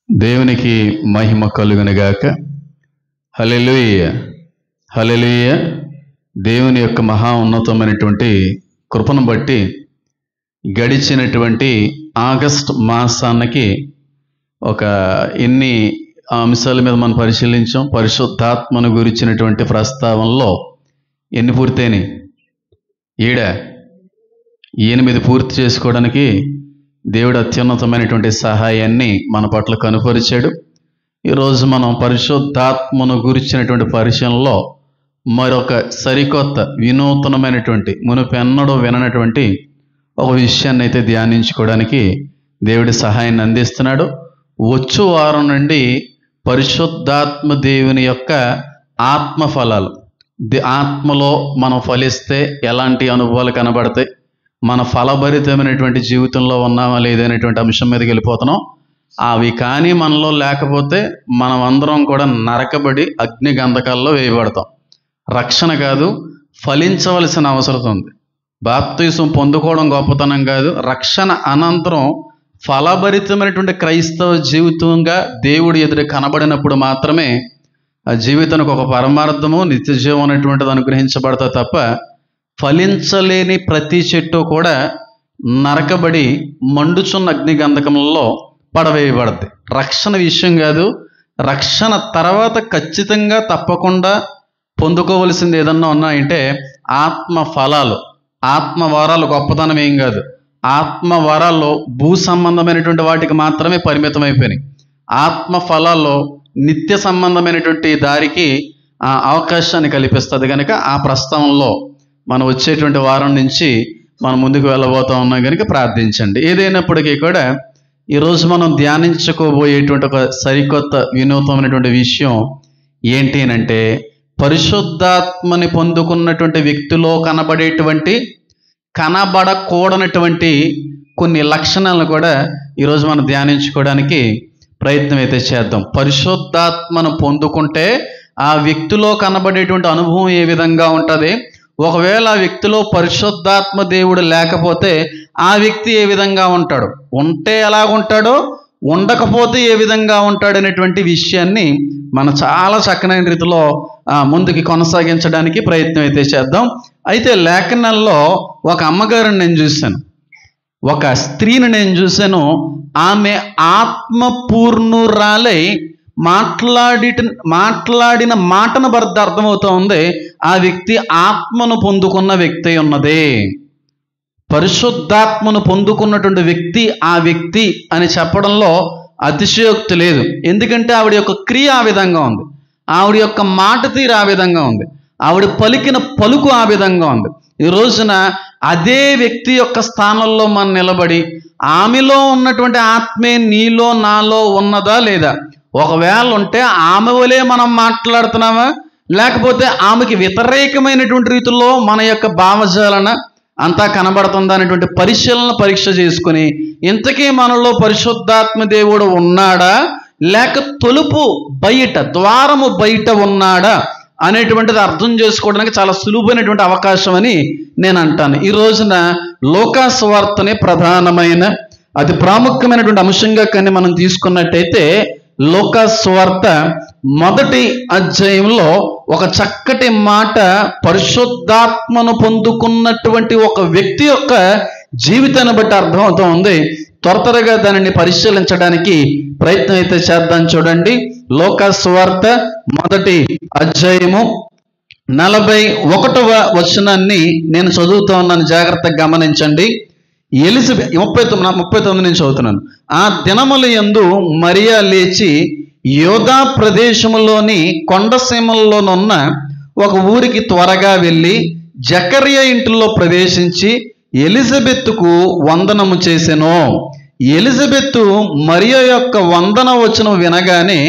దేవునికి మహిమ కలుగునుగాక. హల్లెలూయా, హల్లెలూయా. దేవుని యొక్క మహా ఉన్నతమైనటువంటి కృపను బట్టి గడిచినటువంటి ఆగస్ట్ మాసానికి ఎన్ని అంశాల మీద మనం పరిశీలించాం. పరిశుద్ధాత్మను గురించినటువంటి ప్రస్తావనలో ఎన్ని పూర్తయినాయి? 8 పూర్తి చేసుకోవడానికి దేవుడు అత్యున్నతమైనటువంటి సహాయాన్ని మన పట్ల కనుపరిచాడు. ఈరోజు మనం పరిశుద్ధాత్మను గురించినటువంటి పరిశీలనలో మరొక సరికొత్త వినూతనమైనటువంటి మునుపెన్నడూ విననటువంటి ఒక విషయాన్ని అయితే ధ్యానించుకోవడానికి దేవుడి సహాయాన్ని అందిస్తున్నాడు. వచ్చు వారం నుండి పరిశుద్ధాత్మ దేవుని యొక్క ఆత్మ ఫలాలు, ఆత్మలో మనం ఫలిస్తే ఎలాంటి అనుభవాలు కనబడతాయి, మన ఫలభరితమైనటువంటి జీవితంలో ఉన్నామా లేదనేటువంటి అంశం మీదకి వెళ్ళిపోతున్నాం. అవి కానీ మనలో లేకపోతే మనం అందరం కూడా నరకబడి అగ్ని గంధకాల్లో వేయబడతాం. రక్షణ కాదు, ఫలించవలసిన అవసరం ఉంది. బాప్తిసం పొందుకోవడం గొప్పతనం కాదు, రక్షణ అనంతరం ఫలభరితమైనటువంటి క్రైస్తవ జీవితంగా దేవుడి ఎదుట కనబడినప్పుడు మాత్రమే ఆ జీవితానికి ఒక పరమార్థము, నిత్యజీవం అనేటువంటిది అనుగ్రహించబడతా తప్ప ఫలించలేని ప్రతి చెట్టు కూడా నరకబడి మండుచున్న అగ్ని గంధకములలో పడవేయబడద్ది. రక్షణ విషయం కాదు, రక్షణ తర్వాత ఖచ్చితంగా తప్పకుండా పొందుకోవలసింది ఏదన్నా ఉన్నాయంటే ఆత్మ ఫలాలు, ఆత్మ వరాలు. గొప్పతనం ఏం కాదు, ఆత్మ వరాల్లో భూ సంబంధమైనటువంటి వాటికి మాత్రమే పరిమితం అయిపోయినాయి. ఆత్మ ఫలాల్లో నిత్య సంబంధమైనటువంటి దారికి అవకాశాన్ని కల్పిస్తుంది. కనుక ఆ ప్రస్తావనలో మనం వచ్చేటువంటి వారం నుంచి మనం ముందుకు వెళ్ళబోతా ఉన్నాం కనుక ప్రార్థించండి. ఏదైనప్పటికీ కూడా ఈరోజు మనం ధ్యానించుకోబోయేటువంటి ఒక సరికొత్త వినూతమైనటువంటి విషయం ఏంటి అంటే, పరిశుద్ధాత్మని పొందుకున్నటువంటి వ్యక్తిలో కనబడకూడనటువంటి కొన్ని లక్షణాలను కూడా ఈరోజు మనం ధ్యానించుకోవడానికి ప్రయత్నం అయితే చేద్దాం. పరిశుద్ధాత్మను పొందుకుంటే ఆ వ్యక్తిలో కనబడేటువంటి అనుభవం ఏ విధంగా ఉంటుంది, ఒకవేళ ఆ వ్యక్తిలో పరిశుద్ధాత్మ దేవుడు లేకపోతే ఆ వ్యక్తి ఏ విధంగా ఉంటాడు, ఉంటే ఎలాగుంటాడో, ఉండకపోతే ఏ విధంగా ఉంటాడు అనేటువంటి విషయాన్ని మనం చాలా చక్కనైన రీతిలో ముందుకి కొనసాగించడానికి ప్రయత్నం అయితే చేద్దాం. అయితే లేఖనాల్లో ఒక అమ్మగారిని నేను చూశాను, ఒక స్త్రీని నేను చూశాను. ఆమె ఆత్మపూర్ణురాలై మాట్లాడిన మాటను బట్టి అర్థమవుతూ ఉంది ఆ వ్యక్తి ఆత్మను పొందుకున్న వ్యక్తి ఉన్నదే. పరిశుద్ధాత్మను పొందుకున్నటువంటి వ్యక్తి ఆ వ్యక్తి అని చెప్పడంలో అతిశయోక్తి లేదు. ఎందుకంటే ఆవిడ యొక్క క్రియ ఆ విధంగా ఉంది, ఆవిడ యొక్క మాట తీరు ఆ విధంగా ఉంది, ఆవిడ పలికిన పలుకు ఆ విధంగా ఉంది. ఈ రోజున అదే వ్యక్తి యొక్క స్థానంలో మనం నిలబడి ఆమెలో ఉన్నటువంటి ఆత్మే నీలో నాలో ఉన్నదా లేదా, ఒకవేళ ఉంటే ఆమె వలే మనం మాట్లాడుతున్నామా, లేకపోతే ఆమెకి వ్యతిరేకమైనటువంటి రీతిలో మన యొక్క భావజాలన అంతా కనబడుతుందా అనేటువంటి పరీక్ష చేసుకుని ఇంతకీ మనలో పరిశుద్ధాత్మ దేవుడు ఉన్నాడా, లేక తలుపు బయట, ద్వారము బయట ఉన్నాడా అనేటువంటిది అర్థం చేసుకోవడానికి చాలా సులువైనటువంటి అవకాశం అని నేను అంటాను. ఈ రోజున లూకా సువార్తనే ప్రధానమైన అతి ప్రాముఖ్యమైనటువంటి అంశంగా కానీ మనం తీసుకున్నట్టయితే లూకా సువార్త 1వ అధ్యాయంలో ఒక చక్కటి మాట పరిశుద్ధాత్మను పొందుకున్నటువంటి ఒక వ్యక్తి యొక్క జీవితాన్ని బట్టి అర్థమవుతూ ఉంది. త్వరగా దానిని పరిశీలించడానికి ప్రయత్నం అయితే చేద్దాం. చూడండి, లూకా సువార్త 1వ అధ్యాయము 41వ వచనాన్ని నేను చదువుతూ ఉన్నాను, జాగ్రత్తగా గమనించండి. ఎలిజబెత్ 39 నుంచి చదువుతున్నాను. ఆ దినముల యందు మరియా లేచి యోధా ప్రదేశములోని కొండసీమల్లోనున్న ఒక ఊరికి త్వరగా వెళ్ళి జకర్యా ఇంటిలో ప్రవేశించి ఎలిజబెత్తుకు వందనము చేసెను. ఎలిజబెత్తు మరియా యొక్క వందన వచనం వినగానే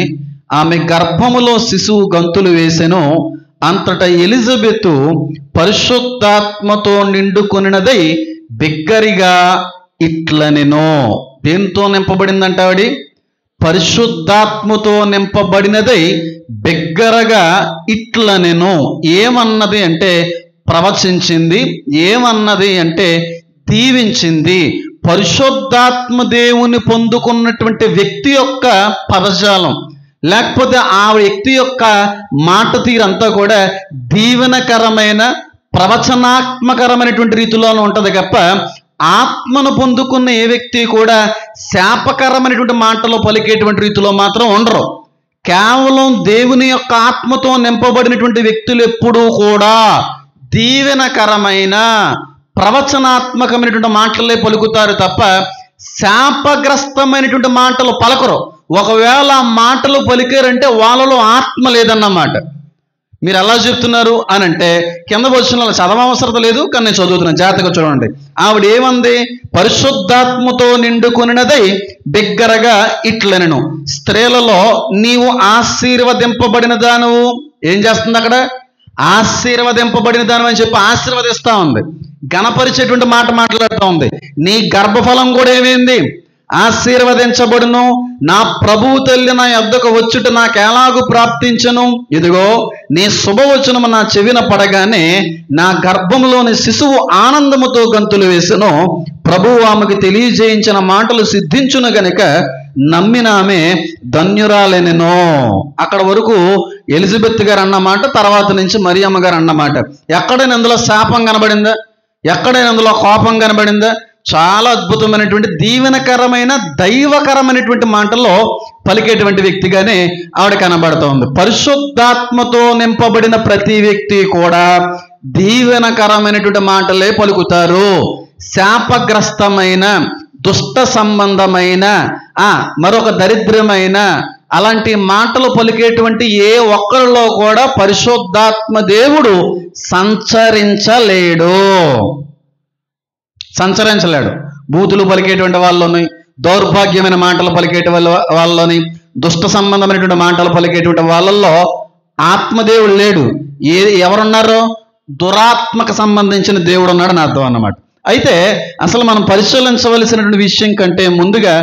ఆమె గర్భములో శిశువు గంతులు వేసెను. అంతటా ఎలిజబెత్తు పరిశుద్ధాత్మతో నిండుకొనినదై బిగ్గరిగా ఇట్లనెను. దేంతో నింపబడిందంట ఆవిడ? పరిశుద్ధాత్మతో నింపబడినదై బిగ్గరగా ఇట్లనెను. ఏమన్నది అంటే ప్రవచించింది, ఏమన్నది అంటే దీవించింది, పరిశుద్ధాత్మ దేవుని పొందుకున్నటువంటి వ్యక్తి యొక్క పదజాలం, లేకపోతే ఆ వ్యక్తి యొక్క మాట తీరంతా కూడా దీవెనకరమైన ప్రవచనాత్మకరమైనటువంటి రీతిలోనే ఉంటుంది తప్ప, ఆత్మను పొందుకున్న ఏ వ్యక్తి కూడా శాపకరమైనటువంటి మాటలు పలికేటువంటి రీతిలో మాత్రం ఉండరు. కేవలం దేవుని యొక్క ఆత్మతో నింపబడినటువంటి వ్యక్తులు ఎప్పుడూ కూడా దీవెనకరమైన ప్రవచనాత్మకమైనటువంటి మాటలే పలుకుతారు తప్ప శాపగ్రస్తమైనటువంటి మాటలు పలకరు. ఒకవేళ ఆ మాటలు పలికారంటే వాళ్ళలో ఆత్మ లేదన్నమాట. మీరు ఎలా చెప్తున్నారు అని అంటే కింద వచ్చిన చదవవసరత లేదు, కానీ నేను చదువుతున్నాను, జాగ్రత్తగా చూడండి. ఆవిడ ఏమంది? పరిశుద్ధాత్మతో నిండుకొనినదై బిగ్గరగా ఇట్లనెను, స్త్రీలలో నీవు ఆశీర్వదింపబడిన దానవు. ఏం చేస్తుంది అక్కడ? ఆశీర్వదింపబడిన దానం అని చెప్పి ఆశీర్వదిస్తా ఉంది, గణపరిచేటువంటి మాట మాట్లాడుతూ ఉంది. నీ గర్భఫలం కూడా ఏమైంది? ఆశీర్వదించబడును. నా ప్రభువు తల్లి నా యొద్దకు వచ్చుట నాకు ఎలాగూ ప్రాప్తించను. ఇదిగో నీ శుభవచనము నా చెవిన పడగానే నా గర్భంలోని శిశువు ఆనందముతో గంతులు వేసెను. ప్రభువు ఆమెకు తెలియజేయించిన మాటలు సిద్ధించును గనుక నమ్మిన ఆమె ధన్యురాలెనెను. అక్కడ వరకు ఎలిజబెత్ గారు అన్నమాట, తర్వాత నుంచి మరియమ్మ గారు అన్నమాట. ఎక్కడైనా అందులో శాపం కనబడిందా? ఎక్కడైనా అందులో కోపం కనబడిందా? చాలా అద్భుతమైనటువంటి దీవెనకరమైన దైవకరమైనటువంటి మాటల్లో పలికేటువంటి వ్యక్తిగానే ఆవిడ కనబడుతూ ఉంది. పరిశుద్ధాత్మతో నింపబడిన ప్రతి వ్యక్తి కూడా దీవెనకరమైనటువంటి మాటలే పలుకుతారు. శాపగ్రస్తమైన, దుష్ట సంబంధమైన, మరొక దరిద్రమైన అలాంటి మాటలు పలికేటువంటి ఏ ఒక్కరిలో కూడా పరిశుద్ధాత్మ దేవుడు సంచరించలేడు. బూతులు పలికేటువంటి వాళ్ళని, దౌర్భాగ్యమైన మాటలు పలికేటువంటి వాళ్ళని, దుష్ట సంబంధమైనటువంటి మాటలు పలికేటువంటి వాళ్ళల్లో ఆత్మదేవుడు లేడు. ఎవరున్నారో? దురాత్మకు సంబంధించిన దేవుడు ఉన్నాడని అర్థం అన్నమాట. అయితే అసలు మనం పరిశీలించవలసినటువంటి విషయం కంటే ముందుగా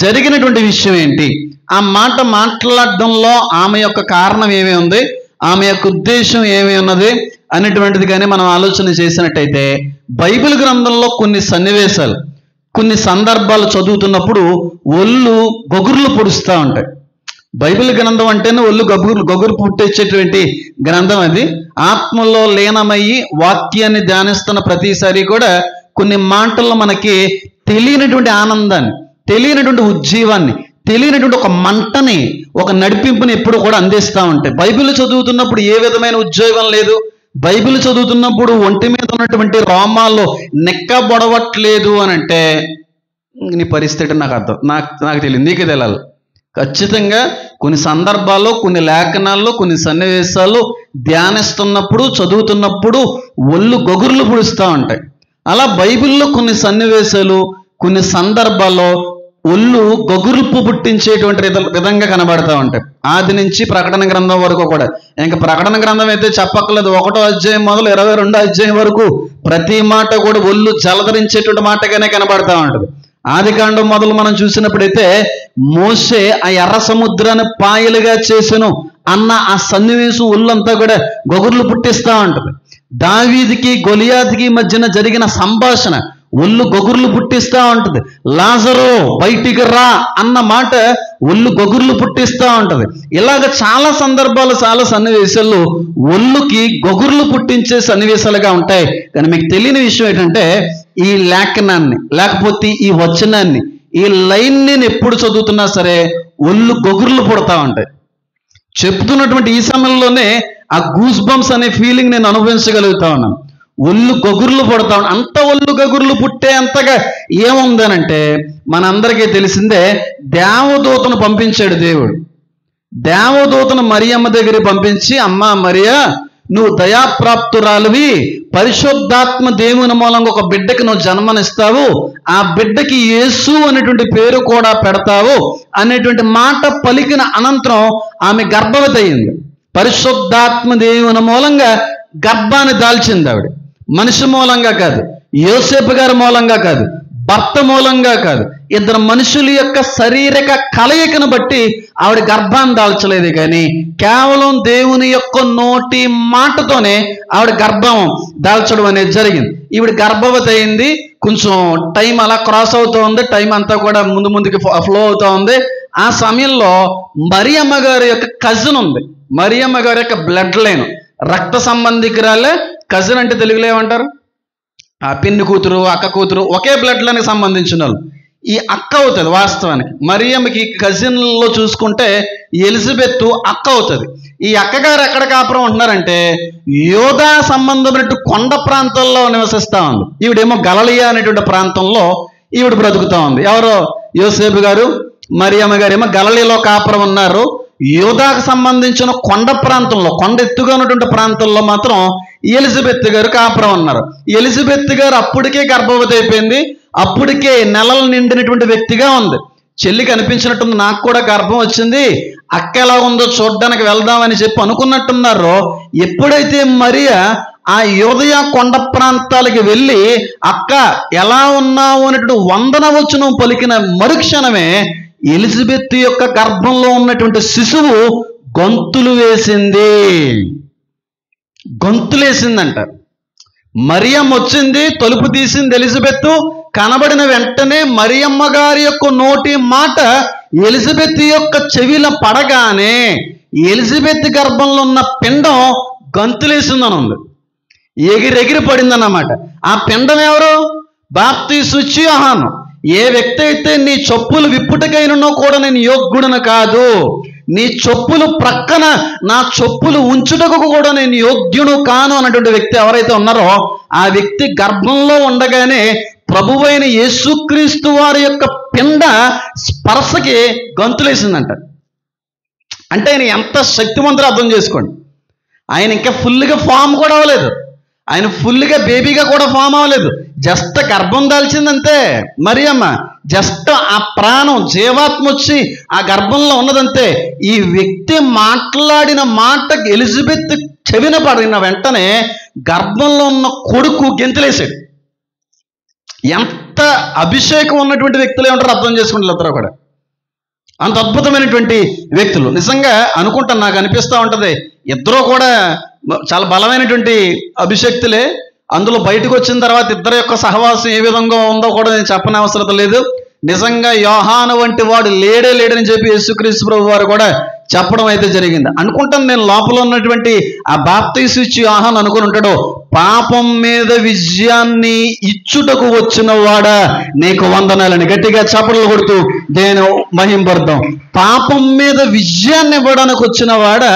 జరిగినటువంటి విషయం ఏంటి? ఆ మాట మాట్లాడడంలో ఆమె యొక్క కారణం ఏమి ఉంది, ఆమె యొక్క ఉద్దేశం ఏమి ఉన్నది అనేటువంటిది కానీ మనం ఆలోచన చేసినట్టయితే, బైబిల్ గ్రంథంలో కొన్ని సన్నివేశాలు, కొన్ని సందర్భాలు చదువుతున్నప్పుడు ఒళ్ళు గొగుర్లు పొడుస్తూ ఉంటాయి. బైబిల్ గ్రంథం అంటేనే ఒళ్ళు గొగురు పుట్టించేటువంటి గ్రంథం అది. ఆత్మలో లీనమయ్యి వాక్యాన్ని ధ్యానిస్తున్న ప్రతిసారి కూడా కొన్ని మాటల్లో మనకి తెలియనటువంటి ఆనందాన్ని, తెలియనటువంటి ఉజ్జీవాన్ని, తెలియనటువంటి ఒక మంటని, ఒక నడిపింపుని ఎప్పుడు కూడా అందిస్తూ ఉంటాయి. బైబిల్ చదువుతున్నప్పుడు ఏ విధమైన ఉద్యోగం లేదు. బైబిల్ చదువుతున్నప్పుడు ఒంటి మీద ఉన్నటువంటి రోమాల్లో నెక్కబొడవట్లేదు అని అంటే నీ పరిస్థితి నాకు అర్థం, నాకు తెలియదు, నీకే తెలియాలి. ఖచ్చితంగా కొన్ని సందర్భాల్లో, కొన్ని లేఖనాల్లో, కొన్ని సన్నివేశాలు ధ్యానిస్తున్నప్పుడు, చదువుతున్నప్పుడు ఒళ్ళు గొగుర్లు పుడుస్తూ ఉంటాయి. అలా బైబిల్లో కొన్ని సన్నివేశాలు, కొన్ని సందర్భాల్లో ఒళ్ళు గొగుర్పు పుట్టించేటువంటి విధంగా కనబడతా ఉంటాయి. ఆది నుంచి ప్రకటన గ్రంథం వరకు కూడా. ఇంకా ప్రకటన గ్రంథం అయితే చెప్పక్కర్లేదు. 1వ అధ్యాయం మొదలు 22వ అధ్యాయం వరకు ప్రతి మాట కూడా ఒళ్ళు జలధరించేటువంటి మాటగానే కనబడతా ఉంటుంది. ఆదికాండం మొదలు మనం చూసినప్పుడైతే మోషే ఆ ఎర్ర సముద్రాన్ని పాయలుగా చేసెను అన్న ఆ సన్నివేశం ఒళ్ళంతా కూడా గొగుర్లు పుట్టిస్తూ ఉంటుంది. దావీదుకి గొలియాతుకి మధ్యన జరిగిన సంభాషణ ఒళ్ళు గొగుర్లు పుట్టిస్తూ ఉంటుంది. లాజరు బయటికి రా అన్న మాట ఒళ్ళు గొగుర్లు పుట్టిస్తూ ఉంటుంది. ఇలాగ చాలా సందర్భాలు, చాలా సన్నివేశాలు ఒళ్ళుకి గొగుర్లు పుట్టించే సన్నివేశాలుగా ఉంటాయి. కానీ మీకు తెలియని విషయం ఏంటంటే, ఈ లేఖనాన్ని, లేకపోతే ఈ వచనాన్ని, ఈ లైన్ నేను ఎప్పుడు చదువుతున్నా సరే ఒళ్ళు గొగుర్లు పుడతా ఉంటాయి. చెప్తున్నటువంటి ఈ సమయంలోనే ఆ గూస్ బంప్స్ అనే ఫీలింగ్ నేను అనుభవించగలుగుతా ఉన్నాను. ఒళ్ళు గొగుర్లు పుడతా ఉన్నాను. అంత ఒళ్ళు గొగుర్లు పుట్టే అంతగా ఏముందనంటే, మనందరికీ తెలిసిందే, దేవదూతను పంపించాడు దేవుడు. దేవదూతను మరియమ్మ దగ్గరికి పంపించి, అమ్మా మరియా, నువ్వు దయాప్రాప్తురాలివి, పరిశుద్ధాత్మ దేవుని మూలంగా ఒక బిడ్డకి నువ్వు జన్మనిస్తావు, ఆ బిడ్డకి యేసు అనేటువంటి పేరు కూడా పెడతావు అనేటువంటి మాట పలికిన అనంతరం ఆమె గర్భవతి అయింది. పరిశుద్ధాత్మ దేవుని మూలంగా గర్భాన్ని దాల్చింది ఆవిడ. మనిషి మూలంగా కాదు, యోసేపు గారి మూలంగా కాదు, భర్త మూలంగా కాదు, ఇద్దరు మనుషుల యొక్క శారీరక కలయికను బట్టి ఆవిడ గర్భాన్ని దాల్చలేదు. కానీ కేవలం దేవుని యొక్క నోటి మాటతోనే ఆవిడ గర్భం దాల్చడం అనేది జరిగింది. ఈవిడ గర్భవతి అయింది. కొంచెం టైం అలా క్రాస్ అవుతూ ఉంది, టైం అంతా కూడా ముందుకి ఫ్లో అవుతూ ఉంది. ఆ సమయంలో మరియమ్మ గారి యొక్క కజిన్ ఉంది, మరియమ్మ గారి యొక్క బ్లడ్ లైన్, రక్త సంబంధికురాలే. కజిన్ అంటే తెలుగులో ఏమంటారు? ఆ పిన్ని కూతురు, అక్క కూతురు, ఒకే బ్లడ్ లైన్కి సంబంధించిన వాళ్ళు. ఈ అక్క అవుతుంది వాస్తవానికి. మరియమ్మకి కజిన్లో చూసుకుంటే ఎలిజబెత్ అక్క అవుతుంది. ఈ అక్కగారు ఎక్కడ కాపురం ఉంటున్నారంటే యోధా సంబంధమైనటువంటి కొండ ప్రాంతాల్లో నివసిస్తూ ఉంది. ఈవిడేమో గలిలయ అనేటువంటి ప్రాంతంలో ఈవిడ బ్రతుకుతూ ఉంది. ఎవరో యోసేపు గారు, మరియమ్మ గారు ఏమో గలిలయలో కాపురం ఉన్నారు. యోధాకు సంబంధించిన కొండ ప్రాంతంలో, కొండ ఎత్తుగా ఉన్నటువంటి ప్రాంతంలో మాత్రం ఎలిజబెత్ గారు కాపురం ఉన్నారు. ఎలిజబెత్ గారు అప్పటికే గర్భవతి అయిపోయింది, అప్పటికే నెలలు నిండినటువంటి వ్యక్తిగా ఉంది. చెల్లికి అనిపించినట్టుంది, నాకు కూడా గర్భం వచ్చింది, అక్క ఎలా ఉందో చూడడానికి వెళ్దామని చెప్పి అనుకున్నట్టున్నారు. ఎప్పుడైతే మరియా ఆ యోదయ కొండ ప్రాంతాలకి వెళ్ళి అక్క ఎలా ఉన్నావు అనేటువంటి వందనవచనం పలికిన మరుక్షణమే ఎలిజబెత్ యొక్క గర్భంలో ఉన్నటువంటి శిశువు గొంతులు వేసిందంట. మరియమ్మ వచ్చింది, తలుపు తీసింది ఎలిజబెత్. కనబడిన వెంటనే మరియమ్మ గారి యొక్క నోటి మాట ఎలిజబెత్ యొక్క చెవిలో పడగానే ఎలిజబెత్ గర్భంలో ఉన్న పిండం గంతులేసిందని ఉంది, ఎగిరెగిరి పడిందన్నమాట. ఆ పిండం ఎవరు? బాప్తీసు యోహాను. ఏ వ్యక్తి అయితే నీ చెప్పులు విప్పుటకైనో కూడా నేను యోగ్యుడను కాదు, నీ చెప్పులు ప్రక్కన నా చెప్పులు ఉంచుటకు కూడా నేను యోగ్యుడు కాను అన్నటువంటి వ్యక్తి ఎవరైతే ఉన్నారో ఆ వ్యక్తి గర్భంలో ఉండగానే ప్రభువైన యేసుక్రీస్తు వారి యొక్క పిండ స్పర్శకి గంతులేసిందంట. అంటే ఆయన ఎంత శక్తివంతుడో అర్థం చేసుకోండి. ఆయన ఇంకా ఫుల్గా ఫామ్ కూడా అవ్వలేదు, ఆయన ఫుల్గా బేబీగా కూడా ఫామ్ అవ్వలేదు, జస్ట్ గర్భం దాల్చిందంతే మరియమ్మ. జస్ట్ ఆ ప్రాణం, జీవాత్మ వచ్చి ఆ గర్భంలో ఉన్నదంతే. ఈ వ్యక్తి మాట్లాడిన మాట ఎలిజబెత్ చెవిన పడిన వెంటనే గర్భంలో ఉన్న కొడుకు గెంతులేసాడు. ఎంత అభిషేకం ఉన్నటువంటి వ్యక్తులు ఏమంటారు అర్థం చేసుకుంటారు ఇద్దరు కూడా. అంత అద్భుతమైనటువంటి వ్యక్తులు. నిజంగా అనుకుంటాను, నాకు అనిపిస్తూ ఉంటుంది ఇద్దరు కూడా చాలా బలమైనటువంటి అభిషక్తులే. అందులో బయటకు వచ్చిన తర్వాత ఇద్దరు యొక్క సహవాసం ఏ విధంగా ఉందో కూడా నేను చెప్పని అవసరం లేదు. నిజంగా యోహాను వంటి వాడు లేడని చెప్పి యేసుక్రీస్తు ప్రభు వారు కూడా చెప్పడం అయితే జరిగింది. అనుకుంటాను నేను లోపల ఉన్నటువంటి ఆ బాప్తీసు ఇచ్చి యోహాను అనుకుని ఉంటాడు, పాపం మీద విజయాన్ని ఇచ్చుటకు వచ్చిన వాడా నీకు వందనాలని గట్టిగా చప్పట్లు కొడుతూ నేను మహింపడతాం. పాపం మీద విజయాన్ని ఇవ్వడానికి వచ్చిన వాడా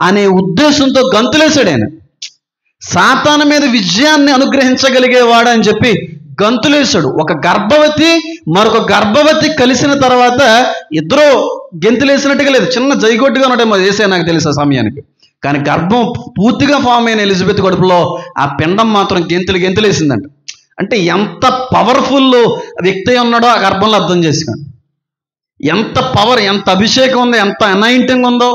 అనే ఉద్దేశంతో గంతులేశాడు ఆయన. సాతాను మీద విజయాన్ని అనుగ్రహించగలిగేవాడు అని చెప్పి గంతులేశాడు. ఒక గర్భవతి మరొక గర్భవతి కలిసిన తర్వాత ఇద్దరు గెంతులేసినట్టుగా లేదు, చిన్న జైగొట్టుగా ఉన్నట్టు చేసే నాకు తెలుసు ఆ సమయానికి. కానీ గర్భం పూర్తిగా ఫామ్ అయిన ఎలిజబెత్ కడుపులో ఆ పిండం మాత్రం గెంతులేసిందంట. అంటే ఎంత పవర్ఫుల్ వ్యక్తి ఉన్నాడో ఆ గర్భంలో అర్థం చేసుకోండి. ఎంత పవర్, ఎంత అభిషేకం ఉందో, ఎంత అనాయింటింగ్ ఉందో,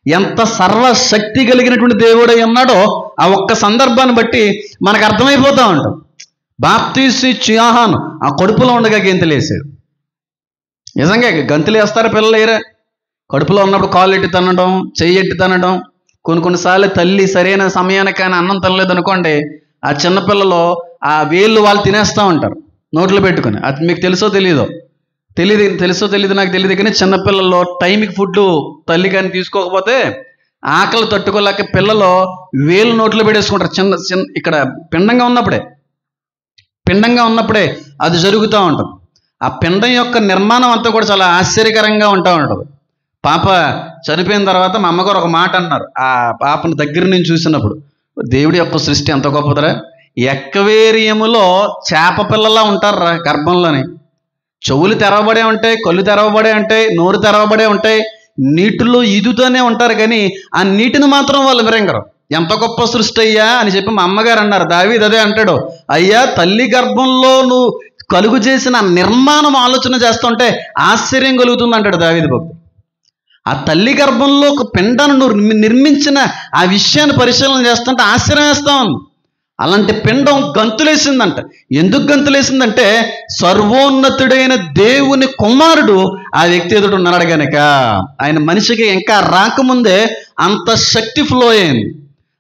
ఎంత సర్వశక్తి కలిగినటువంటి దేవుడై ఉన్నాడో ఆ ఒక్క సందర్భాన్ని బట్టి మనకు అర్థమైపోతూ ఉంటాం. బాప్తీసు యోహాను ఆ కడుపులో ఉండగా గెంతులేసాడు. నిజంగా గంతులేస్తారా పిల్లలు? ఏరా కడుపులో ఉన్నప్పుడు కాళ్ళు ఎట్టి తనడం, చెయ్యి ఎట్టి తనడం. కొన్నిసార్లు తల్లి సరైన సమయానికి కానీ అన్నం తినలేదు అనుకోండి, ఆ చిన్నపిల్లలు ఆ వేళ్ళు వాళ్ళు తినేస్తూ ఉంటారు నోట్లో పెట్టుకుని. అది మీకు తెలుసో తెలియదు నాకు తెలియదు కానీ చిన్నపిల్లల్లో టైంకి ఫుడ్ తల్లి కానీ తీసుకోకపోతే ఆకలి తట్టుకోలేక పిల్లలు వేలు నోట్లో పెట్టేసుకుంటారు. చిన్న ఇక్కడ పిండంగా ఉన్నప్పుడే అది జరుగుతూ ఉంటుంది. ఆ పిండం యొక్క నిర్మాణం అంతా కూడా చాలా ఆశ్చర్యకరంగా ఉంటూ ఉంటుంది. పాప చనిపోయిన తర్వాత మా అమ్మగారు ఒక మాట అన్నారు, ఆ పాపను దగ్గర నుంచి చూసినప్పుడు, దేవుడి యొక్క సృష్టి ఎంత గొప్పదరా, ఎక్వేరియంలో చేప పిల్లలా ఉంటారా గర్భంలోని. చెవులు తెరవబడే ఉంటాయి, కళ్ళు తెరవబడే ఉంటాయి, నోరు తెరవబడే ఉంటాయి, నీటిలో ఈదుతూనే ఉంటారు. కానీ ఆ నీటిని మాత్రం వాళ్ళు విరంగరు. ఎంత గొప్ప సృష్టి అయ్యా అని చెప్పి మా అమ్మగారు అన్నారు. దావీదు అదే అంటాడు, అయ్యా తల్లి గర్భంలో నువ్వు కలుగు చేసిన నిర్మాణం ఆలోచన చేస్తుంటే ఆశ్చర్యం కలుగుతుంది అంటాడు దావీదు భక్తుడు. ఆ తల్లి గర్భంలో ఒక పిండాన్ని నువ్వు నిర్మించిన ఆ విషయాన్ని పరిశీలన చేస్తుంటే ఆశ్చర్యం వేస్తా ఉంది. అలాంటి పిండం గంతులేసిందంట. ఎందుకు గంతులేసిందంటే సర్వోన్నతుడైన దేవుని కుమారుడు ఆ వ్యక్తి ఎదుట ఉన్నాడు కనుక. ఆయన మనిషికి ఇంకా రాకముందే అంత శక్తి ఫ్లో అయింది,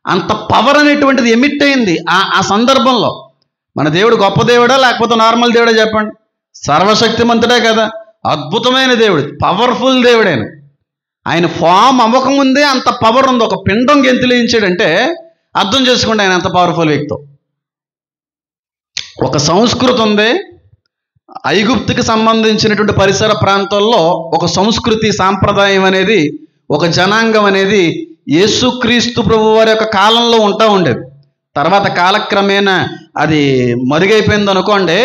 అంత పవర్ అనేటువంటిది ఎమిట్ అయింది ఆ సందర్భంలో. మన దేవుడు గొప్ప దేవుడా లేకపోతే నార్మల్ దేవుడా చెప్పండి? సర్వశక్తిమంతుడే కదా, అద్భుతమైన దేవుడు, పవర్ఫుల్ దేవుడైన ఆయన ఫామ్ అవ్వకముందే అంత పవర్ ఉంది. ఒక పిండం గెంతులేయించాడంటే అర్థం చేసుకోండి ఆయన అంత పవర్ఫుల్ వ్యక్తి. ఒక సంస్కృతి ఉంది. ఐగుప్తుకి సంబంధించినటువంటి పరిసర ప్రాంతాల్లో ఒక సంస్కృతి సాంప్రదాయం అనేది, ఒక జనాంగం అనేది యేసుక్రీస్తు ప్రభు వారి యొక్క కాలంలో ఉంటా ఉండేది. తర్వాత కాలక్రమేణా అది మరుగైపోయింది అనుకోండి.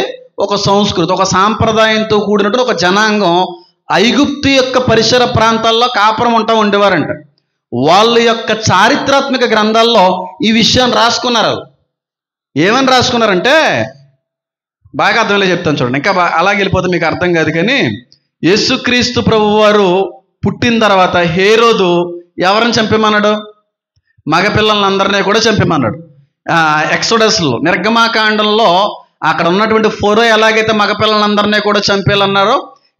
ఒక సంస్కృతి, ఒక సాంప్రదాయంతో కూడినటువంటి ఒక జనాంగం ఐగుప్తు యొక్క పరిసర ప్రాంతాల్లో కాపురం ఉంటా ఉండేవారంట. వాళ్ళ యొక్క చారిత్రాత్మక గ్రంథాల్లో ఈ విషయాన్ని రాసుకున్నారు. ఏమని రాసుకున్నారంటే, బాగా అర్థంలో చెప్తాను చూడండి, ఇంకా అలాగే వెళ్ళిపోతే మీకు అర్థం కాదు. కానీ యేసుక్రీస్తు ప్రభు వారు పుట్టిన తర్వాత హేరోదు ఎవరిని చంపేమన్నాడు? మగపిల్లలందరినీ కూడా చంపేమన్నాడు. ఎక్సోడస్లో, నిర్గమాకాండంలో అక్కడ ఉన్నటువంటి ఫరో ఎలాగైతే మగపిల్లలందరినీ కూడా చంపేయాలన్నారో,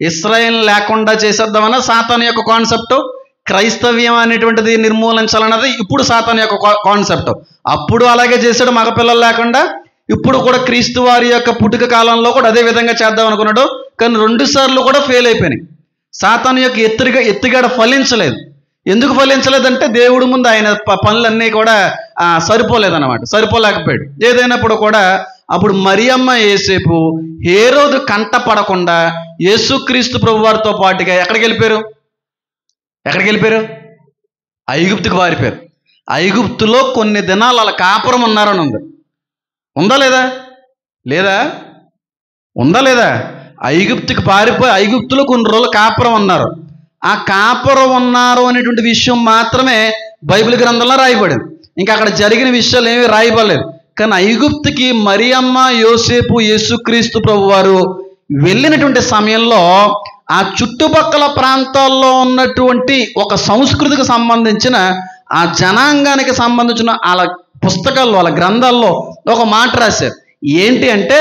ఇశ్రాయేల్ లేకుండా చేసేద్దామన్న సాతాను యొక్క కాన్సెప్ట్. క్రైస్తవ్యం అనేటువంటిది నిర్మూలించాలన్నది ఇప్పుడు సాతాను యొక్క కాన్సెప్ట్. అప్పుడు అలాగే చేశాడు మగపిల్లలు లేకుండా. ఇప్పుడు కూడా క్రీస్తు వారి యొక్క పుట్టుక కాలంలో కూడా అదే విధంగా చేద్దాం అనుకున్నాడు. కానీ 2 సార్లు కూడా ఫెయిల్ అయిపోయినాయి. సాతాను యొక్క ఎత్తుగడ ఫలించలేదు. ఎందుకు ఫలించలేదంటే దేవుడి ముందు ఆయన పనులన్నీ కూడా సరిపోలేదన్నమాట, సరిపోలేకపోయాడు. ఏదైనప్పుడు కూడా అప్పుడు మరియమ్మ యేసేపు హేరోదు కంట పడకుండా యేసుక్రీస్తు ప్రభు వారితో పాటుగా ఎక్కడికి వెళ్ళిపోయారు? ఐగుప్తుకు వారిపోయారు. ఐగుప్తులో కొన్ని దినాలు అలా కాపురం ఉన్నారని ఉంది. ఉందా లేదా? ఐగుప్తుకి పారిపోయి ఐగుప్తులో కొన్ని రోజులు కాపురం ఉన్నారు. ఆ కాపురం ఉన్నారు అనేటువంటి విషయం మాత్రమే బైబిల్ గ్రంథంలో రాయబడింది. ఇంకా అక్కడ జరిగిన విషయాలు ఏమీ రాయబడలేదు. కానీ ఐగుప్తుకి మరియమ్మ, యోసేపు, యేసుక్రీస్తు ప్రభు వారు వెళ్ళినటువంటి సమయంలో ఆ చుట్టుపక్కల ప్రాంతాల్లో ఉన్నటువంటి ఒక సంస్కృతికి సంబంధించిన, ఆ జనాంగానికి సంబంధించిన వాళ్ళ పుస్తకాల్లో, వాళ్ళ గ్రంథాల్లో ఒక మాట రాశారు. ఏంటి అంటే,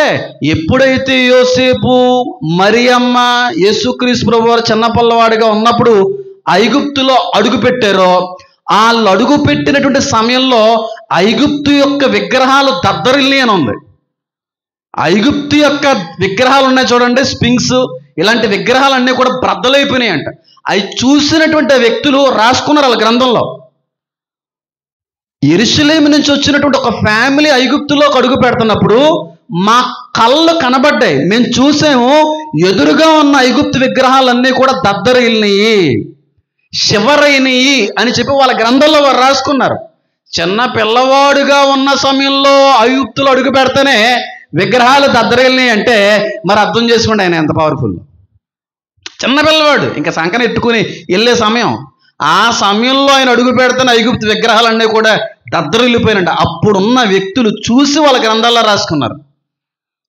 ఎప్పుడైతే యోసేపు, మరియమ్మ, యేసుక్రీస్తు ప్రభు వారు చిన్నపిల్లవాడిగా ఉన్నప్పుడు ఐగుప్తులో అడుగు పెట్టారో, వాళ్ళు అడుగు పెట్టినటువంటి సమయంలో ఐగుప్తు యొక్క విగ్రహాలు దద్దరిల్లి అని ఉంది. ఐగుప్తు యొక్క విగ్రహాలు ఉన్నాయి చూడండి, స్పింక్స్, ఇలాంటి విగ్రహాలన్నీ కూడా బ్రద్దలైపోయినాయి అంట. అవి చూసినటువంటి వ్యక్తులు రాసుకున్నారు వాళ్ళ గ్రంథంలో. యెరూషలేము నుంచి వచ్చినటువంటి ఒక ఫ్యామిలీ ఐగుప్తులోకి అడుగు పెడుతున్నప్పుడు మా కళ్ళు కనబడ్డాయి, మేము చూసాము, ఎదురుగా ఉన్న ఐగుప్తు విగ్రహాలన్నీ కూడా దద్దరిల్లినాయి, శివరైనయి అని చెప్పి వాళ్ళ గ్రంథంలో వారు రాసుకున్నారు. చిన్న పిల్లవాడుగా ఉన్న సమయంలో ఐగుప్తులు అడుగు పెడితేనే విగ్రహాలు దద్దరిల్లినాయి అంటే మరి అర్థం చేసుకోండి ఆయన ఎంత పవర్ఫుల్. చిన్న పిల్లవాడు ఇంకా సంకన ఎత్తుకుని వెళ్ళే సమయం, ఆ సమయంలో ఆయన అడుగు పెడితేనే ఐగుప్తు విగ్రహాలన్నీ కూడా దద్దరిల్లిపోయినంట. అప్పుడున్న వ్యక్తులు చూసి వాళ్ళ గ్రంథాల్లో రాసుకున్నారు.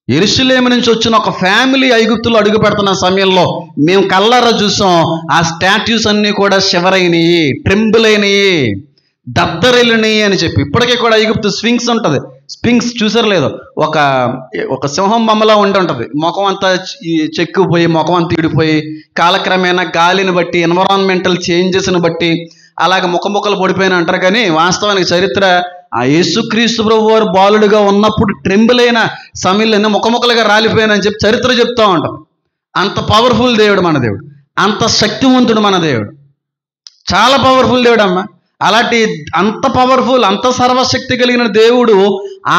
యెరూషలేము నుంచి వచ్చిన ఒక ఫ్యామిలీ ఐగుప్తులో అడుగు పెడుతున్న సమయంలో మేము కళ్ళారా చూసాం, ఆ స్టాట్యూస్ అన్నీ కూడా శివరైనయి, ట్రెంబుల్ అయినయి, దద్దరిల్లినయి అని చెప్పి. ఇప్పటికీ కూడా ఐగుప్తు స్ఫింక్స్ ఉంటుంది. స్ఫింక్స్ చూసారు లేదు, ఒక సింహం బొమ్మలా ఉండి ఉంటుంది. ముఖం అంతా చెక్కుపోయి, ముఖం అంతా ఈడిపోయి, కాలక్రమేణా గాలిని బట్టి, ఎన్విరాన్మెంటల్ చేంజెస్ని బట్టి అలాగే ముఖముక్కలు పడిపోయిన అంటారు. కానీ వాస్తవానికి చరిత్ర, ఆ యేసుక్రీస్తు ప్రభు వారు బాలుడుగా ఉన్నప్పుడు ట్రెంబుల్ అయిన సమయంలో ముఖముక్కలుగా రాలిపోయానని చెప్పి చరిత్ర చెప్తూ ఉంటాం. అంత పవర్ఫుల్ దేవుడు మన దేవుడు, అంత శక్తివంతుడు మన దేవుడు, చాలా పవర్ఫుల్ దేవుడు అమ్మ. అలాంటి అంత పవర్ఫుల్, అంత సర్వశక్తి కలిగిన దేవుడు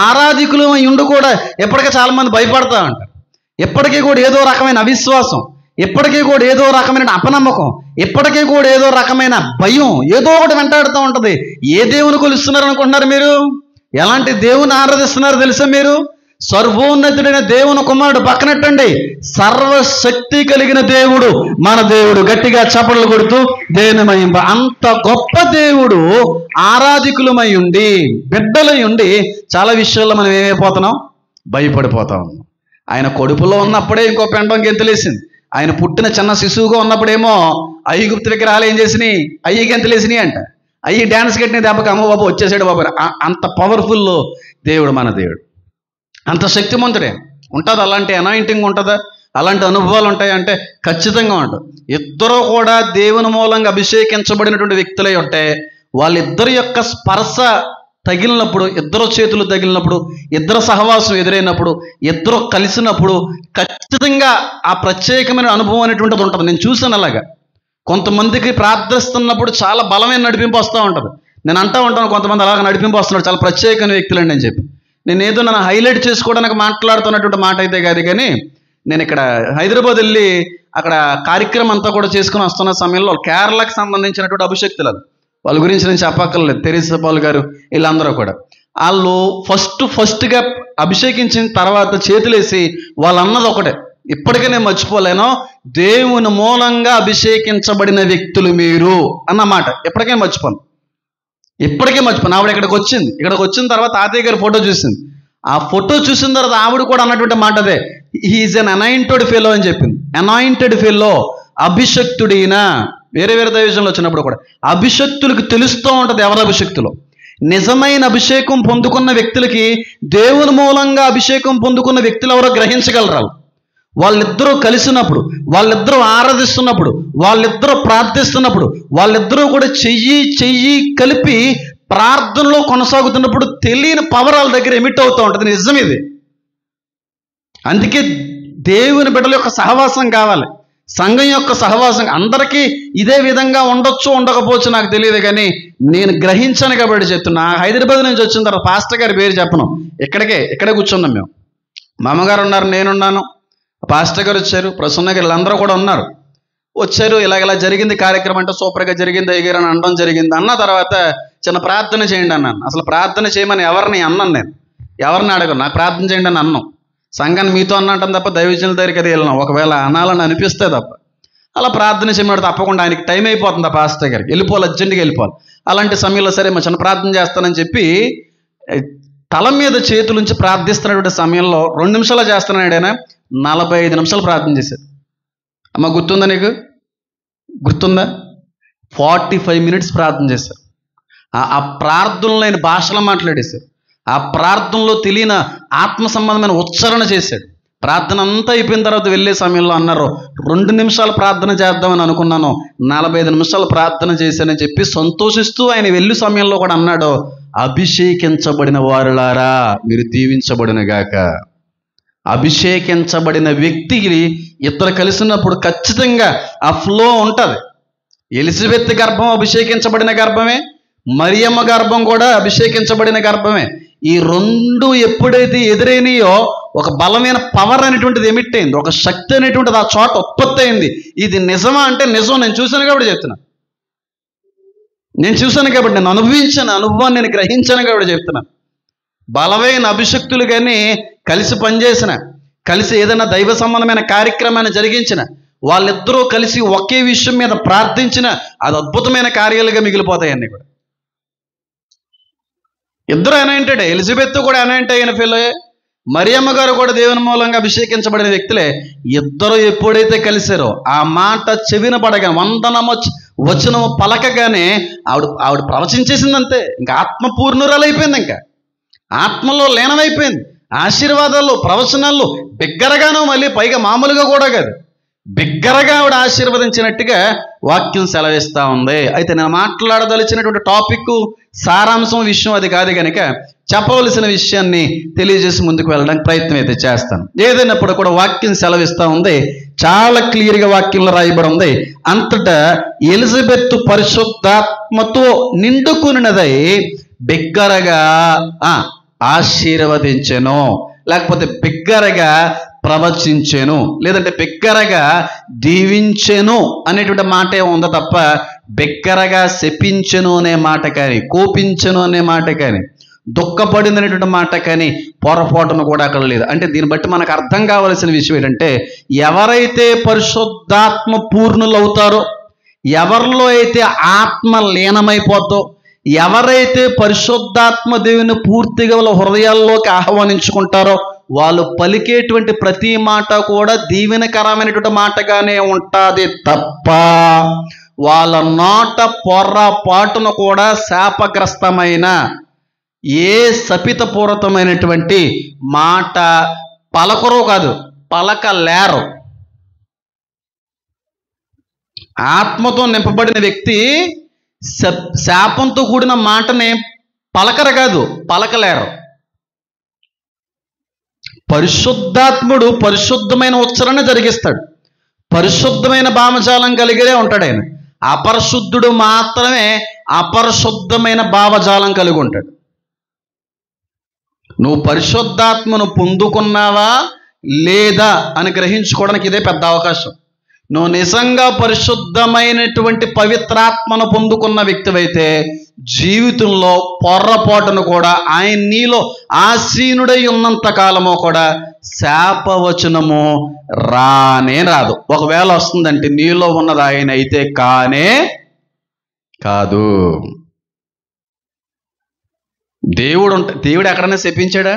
ఆరాధికులు ఉండి కూడా ఎప్పటికీ చాలా మంది భయపడతా ఉంటారు. ఎప్పటికీ కూడా ఏదో రకమైన అవిశ్వాసం, ఎప్పటికీ కూడా ఏదో రకమైన అపనమ్మకం, ఎప్పటికీ కూడా ఏదో రకమైన భయం ఏదో ఒకటి వెంటాడుతూ ఉంటుంది. ఏ దేవుని కొలుస్తున్నారు అనుకుంటున్నారు మీరు? ఎలాంటి దేవుని ఆరాధిస్తున్నారు తెలుసా మీరు? సర్వోన్నతుడైన దేవుని కుమారుడు పక్కనట్టండి, సర్వశక్తి కలిగిన దేవుడు మన దేవుడు. గట్టిగా చప్పట్లు కొడుతూ దేవుని మహిమ. అంత గొప్ప దేవుడు ఆరాధికులమై ఉండి, బిడ్డలై ఉండి చాలా విషయాల్లో మనం ఏమైపోతున్నాం? భయపడిపోతాం. ఆయన కడుపులో ఉన్నప్పుడే ఇంకో పెండం గెంతులేసింది. ఆయన పుట్టిన చిన్న శిశువుగా ఉన్నప్పుడేమో ఐగుప్తు విగ్రహాలు ఏం చేసినాయి? అయ్యి గెంతులేసినాయి అంట. అయ్యి డ్యాన్స్ కట్టిన దెబ్బకి అమ్మ బాబు వచ్చేసాడు బాబు. అంత పవర్ఫుల్ దేవుడు మన దేవుడు, అంత శక్తిమంతుడే. ఉంటుంది అలాంటి అనాయింటింగ్ ఉంటుందా? అలాంటి అనుభవాలు ఉంటాయంటే ఖచ్చితంగా ఉంటుంది. ఇద్దరు కూడా దేవుని మూలంగా అభిషేకించబడినటువంటి వ్యక్తులై ఉంటే వాళ్ళిద్దరి యొక్క స్పర్శ తగిలినప్పుడు, ఇద్దరు చేతులు తగిలినప్పుడు, ఇద్దరు సహవాసం ఎదురైనప్పుడు, ఇద్దరు కలిసినప్పుడు ఖచ్చితంగా ఆ ప్రత్యేకమైన అనుభవం అనేటువంటిది ఉంటుంది. నేను చూసాను అలాగా. కొంతమందికి ప్రార్థిస్తున్నప్పుడు చాలా బలమైన నడిపింపు వస్తూ ఉంటుంది. నేను అంటూ ఉంటాను, కొంతమంది అలాగ నడిపింపు వస్తున్నారు, చాలా ప్రత్యేకమైన వ్యక్తులండి అని చెప్పి. నేను ఏదో నన్ను హైలైట్ చేసుకోవడానికి మాట్లాడుతున్నటువంటి మాట అయితే కాదు. కానీ నేను ఇక్కడ హైదరాబాద్ వెళ్ళి అక్కడ కార్యక్రమం అంతా కూడా చేసుకుని వస్తున్న సమయంలో కేరళకు సంబంధించినటువంటి అభిషక్తులు, వాళ్ళ గురించి నేను చెప్పక్కర్లేదు, తెరీసా పాల్ గారు వీళ్ళందరూ కూడా, వాళ్ళు ఫస్ట్గా అభిషేకించిన తర్వాత చేతులేసి వాళ్ళు అన్నది ఒకటే, ఇప్పటికే నేను మర్చిపోలేను, దేవుని మూలంగా అభిషేకించబడిన వ్యక్తులు మీరు అన్నమాట. ఇప్పటికే మర్చిపోను. ఆవిడ ఇక్కడికి వచ్చిన తర్వాత తాతయ్య గారి ఫోటో చూసింది. ఆ ఫోటో చూసిన తర్వాత ఆవిడ కూడా అన్నటువంటి మాట అదే, హీఈస్ అన్ అనాయింటెడ్ ఫెలో అని చెప్పింది. అనాయింటెడ్ ఫెలో, అభిషక్తుడైనా. వేరే దైవజనులు వచ్చినప్పుడు కూడా అభిషక్తులకు తెలుస్తూ ఉంటుంది ఎవరి అభిషక్తులు. నిజమైన అభిషేకం పొందుకున్న వ్యక్తులకి, దేవుని మూలంగా అభిషేకం పొందుకున్న వ్యక్తులు ఎవరో గ్రహించగలరు. వాళ్ళిద్దరూ కలిసినప్పుడు, వాళ్ళిద్దరూ ఆరాధిస్తున్నప్పుడు, వాళ్ళిద్దరూ ప్రార్థిస్తున్నప్పుడు, వాళ్ళిద్దరూ కూడా చెయ్యి కలిపి ప్రార్థనలో కొనసాగుతున్నప్పుడు తెలియని పవర్ వాళ్ళ దగ్గర ఎమిట్ అవుతూ ఉంటుంది. నిజం ఇది. అందుకే దేవుని బిడ్డల యొక్క సహవాసం కావాలి, సంఘం యొక్క సహవాసం. అందరికీ ఇదే విధంగా ఉండొచ్చు, ఉండకపోవచ్చు, నాకు తెలియదు. కానీ నేను గ్రహించాను కాబట్టి చెప్తున్నా. హైదరాబాద్ నుంచి వచ్చిన తర్వాత పాస్టర్ గారి పేరు చెప్పను, ఇక్కడే కూర్చున్నాం మేము. మా అమ్మగారు ఉన్నారు, నేనున్నాను, పాస్టర్ గారు వచ్చారు, ప్రసన్న గారు, వీళ్ళందరూ కూడా ఉన్నారు. వచ్చారు, ఇలా జరిగింది కార్యక్రమం అంటే సూపర్గా జరిగింది అయ్యగారు అని అనడం జరిగింది. అన్న తర్వాత చిన్న ప్రార్థన చేయండి అన్నాను. అసలు ప్రార్థన చేయమని ఎవరిని అన్నాను, నేను ఎవరిని అడగను, నాకు ప్రార్థన చేయండి అని అన్నాం. సంఘాన్ని మీతో అన్నటం తప్ప దైవజనుల దగ్గరికి అది వెళ్ళినాం, ఒకవేళ అనాలని అనిపిస్తే తప్ప. అలా ప్రార్థన చేయమని తప్పకుండా ఆయనకి టైం అయిపోతుంది, ఆ పాస్టర్ గారికి వెళ్ళిపోవాలి, అర్జెంటుగా వెళ్ళిపోవాలి. అలాంటి సమయంలో సరే మా చిన్న ప్రార్థన చేస్తానని చెప్పి తల మీద చేతులుంచి ప్రార్థిస్తున్నటువంటి సమయంలో 2 నిమిషాలు చేస్తున్నాడు ఆయన, 45 నిమిషాలు ప్రార్థన చేశాడు. అమ్మ గుర్తుందా నీకు? గుర్తుందా? 45 మినిట్స్ ప్రార్థన చేశారు. ఆ ప్రార్థనలో ఆయన భాషలో మాట్లాడేశారు. ఆ ప్రార్థనలో తెలియని ఆత్మ సంబంధమైన ఉచ్చారణ చేశాడు. ప్రార్థన అంతా అయిపోయిన తర్వాత వెళ్ళే సమయంలో అన్నారు, 2 నిమిషాలు ప్రార్థన చేద్దామని అనుకున్నాను, 45 నిమిషాలు ప్రార్థన చేశానని చెప్పి సంతోషిస్తూ ఆయన వెళ్ళే సమయంలో కూడా అన్నాడు, అభిషేకించబడిన వారులారా మీరు దీవించబడిన గాక. అభిషేకించబడిన వ్యక్తికి ఇద్దరు కలిసినప్పుడు ఖచ్చితంగా ఆ ఫ్లో ఉంటుంది. ఎలిజబెత్ గర్భం అభిషేకించబడిన గర్భమే, మరియమ్మ గర్భం కూడా అభిషేకించబడిన గర్భమే. ఈ 2 ఎప్పుడైతే ఎదురైనాయో ఒక బలమైన పవర్ అనేటువంటిది ఎమిట్ అయింది, ఒక శక్తి అనేటువంటిది ఆ చోట ఉత్పత్తి అయింది. ఇది నిజమా అంటే నిజం. నేను చూశాను కాబట్టి చెప్తున్నా, నేను అనుభవించిన అనుభవాన్ని నేను గ్రహించాను కాబట్టి చెప్తున్నాను. బలమైన అభిషక్తులు కానీ కలిసి పనిచేసిన, కలిసి ఏదైనా దైవ సంబంధమైన కార్యక్రమాన్ని జరిగించిన, వాళ్ళిద్దరూ కలిసి ఒకే విషయం మీద ప్రార్థించిన, అది అద్భుతమైన కార్యాలుగా మిగిలిపోతాయి అన్నీ కూడా. ఇద్దరు అనాయింటెడ్, ఎలిజబెత్ కూడా అనాయింట్ అయిన ఫెలోయే, మరియమ్మ గారు కూడా దేవుని మూలంగా అభిషేకించబడిన వ్యక్తులే. ఇద్దరు ఎప్పుడైతే కలిశారో ఆ మాట చెవిన పడగా, వందనము వచనము పలకగానే ఆవిడ ప్రవచించేసిందంతే. ఇంకా ఆత్మపూర్ణురాలు అయిపోయింది, ఇంకా ఆత్మలో లీనమైపోయింది. ఆశీర్వాదాలు, ప్రవచనాలు బిగ్గరగాను, మళ్ళీ పైగా మామూలుగా కూడా కాదు, బిగ్గరగా ఆవిడ ఆశీర్వదించినట్టుగా వాక్యం సెలవిస్తూ ఉంది. అయితే నేను మాట్లాడదలిచినటువంటి టాపిక్ సారాంశం విషయం అది కాదు కనుక చెప్పవలసిన విషయాన్ని తెలియజేసి ముందుకు వెళ్ళడానికి ప్రయత్నం అయితే చేస్తాను. ఏదైనప్పుడు కూడా వాక్యం సెలవిస్తూ ఉంది, చాలా క్లియర్గా వాక్యంలో రాయబడి ఉంది. అంతటా ఎలిజబెత్ పరిశుద్ధాత్మతో నిండుకున్నదై బిగ్గరగా ఆశీర్వదించెను, లేకపోతే బిగ్గరగా ప్రవచించెను, లేదంటే బిగ్గరగా దీవించెను అనేటువంటి మాట ఉందో తప్ప బిగ్గరగా శపించెను అనే మాట కానీ, కోపించెను అనే మాట కానీ, దుఃఖపడింది అనేటువంటి మాట కానీ పొరపాటును కూడా అక్కడ లేదు. అంటే దీన్ని బట్టి మనకు అర్థం కావలసిన విషయం ఏంటంటే, ఎవరైతే పరిశుద్ధాత్మ పూర్ణులు అవుతారో, ఎవరిలో అయితే ఆత్మ లీనమైపోతో, ఎవరైతే పరిశుద్ధాత్మ దేవుని పూర్తిగా వాళ్ళ హృదయాల్లోకి ఆహ్వానించుకుంటారో, వాళ్ళు పలికేటువంటి ప్రతి మాట కూడా దీవెనకరమైనటువంటి మాటగానే ఉంటుంది తప్ప వాళ్ళ నోట పొర్రపాటును కూడా శాపగ్రస్తమైన ఏ శపితపూరితమైనటువంటి మాట పలకరు కాదు, పలకలేరు. ఆత్మతో నింపబడిన వ్యక్తి శాపంతో కూడిన మాటని పలకరు కాదు, పలకలేరు. పరిశుద్ధాత్ముడు పరిశుద్ధమైన ఉచ్చారణ జరిగిస్తాడు, పరిశుద్ధమైన భావజాలం కలిగిరే ఉంటాడు ఆయన. అపరిశుద్ధుడు మాత్రమే అపరిశుద్ధమైన భావజాలం కలిగి ఉంటాడు. నువ్వు పరిశుద్ధాత్మను పొందుకున్నావా లేదా అని గ్రహించుకోవడానికి ఇదే పెద్ద అవకాశం. నువ్వు నిజంగా పరిశుద్ధమైనటువంటి పవిత్రాత్మను పొందుకున్న వ్యక్తివైతే జీవితంలో పొర్రపాటును కూడా ఆయన నీలో ఆసీనుడై ఉన్నంత కాలము కూడా శాపవచనము రానే రాదు. ఒకవేళ వస్తుందంటే నీలో ఉన్నది ఆయన అయితే కానే కాదు. దేవుడు ఎక్కడైనా శపించాడా?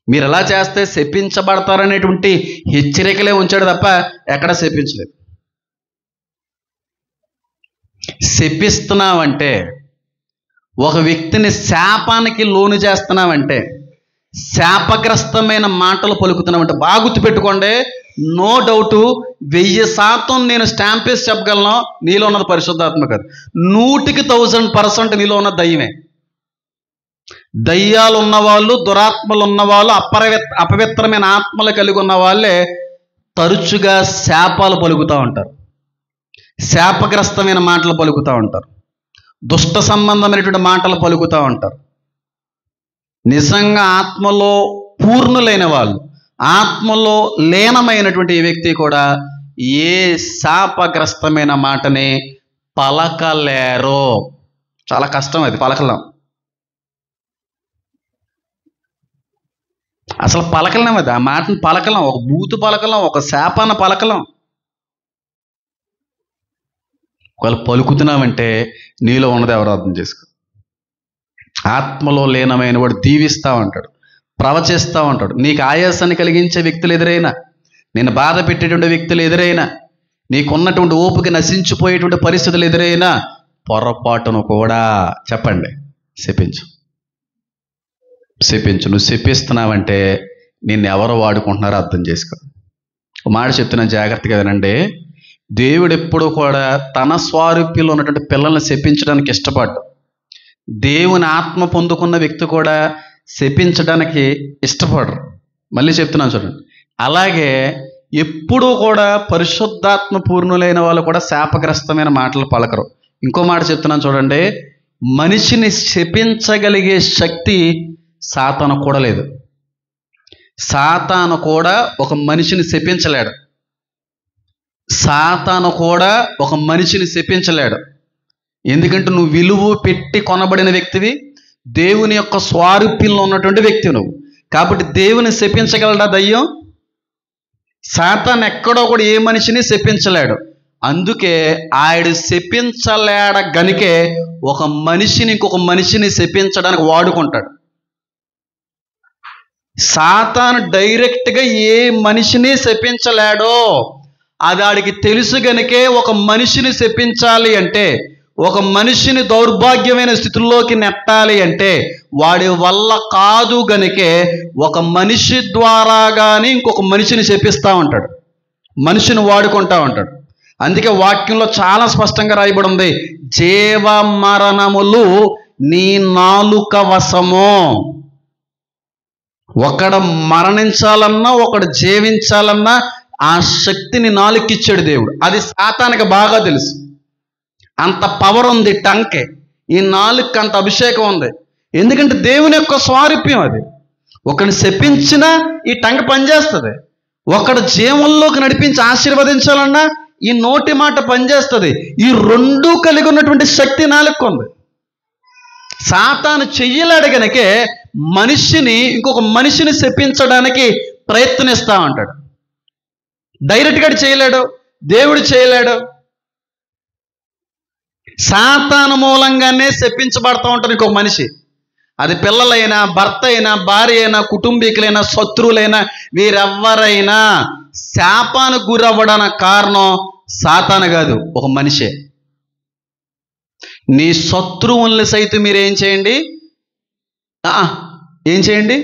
మీరు ఎలా చేస్తే శపించబడతారనేటువంటి హెచ్చరికలే ఉంచాడు తప్ప ఎక్కడ శపించలేదు. శపిస్తున్నావంటే, ఒక వ్యక్తిని శాపానికి లోను చేస్తున్నావంటే, శాపగ్రస్తమైన మాటలు పలుకుతున్నామంటే, బాగా గుర్తుపెట్టుకోండి. నో డౌటు 1000% నేను స్టాంప్ వేసి చెప్పగలను, నీలో ఉన్నది పరిశుద్ధాత్మ కాదు. 100% నీలో ఉన్న దయ్యమే. దయ్యాలు ఉన్నవాళ్ళు, దురాత్మలు ఉన్నవాళ్ళు, అపవిత్రమైన ఆత్మలు కలిగి ఉన్న వాళ్ళే తరచుగా శాపాలు పలుకుతూ ఉంటారు, శాపగ్రస్తమైన మాటలు పలుకుతూ ఉంటారు, దుష్ట సంబంధమైనటువంటి మాటలు పలుకుతూ ఉంటారు. నిజంగా ఆత్మలో పూర్ణులైన వాళ్ళు, ఆత్మలో లీనమైనటువంటి ఈ వ్యక్తి కూడా ఏ శాపగ్రస్తమైన మాటని పలకలేరు. చాలా కష్టం అది, పలకలేం. అసలు పలకలేం అది, ఆ మాటను పలకలేం, ఒక బూతు పలకలేం, ఒక శాపాన్ని పలకలేం. ఒకవేళ పలుకుతున్నామంటే నీలో ఉన్నది ఎవరు అర్థం చేసుకో. ఆత్మలో లీనమైన వాడు దీవిస్తూ ఉంటాడు, ప్రవచిస్తూ ఉంటాడు. నీకు ఆయాసాన్ని కలిగించే వ్యక్తులు ఎదురైనా, నేను బాధ పెట్టేటువంటి వ్యక్తులు ఎదురైనా, నీకున్నటువంటి ఓపిక నశించిపోయేటువంటి పరిస్థితులు ఎదురైనా పొరపాటును కూడా చెప్పండి, శపించు. నువ్వు శపిస్తున్నావంటే నిన్ను ఎవరు వాడుకుంటున్నారో అర్థం చేసుకో. ఒక మాట చెప్తున్నాను, జాగ్రత్తగా వినండి. దేవుడు ఎప్పుడు కూడా తన స్వారూప్యంలో ఉన్నటువంటి పిల్లల్ని శపించడానికి ఇష్టపడ్డు. దేవుని ఆత్మ పొందుకున్న వ్యక్తి కూడా శపించడానికి ఇష్టపడరు. మళ్ళీ చెప్తున్నాను చూడండి. అలాగే ఎప్పుడూ కూడా పరిశుద్ధాత్మ పూర్ణులైన వాళ్ళు కూడా శాపగ్రస్తమైన మాటలు పలకరు. ఇంకో మాట చెప్తున్నాను చూడండి. మనిషిని శపించగలిగే శక్తి సాతాను కూడా లేదు. సాతాను కూడా ఒక మనిషిని శపించలేడు. సాతాను కూడా ఒక మనిషిని శపించలేడు. ఎందుకంటే నువ్వు విలువ పెట్టి కొనబడిన వ్యక్తివి, దేవుని యొక్క స్వారూప్యంలో ఉన్నటువంటి వ్యక్తి నువ్వు. కాబట్టి దేవుని శపించగలడా దయ్యం? సాతాను ఎక్కడో కూడా ఏ మనిషిని శపించలేడు. అందుకే ఆయుడు శపించలేడ గనికే ఒక మనిషిని ఇంకొక మనిషిని శపించడానికి వాడుకుంటాడు. సాతాను డైరెక్ట్గా ఏ మనిషిని శపించలేడో అది ఆడికి తెలుసు గనుకే ఒక మనిషిని శపించాలి అంటే, ఒక మనిషిని దౌర్భాగ్యమైన స్థితిలోకి నెట్టాలి అంటే వాడి వల్ల కాదు గనుకే ఒక మనిషి ద్వారా కానీ ఇంకొక మనిషిని శపిస్తూ ఉంటాడు, మనిషిని వాడుకుంటూ ఉంటాడు. అందుకే వాక్యంలో చాలా స్పష్టంగా రాయబడి ఉంది, జీవ మరణములు నీ నాలుక వశము. ఒకడు మరణించాలన్నా ఒకడు జీవించాలన్నా ఆ శక్తిని నాలుకిచ్చాడు దేవుడు. అది సాతానికి బాగా తెలుసు. అంత పవర్ ఉంది టంకే, ఈ నాలుగుకి అంత అభిషేకం ఉంది. ఎందుకంటే దేవుని యొక్క స్వారూప్యం అది. ఒకడిని శపించినా ఈ టంక పనిచేస్తుంది. ఒకడు జీవంలోకి నడిపించి ఆశీర్వదించాలన్నా ఈ నోటి మాట పనిచేస్తుంది. ఈ రెండు కలిగి ఉన్నటువంటి శక్తి నాలుగు ఉంది. సాతాను చెయ్యలేడు గనకే మనిషిని ఇంకొక మనిషిని శపించడానికి ప్రయత్నిస్తూ ఉంటాడు. డైరెక్ట్గా చేయలేడు, దేవుడు చేయలేడు. సాతాను మూలంగానే శపించబడతా ఉంటాడు ఇంకొక మనిషి. అది పిల్లలైనా, భర్త అయినా, భార్య అయినా, కుటుంబీకులైనా, శత్రువులైనా, వీరెవ్వరైనా శాపానికి గురవ్వడానికి కారణం సాతాను కాదు, ఒక మనిషే. నీ శత్రువుల్ని సైతం మీరేం చేయండి? ఏం చేయండి?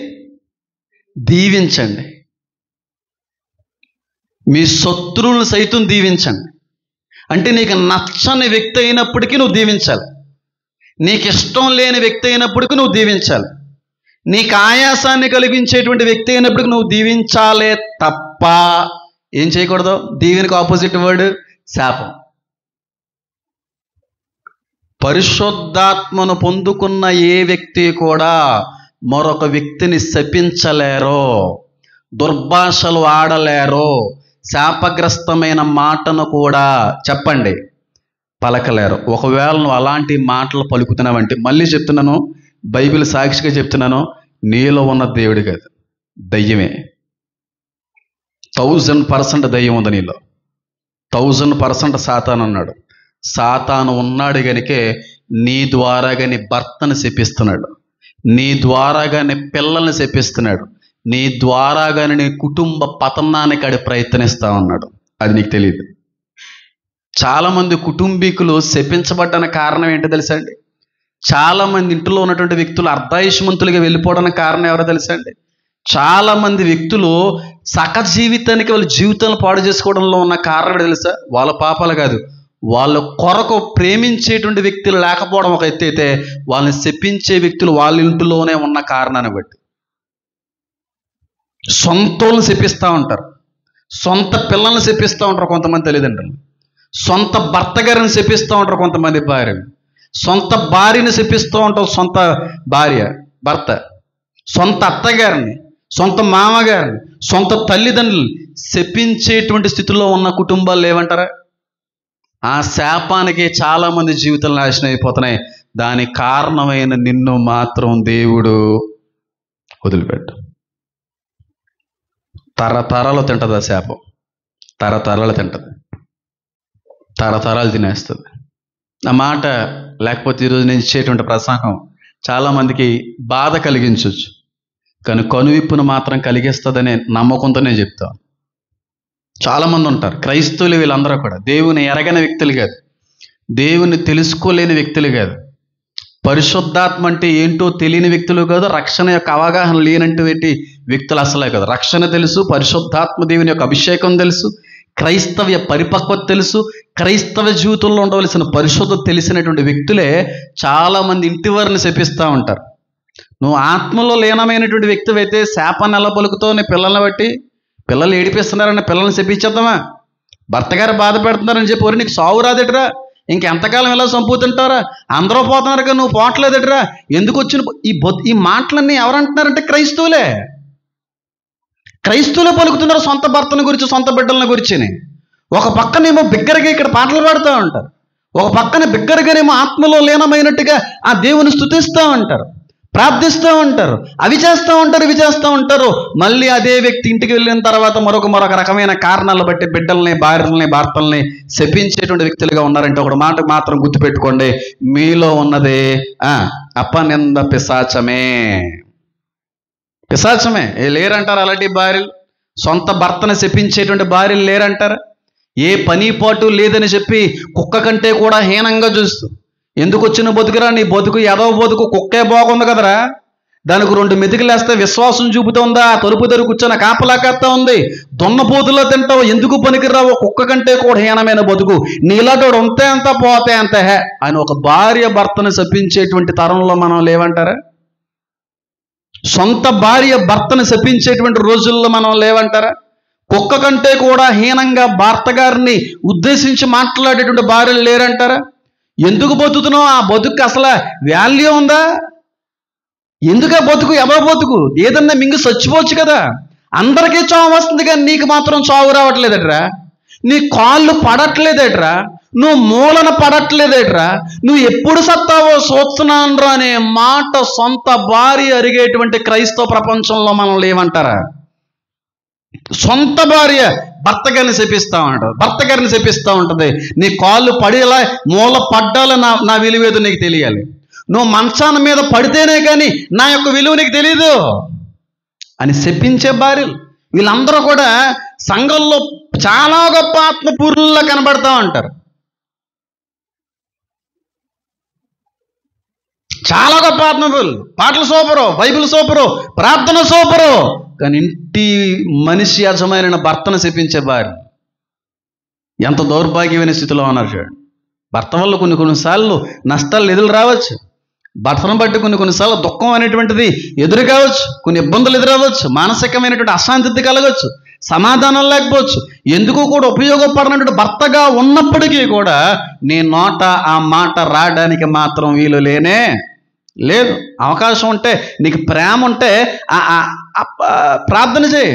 దీవించండి. మీ శత్రువులను సైతం దీవించండి. అంటే నీకు నచ్చని వ్యక్తి అయినప్పటికీ నువ్వు దీవించాలి. నీకు ఇష్టం లేని వ్యక్తి అయినప్పటికీ నువ్వు దీవించాలి. నీకు ఆయాసాన్ని కలిగించేటువంటి వ్యక్తి అయినప్పటికీ నువ్వు దీవించాలే తప్ప ఏం చేయకూడదు. దీవెనకు ఆపోజిట్ వర్డ్ శాపం. పరిశుద్ధాత్మను పొందుకున్న ఏ వ్యక్తి కూడా మరొక వ్యక్తిని శపించలేరో, దుర్భాషలు ఆడలేరో, శాపగ్రస్తమైన మాటను కూడా చెప్పండి పలకలేరు. ఒకవేళ నువ్వు అలాంటి మాటలు పలుకుతున్నావంటే, మళ్ళీ చెప్తున్నాను, బైబిల్ సాక్షిగా చెప్తున్నాను, నీలో ఉన్న దేవుడి కాదు, దయ్యమే. 1000% దయ్యం ఉంది నీలో. 1000% సాతాను ఉన్నాడు. సాతాను ఉన్నాడు గనుకే నీ ద్వారాగా నీ భర్తను శపిస్తున్నాడు, నీ ద్వారాగానే పిల్లల్ని శపిస్తున్నాడు, నీ ద్వారాగానే నీ కుటుంబ పతనానికి ఆడి ప్రయత్నిస్తా ఉన్నాడు. అది నీకు తెలియదు. చాలామంది కుటుంబీకులు శపించబడ్డానికి కారణం ఏంటో తెలుసా అండి? చాలామంది ఇంట్లో ఉన్నటువంటి వ్యక్తులు అర్ధాయుష్మంతులుగా వెళ్ళిపోవడానికి కారణం ఎవరో తెలుసా అండి? చాలామంది వ్యక్తులు సక జీవితానికి వాళ్ళ జీవితాలను పాడు చేసుకోవడంలో ఉన్న కారణం ఏంటో తెలుసా? వాళ్ళ పాపాలు కాదు, వాళ్ళ కొరకు ప్రేమించేటువంటి వ్యక్తులు లేకపోవడం ఒక ఎత్తు అయితే, వాళ్ళని శపించే వ్యక్తులు వాళ్ళ ఇంటిలోనే ఉన్న కారణాన్ని బట్టి సొంతోళ్ళని శపిస్తూ ఉంటారు, సొంత పిల్లల్ని శపిస్తూ ఉంటారు కొంతమంది తల్లిదండ్రులు, సొంత భర్త గారిని శపిస్తూ ఉంటారు కొంతమంది భార్యలు, సొంత భార్యని శపిస్తూ ఉంటారు సొంత భార్య భర్త, సొంత అత్తగారిని, సొంత మామగారిని, సొంత తల్లిదండ్రులు శపించేటువంటి స్థితిలో ఉన్న కుటుంబాలు లేవంటారా? ఆ శాపానికి చాలామంది జీవితాలు నాశనం అయిపోతున్నాయి. దానికి కారణమైన నిన్ను మాత్రం దేవుడు వదిలిపెట్టు. తరతరాలు తింటుంది ఆ శాపం, తరతరాలు తింటుంది, తరతరాలు తినేస్తుంది. ఆ మాట లేకపోతే ఈరోజు నేను ఇచ్చేటువంటి ప్రసంగం చాలామందికి బాధ కలిగించవచ్చు, కానీ కనువిప్పును మాత్రం కలిగిస్తుందనే నమ్మకంతో నేను చెప్తాను. చాలామంది ఉంటారు క్రైస్తవులు, వీళ్ళందరూ కూడా దేవుని ఎరగని వ్యక్తులు కాదు, దేవుని తెలుసుకోలేని వ్యక్తులు కాదు, పరిశుద్ధాత్మ అంటే ఏంటో తెలియని వ్యక్తులు కాదు, రక్షణ యొక్క అవగాహన లేనటువంటి వ్యక్తులు అసలే కాదు. రక్షణ తెలుసు, పరిశుద్ధాత్మ దేవుని యొక్క అభిషేకం తెలుసు, క్రైస్తవ్య పరిపక్వత తెలుసు, క్రైస్తవ జీవితంలో ఉండవలసిన పరిశుద్ధత తెలిసినటువంటి వ్యక్తులే చాలామంది ఇంటి వారిని శపిస్తూ ఉంటారు. నువ్వు ఆత్మలో లీనమైనటువంటి వ్యక్తి అయితే శాపాన్ని ఎలా పలుకుతావు? నీ పిల్లల్ని బట్టి, పిల్లలు ఏడిపిస్తున్నారని పిల్లల్ని శపించేద్దామా? భర్త గారు బాధ పెడుతున్నారని చెప్పి, నీకు సావు రాదటరా, ఇంకెంతకాలం ఇలా చంపుతుంటారా, అందరూ పోతున్నారు కానీ నువ్వు పోవట్లేదటరా, ఎందుకు వచ్చిన ఈ మాటలన్నీ ఎవరంటున్నారంటే క్రైస్తవులే. క్రైస్తవులే పలుకుతున్నారు సొంత భర్తల గురించి, సొంత బిడ్డల గురించి. ఒక పక్కనేమో బిగ్గరగా ఇక్కడ పాటలు పాడుతూ ఉంటారు, ఒక పక్కన బిగ్గరగానేమో ఆత్మలో లీనమైనట్టుగా ఆ దేవుని స్తుతిస్తూ ఉంటారు, ప్రార్థిస్తూ ఉంటారు, అవి చేస్తూ ఉంటారు, ఇవి చేస్తూ ఉంటారు. మళ్ళీ అదే వ్యక్తి ఇంటికి వెళ్ళిన తర్వాత మరొక రకమైన కారణాలు బట్టి బిడ్డల్ని, భార్యల్ని, భర్తల్ని శపించేటువంటి వ్యక్తులుగా ఉన్నారంటే ఒక మాట మాత్రం గుర్తుపెట్టుకోండి, మీలో ఉన్నదే అపనింద పిశాచమే. పిశాచమే. లేరంటారు అలాంటి భార్యలు? సొంత భర్తను శపించేటువంటి భార్యలు లేరంటారా? ఏ పని పాటు లేదని చెప్పి కుక్క కంటే కూడా హీనంగా చూస్తూ, ఎందుకు వచ్చిన బతుకురా, నీ బతుకు ఎదవ బతుకు, కుక్కే బాగుంది కదరా, దానికి 2 మెతుకులు వేస్తే విశ్వాసం చూపుతుందా, తలుపు దగ్గర కూర్చొని కాపలా కాస్తా ఉంది, దున్నపోతులో తింటావు, ఎందుకు పనికిరావు, కుక్క కంటే కూడా హీనమైన బతుకు, నీలాటోడు ఉంటే అంత పోతే అంత హే అని ఒక భార్య భర్తను శపించేటువంటి తరంలో మనం లేవంటారా? సొంత భార్య భర్తను శపించేటువంటి రోజుల్లో మనం లేవంటారా? కుక్క కంటే కూడా హీనంగా భర్త గారిని ఉద్దేశించి మాట్లాడేటువంటి భార్యలు లేరంటారా? ఎందుకు బతుకుతున్నావు? ఆ బతుకు అసలు వాల్యూ ఉందా? ఎందుకు ఆ బతుకు? ఎవరి బతుకు? ఏదన్నా మింగి చచ్చిపోవచ్చు కదా. అందరికీ చావు వస్తుంది కానీ నీకు మాత్రం చావు రావట్లేదట్రా, నీ కాళ్ళు పడట్లేదట్రా, నువ్వు మూలన పడట్లేదట్రా, నువ్వు ఎప్పుడు సత్తావో చూస్తున్నాను అనే మాట సొంత భార్య అరిగేటువంటి క్రైస్తవ ప్రపంచంలో మనం లేవంటారా? సొంత భార్య భర్త గారిని శపిస్తూ ఉంటాడు, భర్త గారిని శపిస్తూ ఉంటుంది, నీ కాళ్ళు పడేలా మూల పడ్డాల నా విలువేదో నీకు తెలియాలి, నువ్వు మంచాన మీద పడితేనే కానీ నా యొక్క విలువ నీకు తెలియదు అని శపించే భార్యలు. వీళ్ళందరూ కూడా సంఘంలో చాలా గొప్ప ఆత్మపూర్ణుల్లా కనబడతా ఉంటారు, చాలా గొప్ప ఆత్మపూర్ణులు, పాటలు సూపరు, బైబిల్ సూపరు, ప్రార్థన సూపరు, కానీ ఇంటి మనిషి యజమాని భర్తను శపించే భార్య ఎంత దౌర్భాగ్యమైన స్థితిలో ఉన్నారు చూడండి. భర్త వల్ల కొన్నిసార్లు నష్టాలు ఎదురు రావచ్చు, భర్తను బట్టి కొన్నిసార్లు దుఃఖం అనేటువంటిది ఎదురు కావచ్చు, కొన్ని ఇబ్బందులు ఎదురవ్వచ్చు, మానసికమైనటువంటి అశాంతి కలగవచ్చు, సమాధానం లేకపోవచ్చు. ఎందుకు కూడా ఉపయోగపడినటువంటి భర్తగా ఉన్నప్పటికీ కూడా నీ నోట ఆ మాట రావడానికి మాత్రం వీలు లేనే లేదు. అవకాశం ఉంటే, నీకు ప్రేమ ఉంటే ప్రార్థన చేయి.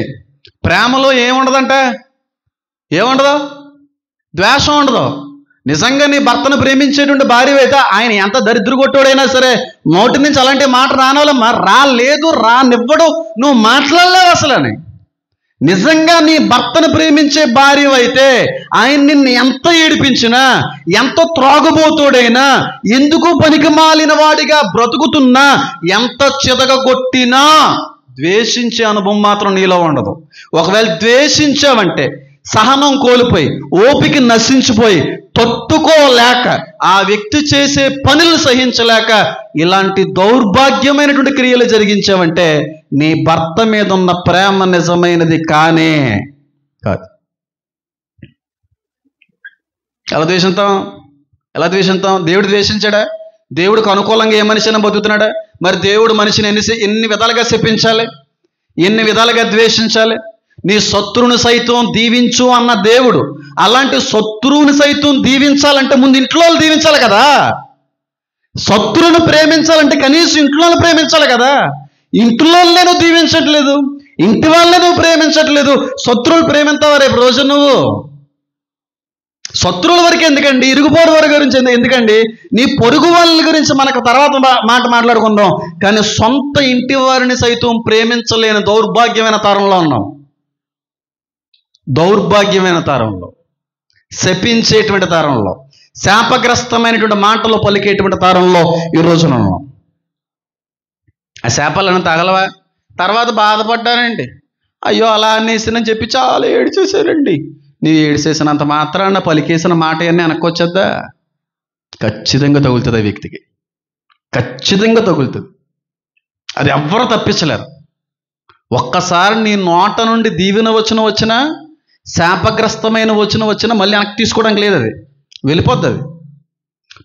ప్రేమలో ఏముండదంట? ఏముండదు? ద్వేషం ఉండదు. నిజంగా నీ భర్తను ప్రేమించేటువంటి భార్య అయితే ఆయన ఎంత దరిద్ర కొట్టోడైనా సరే నోటి నుంచి అలాంటి మాట రానోళ్ళమ్మా, రాలేదు, రానివ్వడు, నువ్వు మాట్లాడలేవు అసలని. నిజంగా నీ భర్తను ప్రేమించే భార్య అయితే ఆయన నిన్ను ఎంత ఏడిపించినా, ఎంత త్రాగుబోతుడైనా, ఎందుకు పనికిమాలిన వాడిగా బ్రతుకుతున్నా, ఎంత చితగొట్టినా ద్వేషించే అనుభవం మాత్రం నీలో ఉండదు. ఒకవేళ ద్వేషించావంటే సహనం కోల్పోయి, ఓపిక నశించిపోయి, తట్టుకోలేక, ఆ వ్యక్తి చేసే పనులు సహించలేక ఇలాంటి దౌర్భాగ్యమైనటువంటి క్రియలు జరిగించావంటే నీ భర్త మీద ఉన్న ప్రేమ నిజమైనది కానే కాదు. ఎలా ద్వేషిస్తాం? దేవుడు ద్వేషించాడా? దేవుడికి అనుకూలంగా ఏ మనిషిని బతుకుతున్నాడా? మరి దేవుడు మనిషిని ఎన్ని విధాలుగా శపించాలి, ఎన్ని విధాలుగా ద్వేషించాలి? నీ శత్రువుని సైతం దీవించు అన్న దేవుడు అలాంటి శత్రువుని సైతం దీవించాలంటే ముందు ఇంట్లో దీవించాలి కదా. శత్రువును ప్రేమించాలంటే కనీసం ఇంట్లో ప్రేమించాలి కదా. ఇంట్లో నువ్వు దీవించట్లేదు, ఇంటి వాళ్ళే నువ్వు ప్రేమించట్లేదు, శత్రువులు ప్రేమించావా రేపు రోజు నువ్వు? శత్రువుల వరకు ఎందుకండి, ఇరుగుపోరు వారి గురించి ఎందుకండి, నీ పొరుగు వాళ్ళ గురించి మనకు తర్వాత మాట్లాడుకుందాం. కానీ సొంత ఇంటి వారిని సైతం ప్రేమించలేని దౌర్భాగ్యమైన తరంలో ఉన్నాం. దౌర్భాగ్యమైన తరంలో, శపించేటువంటి తరంలో, శాపగ్రస్తమైనటువంటి మాటలు పలికేటువంటి తరంలో ఈ రోజున ఉన్నాం. ఆ శాపాలను తగలవా? తర్వాత బాధపడ్డానండి, అయ్యో అలా అనేసినని చెప్పి చాలా ఏడ్చేశారండి. నీవు ఏడ్చేసినంత మాత్రాన పలికేసిన మాట అన్నీ వెనక్కొచ్చేద్దా? ఖచ్చితంగా తగులుతుంది. ఆ వ్యక్తికి ఖచ్చితంగా తగులుతుంది. అది ఎవ్వరూ తప్పించలేరు. ఒక్కసారి నీ నోట నుండి దీవెన వచ్చినా, శాపగ్రస్తమైన వచ్చినా మళ్ళీ వెనక్కి తీసుకోవడానికి లేదు. అది వెళ్ళిపోద్ది. అది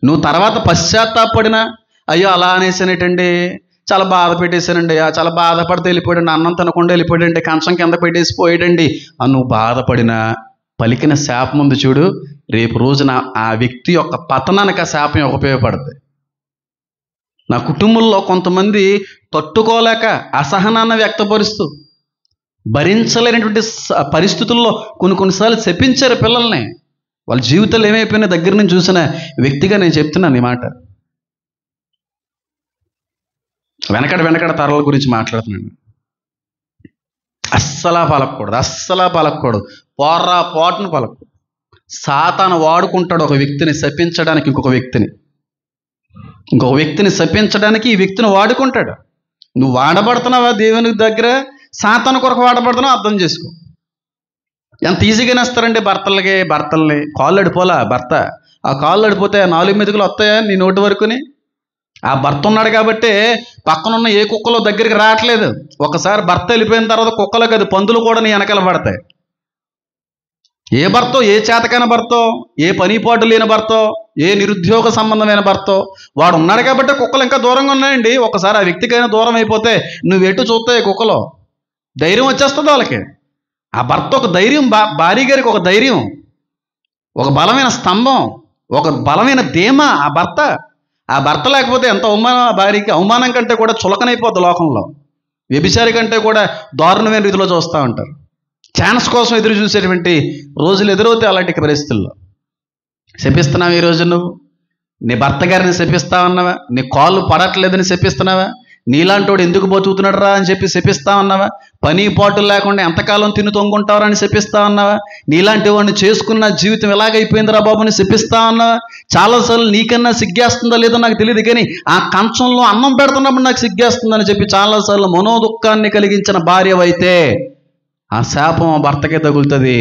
నువ్వు తర్వాత పశ్చాత్తాపడినా, అయ్యో అలా అనేసానేటండి, చాలా బాధ పెట్టేశానండి, చాలా బాధపడితే వెళ్ళిపోయాడండి, అన్నం తినకుండా వెళ్ళిపోయాడండి, కంచం కింద పెట్టేసిపోయాడండి అని నువ్వు బాధపడినా, పలికిన శాపం ముందు చూడు, రేపు రోజున ఆ వ్యక్తి యొక్క పతనానికి ఆ శాపం ఉపయోగపడుతుంది. నా కుటుంబంలో కొంతమంది తట్టుకోలేక అసహనాన్ని వ్యక్తపరుస్తూ భరించలేనటువంటి పరిస్థితుల్లో కొన్నిసార్లు శపించారు పిల్లల్ని. వాళ్ళ జీవితాలు ఏమైపోయినా దగ్గర నుంచి చూసిన వ్యక్తిగా నేను చెప్తున్నాను ఈ మాట. వెనకడ తరాల గురించి మాట్లాడుతున్నాను. అస్సలా పలకూడదు, పోటును పలకూడదు. సాతాను వాడుకుంటాడు ఒక వ్యక్తిని శపించడానికి, ఇంకొక వ్యక్తిని శపించడానికి ఈ వ్యక్తిని వాడుకుంటాడు. నువ్వు వాడబడుతున్నావా దేవుని దగ్గర, సాతాను కొరకు వాడబడుతున్నావు అర్థం చేసుకో. ఎంత ఈజీగా నేస్తారండి భర్తల్ని. కాళ్ళు అడిపోలా భర్త, ఆ కాళ్ళు అడిపోతే 4 మెతుకులు వస్తాయా నీ నోటి వరకుని? ఆ భర్త ఉన్నాడు కాబట్టి పక్కనున్న ఏ కుక్కలో దగ్గరికి రావట్లేదు. ఒకసారి భర్త వెళ్ళిపోయిన తర్వాత కుక్కలు కాదు, పందులు కూడా నీ వెనకాల పడతాయి. ఏ భర్తో, ఏ చేతకైన భర్తో, ఏ పనిపాటు లేని భర్తో, ఏ నిరుద్యోగ సంబంధమైన భర్తో వాడు ఉన్నాడు కాబట్టి కుక్కలు ఇంకా దూరంగా ఉన్నాయండి. ఒకసారి ఆ వ్యక్తికైనా దూరం అయిపోతే నువ్వు ఎటు చూస్తాయి కుక్కలో ధైర్యం వచ్చేస్తుంది వాళ్ళకి. ఆ భర్త ఒక ధైర్యం, భార్య గారికి ఒక ధైర్యం, ఒక బలమైన స్తంభం, ఒక బలమైన ధీమా ఆ భర్త లేకపోతే ఎంత అవమానం. ఆ భార్యకి అవమానం కంటే కూడా చులకనైపోద్ది లోకంలో. వ్యభిచారి కంటే కూడా దారుణమైన రీతిలో చూస్తూ ఉంటారు. ఛాన్స్ కోసం ఎదురు చూసేటువంటి రోజులు ఎదురవుతాయి అలాంటి పరిస్థితుల్లో. శపిస్తున్నావా ఈరోజు? నువ్వు నీ భర్త గారిని శపిస్తా ఉన్నావా? నీ కాళ్ళు పడట్లేదని శపిస్తున్నావా? నీలాంటోడు ఎందుకు బతుకుతున్నాడు రా అని చెప్పి శపిస్తా ఉన్నావా? పని పాటులు లేకుండా ఎంతకాలం తిని తొంగుంటావరా అని శపిస్తా ఉన్నావా? నీలాంటి వాడిని చేసుకున్న జీవితం ఎలాగైపోయిందిరా బాబుని శపిస్తా ఉన్నావా? చాలాసార్లు నీకన్నా సిగ్గేస్తుందా లేదో నాకు తెలియదు, కానీ ఆ కంచంలో అన్నం పెడుతున్నప్పుడు నాకు సిగ్గేస్తుందని చెప్పి చాలాసార్లు మనోదుఖాన్ని కలిగించిన భార్యవైతే ఆ శాపం భర్తకే తగులుతుంది.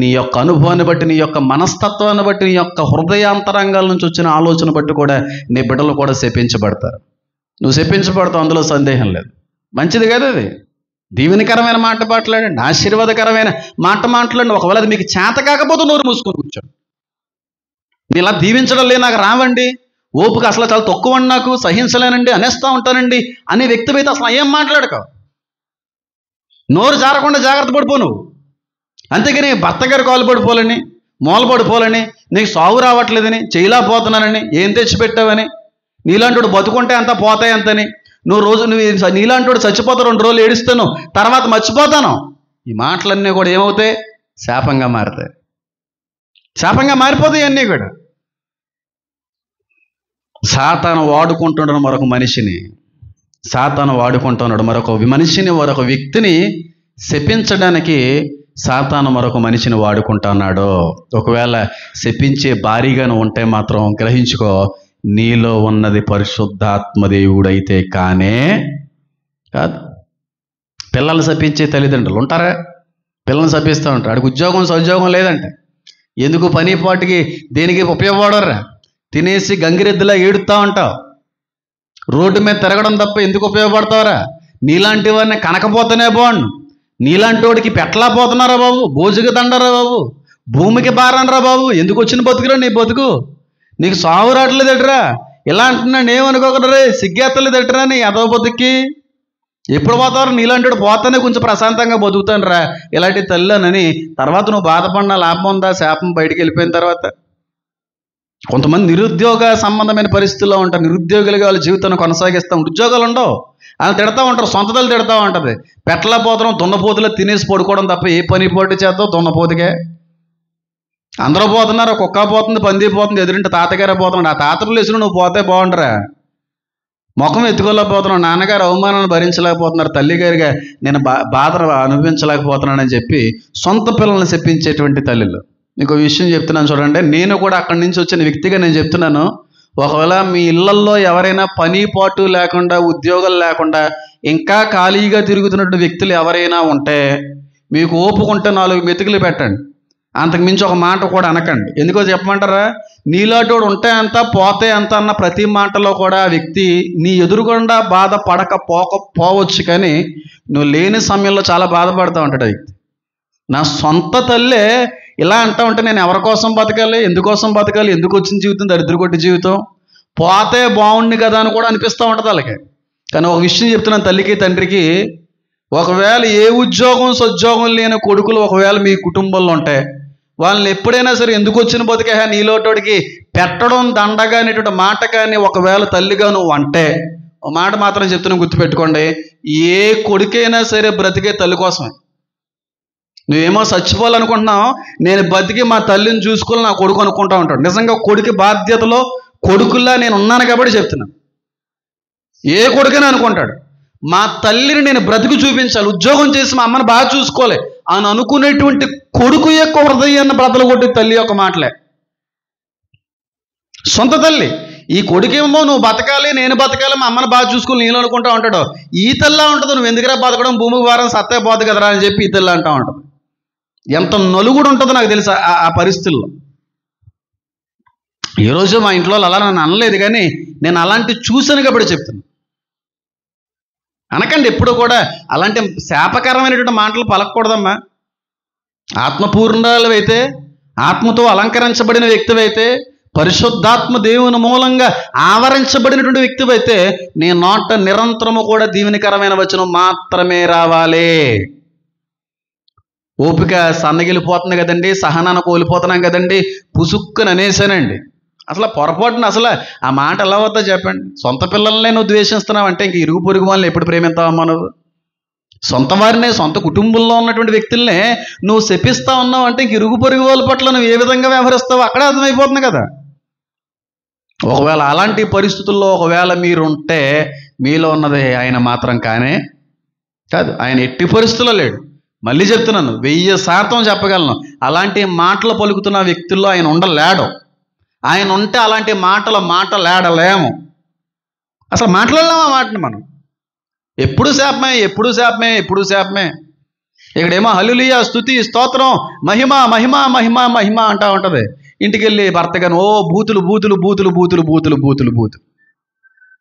నీ యొక్క అనుభవాన్ని బట్టి, నీ యొక్క మనస్తత్వాన్ని బట్టి, నీ యొక్క హృదయాంతరంగాల నుంచి వచ్చిన ఆలోచన బట్టి కూడా నీ బిడ్డలు కూడా శపించబడతారు. నువ్వు శపించబడతావు, అందులో సందేహం లేదు. మంచిది కదా అది. దీవెనకరమైన మాట మాట్లాడండి, ఆశీర్వాదకరమైన మాట మాట్లాడండి. ఒకవేళ అది మీకు చేత కాకపోతే నోరు మూసుకొని కూర్చోండి. నేను ఇలా దీవించడం లేదు, నాకు రావండి, ఓపిక అసలు చాలా తక్కువ అండి, నాకు సహించలేనండి, అనేస్తూ ఉంటానండి అనే వ్యక్తి అయితే అసలు ఏం మాట్లాడక, నోరు జారకుండా జాగ్రత్త పడిపో నువ్వు. అంతేగాని భర్త గారు కాలు పడిపోవాలని, మూల పడిపోవాలని, నీకు సాగు రావట్లేదని, చేయలేకపోతున్నానని, ఏం తెచ్చిపెట్టావని, నీలాంటి బతుకుంటే అంతా పోతాయి అంతని, నువ్వు నీలాంటి చచ్చిపోతా 2 రోజులు ఏడుస్తాను, తర్వాత మర్చిపోతాను. ఈ మాటలన్నీ కూడా ఏమవుతాయి? శాపంగా మారుతాయి. శాపంగా మారిపోతాయి అన్నీ కూడా. సాతాను వాడుకుంటున్నాడు మరొక మనిషిని, మరొక వ్యక్తిని శపించడానికి సాతాను మరొక మనిషిని వాడుకుంటున్నాడు. ఒకవేళ శపించే భారీగాను ఉంటే మాత్రం గ్రహించుకో, నీలో ఉన్నది పరిశుద్ధాత్మ దేవుడైతే కానే కాదు. పిల్లలు శపించే తల్లిదండ్రులు ఉంటారా? పిల్లల్ని శపిస్తూ ఉంటారు. ఆడికి ఉద్యోగం సౌద్యోగం లేదంటే ఎందుకు పని పాటికి దేనికి ఉపయోగపడరా? తినేసి గంగిరెద్దులా ఏడుస్తూ ఉంటావు, రోడ్డు మీద తిరగడం తప్ప ఎందుకు ఉపయోగపడతావురా? నీలాంటి వాడిని కనకపోతేనే బాగుండు, నీలాంటి వాడికి పెట్లా పోతున్నారా బాబు, భోజుకి దండరా బాబు, భూమికి భారనరా బాబు, ఎందుకు వచ్చిన బతుకురా నీ బతుకు, నీకు సాగు రావట్లేదట్రా, ఇలా అంటున్నాను ఏమనుకోకరా, సిగ్గెత్తలేదట్రా నీ ఎదవ బతుక్కి, ఎప్పుడు పోతారు? నీలాంటి వాడు పోతానే కొంచెం ప్రశాంతంగా బతుకుతాను రా ఇలాంటి తల్లినని. తర్వాత నువ్వు బాధపడిన లాభం ఉందా? శాపం బయటికి వెళ్ళిపోయిన తర్వాత. కొంతమంది నిరుద్యోగ సంబంధమైన పరిస్థితుల్లో ఉంటారు, నిరుద్యోగులుగా వాళ్ళ జీవితాన్ని కొనసాగిస్తూ ఉంటారు, ఉద్యోగాలు ఉండవు, అని తిడతా ఉంటారు, సొంత తల్లి తిడతా ఉంటుంది. పెట్ల పోతడం దున్నపోతులో తినేసి పడుకోవడం తప్ప ఏ పని పోటీ చేద్దాం దున్నపోతుకే. అందరూ పోతున్నారు, కుక్క పోతుంది, పంది పోతుంది, ఎదురింటి తాతగారే పోతున్నాడు. ఆ తాత ప్లేసులు నువ్వు పోతే బాగుండరా, ముఖం ఎత్తుకోలేకపోతున్నావు, నాన్నగారు అవమానాన్ని భరించలేకపోతున్నారు, తల్లిగారిగా నేను బాధ అనుభవించలేకపోతున్నానని చెప్పి సొంత పిల్లల్ని చెప్పించేటువంటి తల్లులు. మీకు విషయం చెప్తున్నాను చూడండి, నేను కూడా అక్కడి నుంచి వచ్చిన వ్యక్తిగా నేను చెప్తున్నాను. ఒకవేళ మీ ఇళ్లల్లో ఎవరైనా పని పాటు లేకుండా, ఉద్యోగాలు లేకుండా ఇంకా ఖాళీగా తిరుగుతున్నటువంటి వ్యక్తులు ఎవరైనా ఉంటే మీకు ఓపుకుంటే 4 మెతుకులు పెట్టండి, అంతకు మించి ఒక మాట కూడా అనకండి. ఎందుకో చెప్పమంటారా? నీలాటోడు ఉంటే అంత పోతే అంత అన్న ప్రతి మాటలో కూడా ఆ వ్యక్తి నీ ఎదురుగుండా బాధ పోవచ్చు, కానీ నువ్వు లేని సమయంలో చాలా బాధపడుతూ ఉంటాడు ఆ వ్యక్తి. నా సొంత తల్లే ఇలా అంటా ఉంటే నేను ఎవరి కోసం బతకాలి, ఎందుకోసం బతకాలి, ఎందుకు వచ్చిన జీవితం దరిద్ర కొట్టి జీవితం, పోతే బాగుండి కదా అని కూడా అనిపిస్తూ ఉంటుంది వాళ్ళకి. కానీ ఒక విషయం చెప్తున్నాను తల్లికి తండ్రికి, ఒకవేళ ఏ ఉద్యోగం సద్యోగం లేని కొడుకులు ఒకవేళ మీ కుటుంబంలో ఉంటే వాళ్ళని ఎప్పుడైనా సరే ఎందుకు వచ్చిన బతికే నీలోటోడికి పెట్టడం దండగా అనేటువంటి మాట కానీ ఒకవేళ తల్లిగా నువ్వు అంటే, ఒక మాట మాత్రం చెప్తున్నాను గుర్తుపెట్టుకోండి, ఏ కొడుకైనా సరే బ్రతికే తల్లి కోసమే. నువ్వేమో చచ్చిపోవాలనుకుంటున్నావు, నేను బతికి మా తల్లిని చూసుకోవాలి నా కొడుకు అనుకుంటా ఉంటాడు. నిజంగా కొడుకు బాధ్యతలో కొడుకుల్లా నేను ఉన్నాను కాబట్టి చెప్తున్నాను. ఏ కొడుకైనా అనుకుంటాడు, మా తల్లిని నేను బ్రతికి చూపించాలి, ఉద్యోగం చేసి మా అమ్మని బాగా చూసుకోవాలి అని అనుకునేటువంటి కొడుకు యొక్క హృదయాన్ని బ్రతలు కొట్టి తల్లి యొక్క మాటలే. సొంత తల్లి ఈ కొడుకేమో నువ్వు బతకాలి, నేను బతకాలి, మా అమ్మని బాగా చూసుకుని నేను అనుకుంటా ఉంటాడు. ఈ తల్లా ఉంటుంది, నువ్వు ఎందుకురా బతకడం, భూమికి వారం సత్తే పోదు కదరా అని చెప్పి ఈ తల్లి అంటా ఉంటుంది. ఎంత నలుగుడు ఉంటుందో నాకు తెలుసు ఆ పరిస్థితుల్లో. ఈరోజు మా ఇంట్లో అలా నన్ను అనలేదు, కానీ నేను అలాంటి చూశాను కాబట్టి చెప్తున్నాను. అనకండి ఎప్పుడు కూడా అలాంటి శాపకరమైనటువంటి మాటలు పలకూడదమ్మా. ఆత్మపూర్ణాలవైతే, ఆత్మతో అలంకరించబడిన వ్యక్తివైతే, పరిశుద్ధాత్మ దేవుని మూలంగా ఆవరించబడినటువంటి వ్యక్తివైతే నీ నోట నిరంతరము కూడా దీవెనకరమైన వచనం మాత్రమే రావాలి. ఓపిక సన్నగిలిపోతుంది కదండి, సహనాన్ని కోల్పోతున్నాం కదండి, పుసుక్కుని అనేసానండి. అసలు పొరపాటున అసలు ఆ మాట ఎలా అవుతుందో చెప్పండి. సొంత పిల్లల్నే నువ్వు ద్వేషిస్తున్నావు అంటే ఇంక ఇరుగు పొరుగు వాళ్ళని ఎప్పుడు ప్రేమిస్తావమ్మా నువ్వు? సొంత వారినే, సొంత కుటుంబంలో ఉన్నటువంటి వ్యక్తుల్నే నువ్వు శపిస్తా ఉన్నావు అంటే ఇంక ఇరుగు పొరుగు వాళ్ళ పట్ల నువ్వు ఏ విధంగా వ్యవహరిస్తావో అక్కడే అర్థమైపోతుంది కదా. ఒకవేళ అలాంటి పరిస్థితుల్లో ఒకవేళ మీరుంటే మీలో ఉన్నది ఆయన మాత్రం కానే కాదు. ఆయన ఎట్టి పరిస్థితుల్లో లేడు. మళ్ళీ చెప్తున్నాను, 1000% చెప్పగలను, అలాంటి మాటలు పలుకుతున్న వ్యక్తుల్లో ఆయన ఉండలేడు. ఆయన ఉంటే అలాంటి మాటలాడలేము, అసలు మాట్లాడలేము ఆ మాటని మనం. ఎప్పుడు శాపమే, ఎప్పుడు శాపమే, ఎప్పుడు శాపమే. ఇక్కడేమో హల్లెలూయా, స్తుతి, స్తోత్రం, మహిమ మహిమ మహిమ మహిమ అంటా ఉంటుంది. ఇంటికి వెళ్ళి భర్త గాను ఓ బూతులు బూతులు బూతులు బూతులు బూతులు బూతులు బూతులు.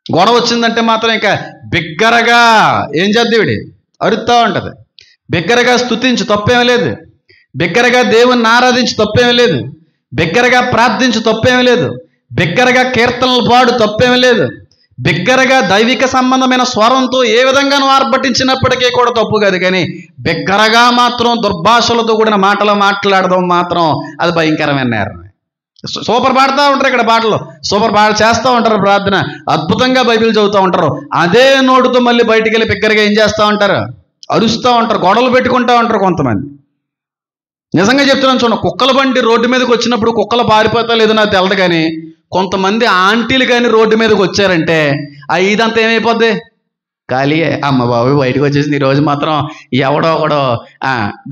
గొడవ వచ్చిందంటే మాత్రం ఇంకా బిగ్గరగా ఏం చేద్దేవిడి అరుస్తూ ఉంటుంది. బిగ్గరగా స్తుతించి తప్పేమీ లేదు, బిగ్గరగా దేవుణ్ణి ఆరాధించి తప్పేమీ లేదు, బిగ్గరగా ప్రార్థించి తప్పేమీ లేదు, బిగ్గరగా కీర్తనలు పాడు, తప్పేమీ లేదు. బిగ్గరగా దైవిక సంబంధమైన స్వరంతో ఏ విధంగానూ ఆర్భటించినప్పటికీ కూడా తప్పు కాదు. కానీ బిగ్గరగా మాత్రం దుర్భాషలతో కూడిన మాటలు మాట్లాడడం మాత్రం అది భయంకరమైన నేరం. సూపర్ పాడుతూ ఉంటారు ఇక్కడ పాటలు, సూపర్ చేస్తూ ఉంటారు, ప్రార్థన అద్భుతంగా బైబిల్ చదువుతూ ఉంటారు. అదే నోటుతో మళ్ళీ బయటికి వెళ్ళి బిగ్గరగా ఏం చేస్తూ ఉంటారు? అరుస్తూ ఉంటారు, గొడవలు పెట్టుకుంటూ ఉంటారు కొంతమంది. నిజంగా చెప్తున్నాను చూడండి, కుక్కల బండి రోడ్డు మీదకి వచ్చినప్పుడు కుక్కలు పారిపోతా లేదో నాకు తెలదు, కానీ కొంతమంది ఆంటీలు కానీ రోడ్డు మీదకి వచ్చారంటే ఇదంతా ఏమైపోద్ది? ఖాళీయే. అమ్మ బాబు బయటకు వచ్చేసింది ఈరోజు మాత్రం ఎవడో ఒకడో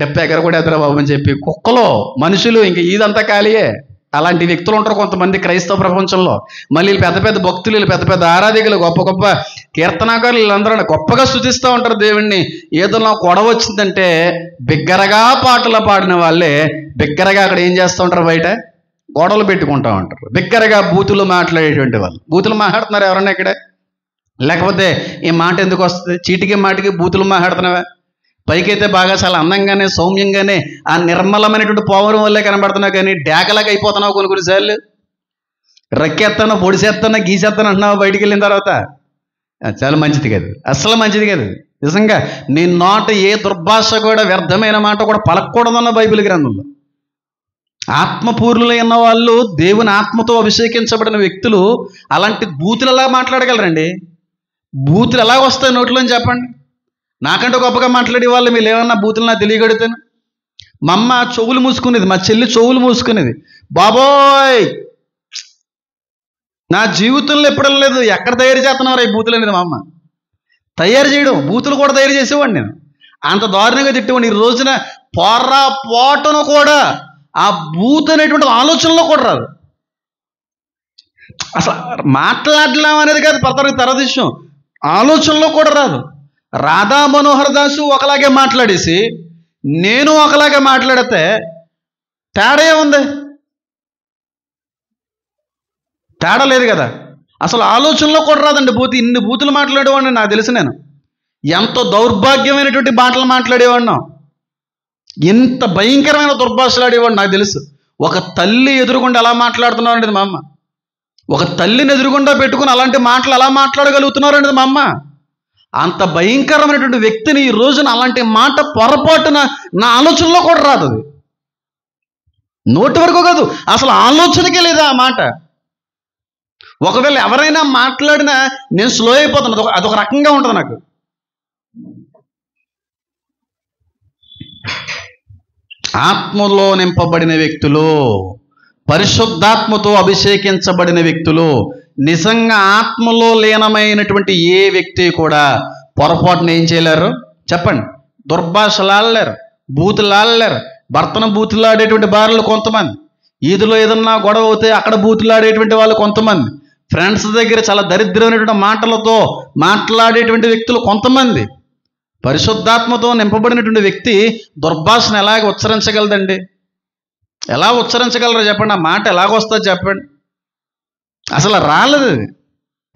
డెప్ప ఎగర కూడా ఎదురా బాబు అని చెప్పి కుక్కలు మనుషులు ఇంక ఇదంతా ఖాళీయే. అలాంటి వ్యక్తులు ఉంటారు కొంతమంది క్రైస్తవ ప్రపంచంలో. మళ్ళీ పెద్ద పెద్ద భక్తులు, పెద్ద పెద్ద ఆరాధికులు, గొప్ప గొప్ప కీర్తనాకారులు, వీళ్ళందరూ గొప్పగా స్తుతిస్తూ ఉంటారు దేవుణ్ణి. ఏదో నాకు గొడవ వచ్చిందంటే బిగ్గరగా పాటలు పాడిన వాళ్ళే బిగ్గరగా అక్కడ ఏం చేస్తూ ఉంటారు? బయట గొడవలు పెట్టుకుంటూ ఉంటారు. బిగ్గరగా బూతులు మాట్లాడేటువంటి వాళ్ళు. బూతులు మాట్లాడుతున్నారు ఎవరన్నా ఇక్కడ? లేకపోతే ఈ మాట ఎందుకు వస్తుంది? చీటికి మాటికి బూతులు మాట్లాడుతున్నావా? పైకైతే బాగా చాలా అందంగానే సౌమ్యంగానే ఆ నిర్మలమైనటువంటి పౌరం వల్లే కనబడుతున్నావు, కానీ డేకలాగా అయిపోతున్నావు కొన్నిసార్లు. రక్కేస్తాను, పొడిసేస్తాను, గీసేస్తాను అంటున్నావు బయటికి వెళ్ళిన తర్వాత. చాలా మంచిది కాదు, అస్సలు మంచిది కాదు. నిజంగా నీ నోట ఏ దుర్భాష కూడా, వ్యర్థమైన మాట కూడా పలకూడదన్న బైబిల్ గ్రంథంలో. ఆత్మపూర్ణులైన వాళ్ళు, దేవుని ఆత్మతో అభిషేకించబడిన వ్యక్తులు అలాంటి బూతులు ఎలా మాట్లాడగలరండి? బూతులు ఎలా వస్తాయి నోట్లోని చెప్పండి? నాకంటే గొప్పగా మాట్లాడే వాళ్ళు మీరు ఏమన్నా బూతులు నాకు తెలియగడుగుతాను. మా అమ్మ చెవులు మూసుకునేది, మా చెల్లి చెవులు మూసుకునేది. బాబోయ్ నా జీవితంలో ఎప్పుడూ లేదు, ఎక్కడ తయారు చేస్తున్నావు ఈ బూతులు అనేది మా అమ్మ. తయారు చేయడం, బూతులు కూడా తయారు చేసేవాడిని నేను. అంత దారుణంగా తిట్టేవాడిని. ఈ రోజున పొరపాటును కూడా ఆ బూత్ అనేటువంటి ఆలోచనలో కూడా రాదు. అసలు మాట్లాడలేం అనేది కాదు తర్వాత విషయం, ఆలోచనలో కూడా రాదు. రాధా మనోహర్ దాసు ఒకలాగే మాట్లాడేసి నేను ఒకలాగే మాట్లాడితే తేడా ఏముంది? తేడా లేదు కదా. అసలు ఆలోచనలో కూడా రాదండి బూత్. ఇన్ని బూతులు మాట్లాడేవాడిని నాకు తెలుసు. నేను ఎంతో దౌర్భాగ్యమైనటువంటి మాటలు మాట్లాడేవాడిను, ఎంత భయంకరమైన దుర్భాషలు ఆడేవాడు నాకు తెలుసు. ఒక తల్లి ఎదురుగుండా ఎలా మాట్లాడుతున్నావు అనేది మా అమ్మ. ఒక తల్లిని ఎదురుగుండా పెట్టుకుని అలాంటి మాటలు ఎలా మాట్లాడగలుగుతున్నారు అనేది మా అమ్మ. అంత భయంకరమైనటువంటి వ్యక్తిని ఈ రోజున అలాంటి మాట పొరపాటున నా ఆలోచనలో కూడా రాదు. అది నోటి వరకు కాదు, అసలు ఆలోచనకే లేదా ఆ మాట. ఒకవేళ ఎవరైనా మాట్లాడినా నేను స్లో అయిపోతాను. అదొక రకంగా ఉంటుంది నాకు. ఆత్మలో నింపబడిన వ్యక్తులు, పరిశుద్ధాత్మతో అభిషేకించబడిన వ్యక్తులు, నిజంగా ఆత్మలో లీనమైనటువంటి ఏ వ్యక్తి కూడా పొరపాటున ఏం చేయలేరు చెప్పండి? దుర్భాషలు ఆడలేరు, బూతులు ఆడలేరు. భర్తను బూతులు ఆడేటువంటి భార్యలు కొంతమంది, ఈదులో ఏదన్నా గొడవ అవుతే అక్కడ బూతులు ఆడేటువంటి వాళ్ళు కొంతమంది, ఫ్రెండ్స్ దగ్గర చాలా దరిద్రమైనటువంటి మాటలతో మాట్లాడేటువంటి వ్యక్తులు కొంతమంది. పరిశుద్ధాత్మతో నింపబడినటువంటి వ్యక్తి దుర్భాషను ఎలాగ ఉచ్చరించగలదండి? ఎలా ఉచ్చరించగలరు చెప్పండి? ఆ మాట ఎలాగొస్తుంది చెప్పండి? అసలు రాలేదు.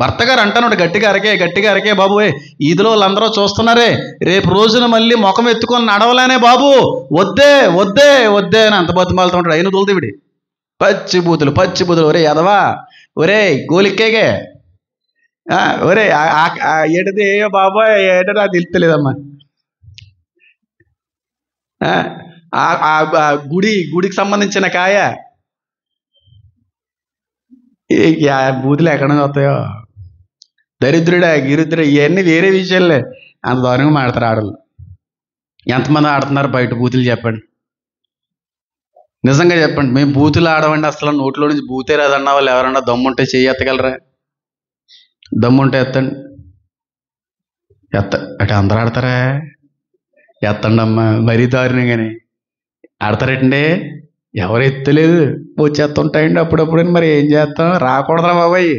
భర్త గారు అంటున్నాడు గట్టిగా అరకే బాబు, ఈదిలో వాళ్ళందరూ చూస్తున్నారే, రేపు రోజున మళ్ళీ ముఖం ఎత్తుకొని నడవలేనే బాబు, వద్దే వద్దే వద్దే అని అంత బతిమాలుతూ ఉంటాడు. అయిన తోలుతీవిడి పచ్చి బూతులు. ఒరే ఎదవా, ఒరే గోలిక్కేగే, ఒరే ఏటది ఏ బాబోయ్ ఏటది అది తెలుస్తలేదమ్మా. గుడికి సంబంధించిన కాయ బూతులు ఎక్కడ వస్తాయో, దరిద్రుడా గిరిద్రుడా ఇవన్నీ వేరే విషయాలే. అంత దారుణంగా మాడతారు ఆడలు. ఎంతమంది ఆడుతున్నారు బయట బూతులు చెప్పండి? నిజంగా చెప్పండి, మేము బూతులు ఆడమండి, అసలు నోట్లో నుంచి బూతే రాదన్న వాళ్ళు ఎవరన్నా దమ్ముంటే చెయ్యి ఎత్తగలరా? దమ్ముంటే ఎత్తండి. అంటే అందరూ ఆడతారా? ఎత్తండి అమ్మా, మరీ దారుణంగానే ఆడతారేటండి. ఎవరు ఎత్తలేదు, వచ్చేస్తుంటాయండి అప్పుడప్పుడు. మరి ఏం చేస్తాం? రాకూడదురా బాబాయ్,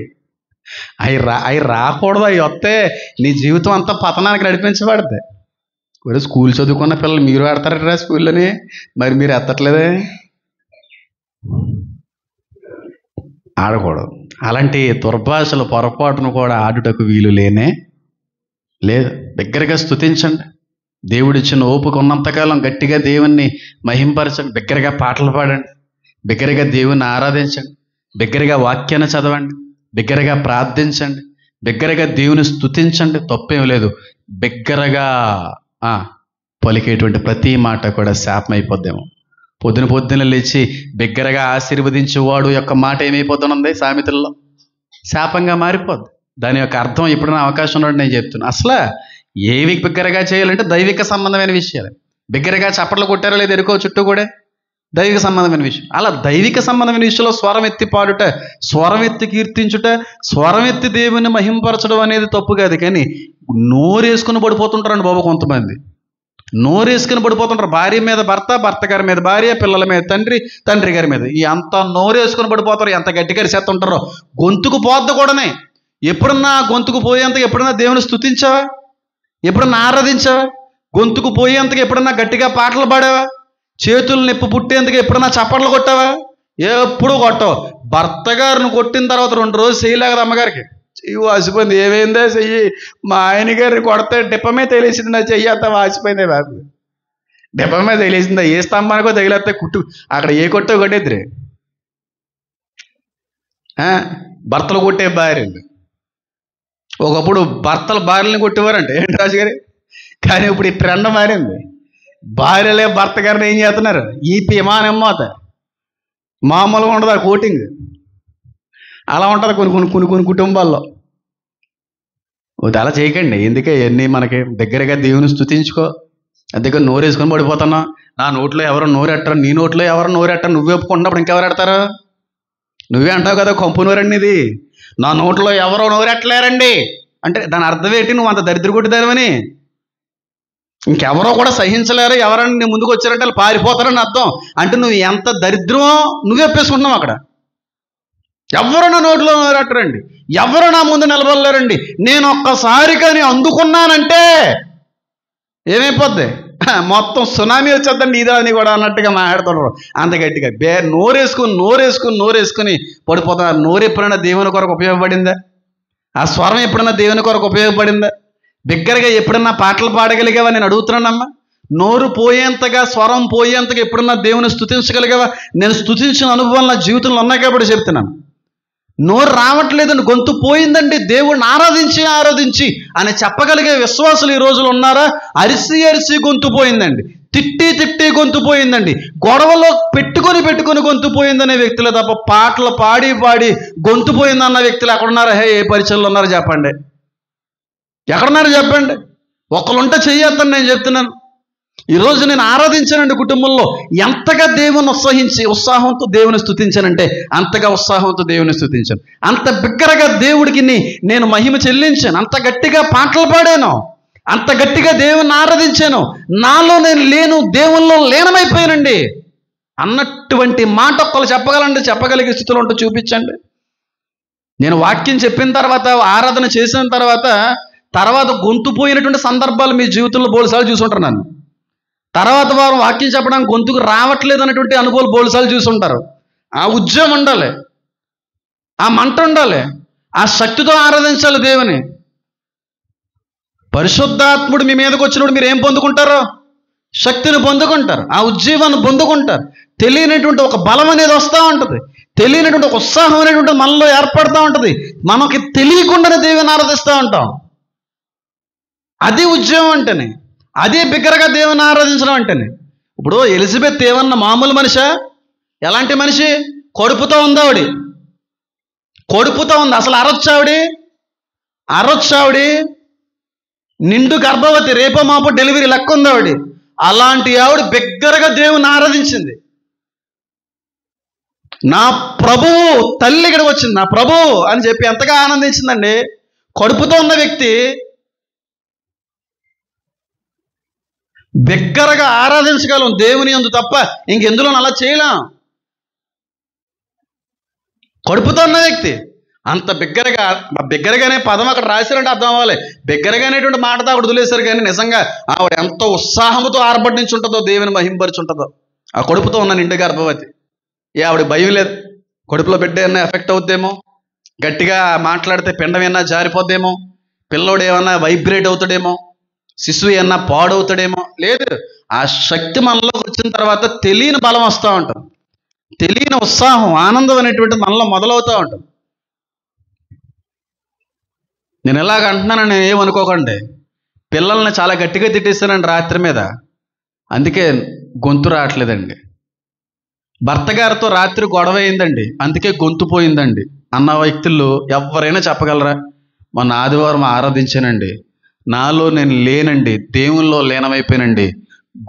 అవి రాకూడదు. అవి వస్తే నీ జీవితం అంతా పతనానికి నడిపించబడుతుంది. మరి స్కూల్ చదువుకున్న పిల్లలు మీరు ఆడతారా స్కూల్లోని? మరి మీరు ఎత్తట్లేదే? ఆడకూడదు. అలాంటి దుర్భాషలు పొరపాటును కూడా ఆడుటకు వీలు లేదు. దగ్గరగా స్తుతించండి. దేవుడిచ్చిన ఓపిక ఉన్నంతకాలం గట్టిగా దేవుణ్ణి మహింపరచండి. బిగ్గరగా పాటలు పాడండి, బిగ్గరగా దేవుణ్ణి ఆరాధించండి, బిగ్గరగా వాక్యాన్ని చదవండి, బిగ్గరగా ప్రార్థించండి, బిగ్గరగా దేవుని స్తుతించండి, తప్పేం లేదు. బిగ్గరగా పలికేటువంటి ప్రతి మాట కూడా శాపం అయిపోద్దేమో. పొద్దున లేచి బిగ్గరగా ఆశీర్వదించేవాడు యొక్క మాట ఏమైపోతున్నది సామెతల్లో? శాపంగా మారిపోద్ది. దాని యొక్క అర్థం ఎప్పుడైనా అవకాశం ఉన్నట్టు నేను చెప్తున్నాను. అసలు ఏవి బిగ్గరగా చేయాలంటే దైవిక సంబంధమైన విషయాలు. బిగ్గరగా చప్పట్లు కొట్టారో లేదు ఎరుకో చుట్టూ కూడా దైవిక సంబంధమైన విషయం. అలా దైవిక సంబంధమైన విషయంలో స్వరం ఎత్తి పాడుట, స్వరం ఎత్తి కీర్తించుట, స్వరం ఎత్తి దేవుని మహింపరచడం అనేది తప్పు కాదు. కానీ నోరేసుకుని పడిపోతుంటారండి బాబు కొంతమంది. నోరేసుకుని పడిపోతుంటారు. భార్య మీద భర్త, భర్త గారి మీద భార్య, పిల్లల మీద తండ్రి, తండ్రి గారి మీద. ఈ అంత నోరేసుకుని పడిపోతారు. ఎంత గట్టిగా చేస్తుంటారో. గొంతుకు పోద్ద కూడానే. ఎప్పుడన్నా గొంతుకు పోయేంతగా ఎప్పుడన్నా దేవుని స్తుతించావా? ఎప్పుడన్నా ఆరాధించావా? గొంతుకు పోయేంతగా ఎప్పుడన్నా గట్టిగా పాటలు పాడావా? చేతులు నొప్పి పుట్టేందుకు ఎప్పుడన్నా చప్పట్లు కొట్టావా? ఎప్పుడు కొట్టవు. భర్త గారిని కొట్టిన తర్వాత 2 రోజులు చేయలేకదా అమ్మగారికి. చెయ్యి వాసిపోయింది. ఏమైందా చెయ్యి? మా ఆయన గారిని కొడితే డిప్పమే తెలిసింది. నా చెయ్యి అంతా వాసిపోయిందే బాబు. డిప్పమే తెలిసిందా? ఏ స్తంభానికో తగిలేస్తే కుట్టు అక్కడ ఏ కొట్టో కొట్టేద్దరే. భర్తలు కొట్టే భార్యలు. ఒకప్పుడు భర్తలు భార్యలను కొట్టేవారంటే ఏంటి రాజుగారి? కానీ ఇప్పుడు ఈ ట్రెండ్ మారింది. భార్యలే భర్త గారిని ఏం చేస్తున్నారు? ఈ విమానం మోత మామూలుగా ఉండదు ఆ కోటింగ్. అలా ఉంటుంది కొన్ని కుటుంబాల్లో. అలా చేయకండి. ఎందుకే ఇవన్నీ మనకి? దగ్గరగా దేవుని స్తుతించుకో. అందుకే నోరేసుకొని పడిపోతున్నా. నా నోట్లో ఎవరు నోరెట్టరు, నీ నోట్లో ఎవరు నోరెట్టరు. నువ్వు ఒప్పుకున్నప్పుడు ఇంకెవరు ఎడతారు? నువ్వే అంటావు కదా కొంపు నోరండి ఇది. నా నోట్లో ఎవరో నోరెట్టలేరండి అంటే దాని అర్థం ఏంటి? నువ్వు అంత దరిద్ర కొట్టిదానివని. ఇంకెవరో కూడా సహించలేరు. ఎవరన్నా నీ ముందుకు వచ్చారంటే వాళ్ళు పారిపోతారని అర్థం. అంటే నువ్వు ఎంత దరిద్రమో నువ్వే ఒప్పేసుకుంటున్నావు అక్కడ. ఎవరు నా నోట్లో నోరెట్టరండి, ఎవరు నా ముందు నిలబడలేరండి. నేను ఒక్కసారి కానీ అందుకున్నానంటే ఏమైపోద్ది? మొత్తం సునామీ వచ్చేద్దండి ఇదా అని కూడా అన్నట్టుగా మాట్లాడుతున్నారు. అంత గట్టిగా నోరేసుకుని పడిపోతున్నారు. నోరు ఎప్పుడైనా దేవుని కొరకు ఉపయోగపడిందా? ఆ స్వరం ఎప్పుడైనా దేవుని కొరకు ఉపయోగపడిందా? బిగ్గరగా ఎప్పుడన్నా పాటలు పాడగలిగావా? నేను అడుగుతున్నానమ్మా. నోరు పోయేంతగా, స్వరం పోయేంతగా ఎప్పుడన్నా దేవుని స్తుతించగలిగావా? నేను స్తుతించిన అనుభవాలు నా జీవితంలో ఉన్నాయి కాబట్టి చెప్తున్నాను. నోరు రావట్లేదండి, గొంతు పోయిందండి, దేవుడిని ఆరాధించి అని చెప్పగలిగే విశ్వాసులు ఈ రోజులు ఉన్నారా? అరిసి గొంతు పోయిందండి, తిట్టి గొంతు పోయిందండి, గొడవలో పెట్టుకొని గొంతు పోయిందనే వ్యక్తులే తప్ప పాటలు పాడి గొంతు పోయిందన్న వ్యక్తులు ఎక్కడున్నారా? ఏ పరిచయంలో ఉన్నారు చెప్పండి? ఎక్కడున్నారు చెప్పండి? ఒకళ్ళుంటే చెయ్యొద్దని నేను చెప్తున్నాను. ఈరోజు నేను ఆరాధించానండి కుటుంబంలో. ఎంతగా దేవుని ఉత్సాహంతో దేవుని స్తుతించానంటే అంతగా ఉత్సాహంతో దేవుని స్తుతించాను. అంత బిగ్గరగా దేవుడికి నేను మహిమ చెల్లించాను. అంత గట్టిగా పాటలు పాడాను, అంత గట్టిగా దేవుని ఆరాధించాను. నాలో నేను లేను, దేవుల్లో లీనమైపోయానండి అన్నటువంటి మాట ఒక్కళ్ళు చెప్పగలిగే స్థితిలో ఉంటే చూపించండి. నేను వాక్యం చెప్పిన తర్వాత, ఆరాధన చేసిన తర్వాత గొంతు పోయినటువంటి సందర్భాలు మీ జీవితంలో బోల్సార్లు చూసుంటారు. నన్ను తర్వాత వారం వాక్యం చెప్పడానికి గొంతుకు రావట్లేదు అనేటువంటి అనుభవాలు బోల్సార్లు చూసుంటారు. ఆ ఉద్యమం ఉండాలి, ఆ మంట ఉండాలి, ఆ శక్తితో ఆరాధించాలి దేవుని. పరిశుద్ధాత్ముడు మీ మీదకి వచ్చినప్పుడు మీరు ఏం పొందుకుంటారో? శక్తిని పొందుకుంటారు, ఆ ఉజ్జీవాన్ని పొందుకుంటారు. తెలియనటువంటి ఒక బలం అనేది వస్తూ ఉంటుంది, తెలియనటువంటి ఒక ఉత్సాహం అనేటువంటి మనలో ఏర్పడుతూ ఉంటుంది. మనకి తెలియకుండానే దేవుని ఆరాధిస్తూ ఉంటాం. అది ఉద్యమం అంటేనే, అదే బిగ్గరగా దేవుని ఆరాధించడం అంటేనే. ఇప్పుడు ఎలిజబెత్ ఏమన్నా మామూలు మనిషా? ఎలాంటి మనిషి? కడుపుతో ఉంది ఆవిడ, కడుపుతో ఉంది. అసలు అరొచ్చావిడి నిండు గర్భవతి, రేపో మాపో డెలివరీ లెక్క ఉంది ఆవిడ. అలాంటి ఆవిడ బిగ్గరగా దేవుని ఆరాధించింది. నా ప్రభువు తల్లి ఇక్కడికి వచ్చింది, నా ప్రభువు అని చెప్పి ఎంతగా ఆనందించిందండి. కడుపుతో ఉన్న వ్యక్తి బిగ్గరగా ఆరాధించగలం దేవుని యందు తప్ప ఇంకెందులో అలా చేయలేం. కడుపుతో ఉన్న వ్యక్తి అంత బిగ్గరగానే పదం అక్కడ రాశారంటే అర్థం అవ్వాలి. బిగ్గరగానేటువంటి మాటతో ఆవిడ వదిలేశారు. కానీ నిజంగా ఆవిడ ఎంతో ఉత్సాహంతో ఆర్భటించి ఉంటుందో, దేవుని మహింపరిచి ఉంటుందో ఆ కడుపుతో ఉన్న నిండు గర్భవతి. ఆవిడ భయం లేదు, కడుపులో బిడ్డ ఏమన్నా ఎఫెక్ట్ అవుద్దేమో, గట్టిగా మాట్లాడితే పిండం ఏమన్నా జారిపోద్దేమో, పిల్లోడు ఏమన్నా వైబ్రేట్ అవుతాడేమో, శిశువు ఏమన్నా పాడవుతాడేమో. లేదు, ఆ శక్తి మనలోకి వచ్చిన తర్వాత తెలియని బలం వస్తూ ఉంటుంది. తెలియని ఉత్సాహం, ఆనందం అనేటువంటిది మనలో మొదలవుతూ ఉంటుంది. నేను ఎలాగ అంటున్నానని నేను ఏమనుకోకండి. పిల్లల్ని చాలా గట్టిగా తిట్టేస్తానండి రాత్రి మీద, అందుకే గొంతు రావట్లేదండి. భర్త గారితో రాత్రి గొడవ అయిందండి, అందుకే గొంతు పోయిందండి అన్న వ్యక్తులు ఎవరైనా చెప్పగలరా? మొన్న ఆదివారం ఆరాధించానండి, నాలో నేను లేనండి, దేవుల్లో లీనమైపోయానండి,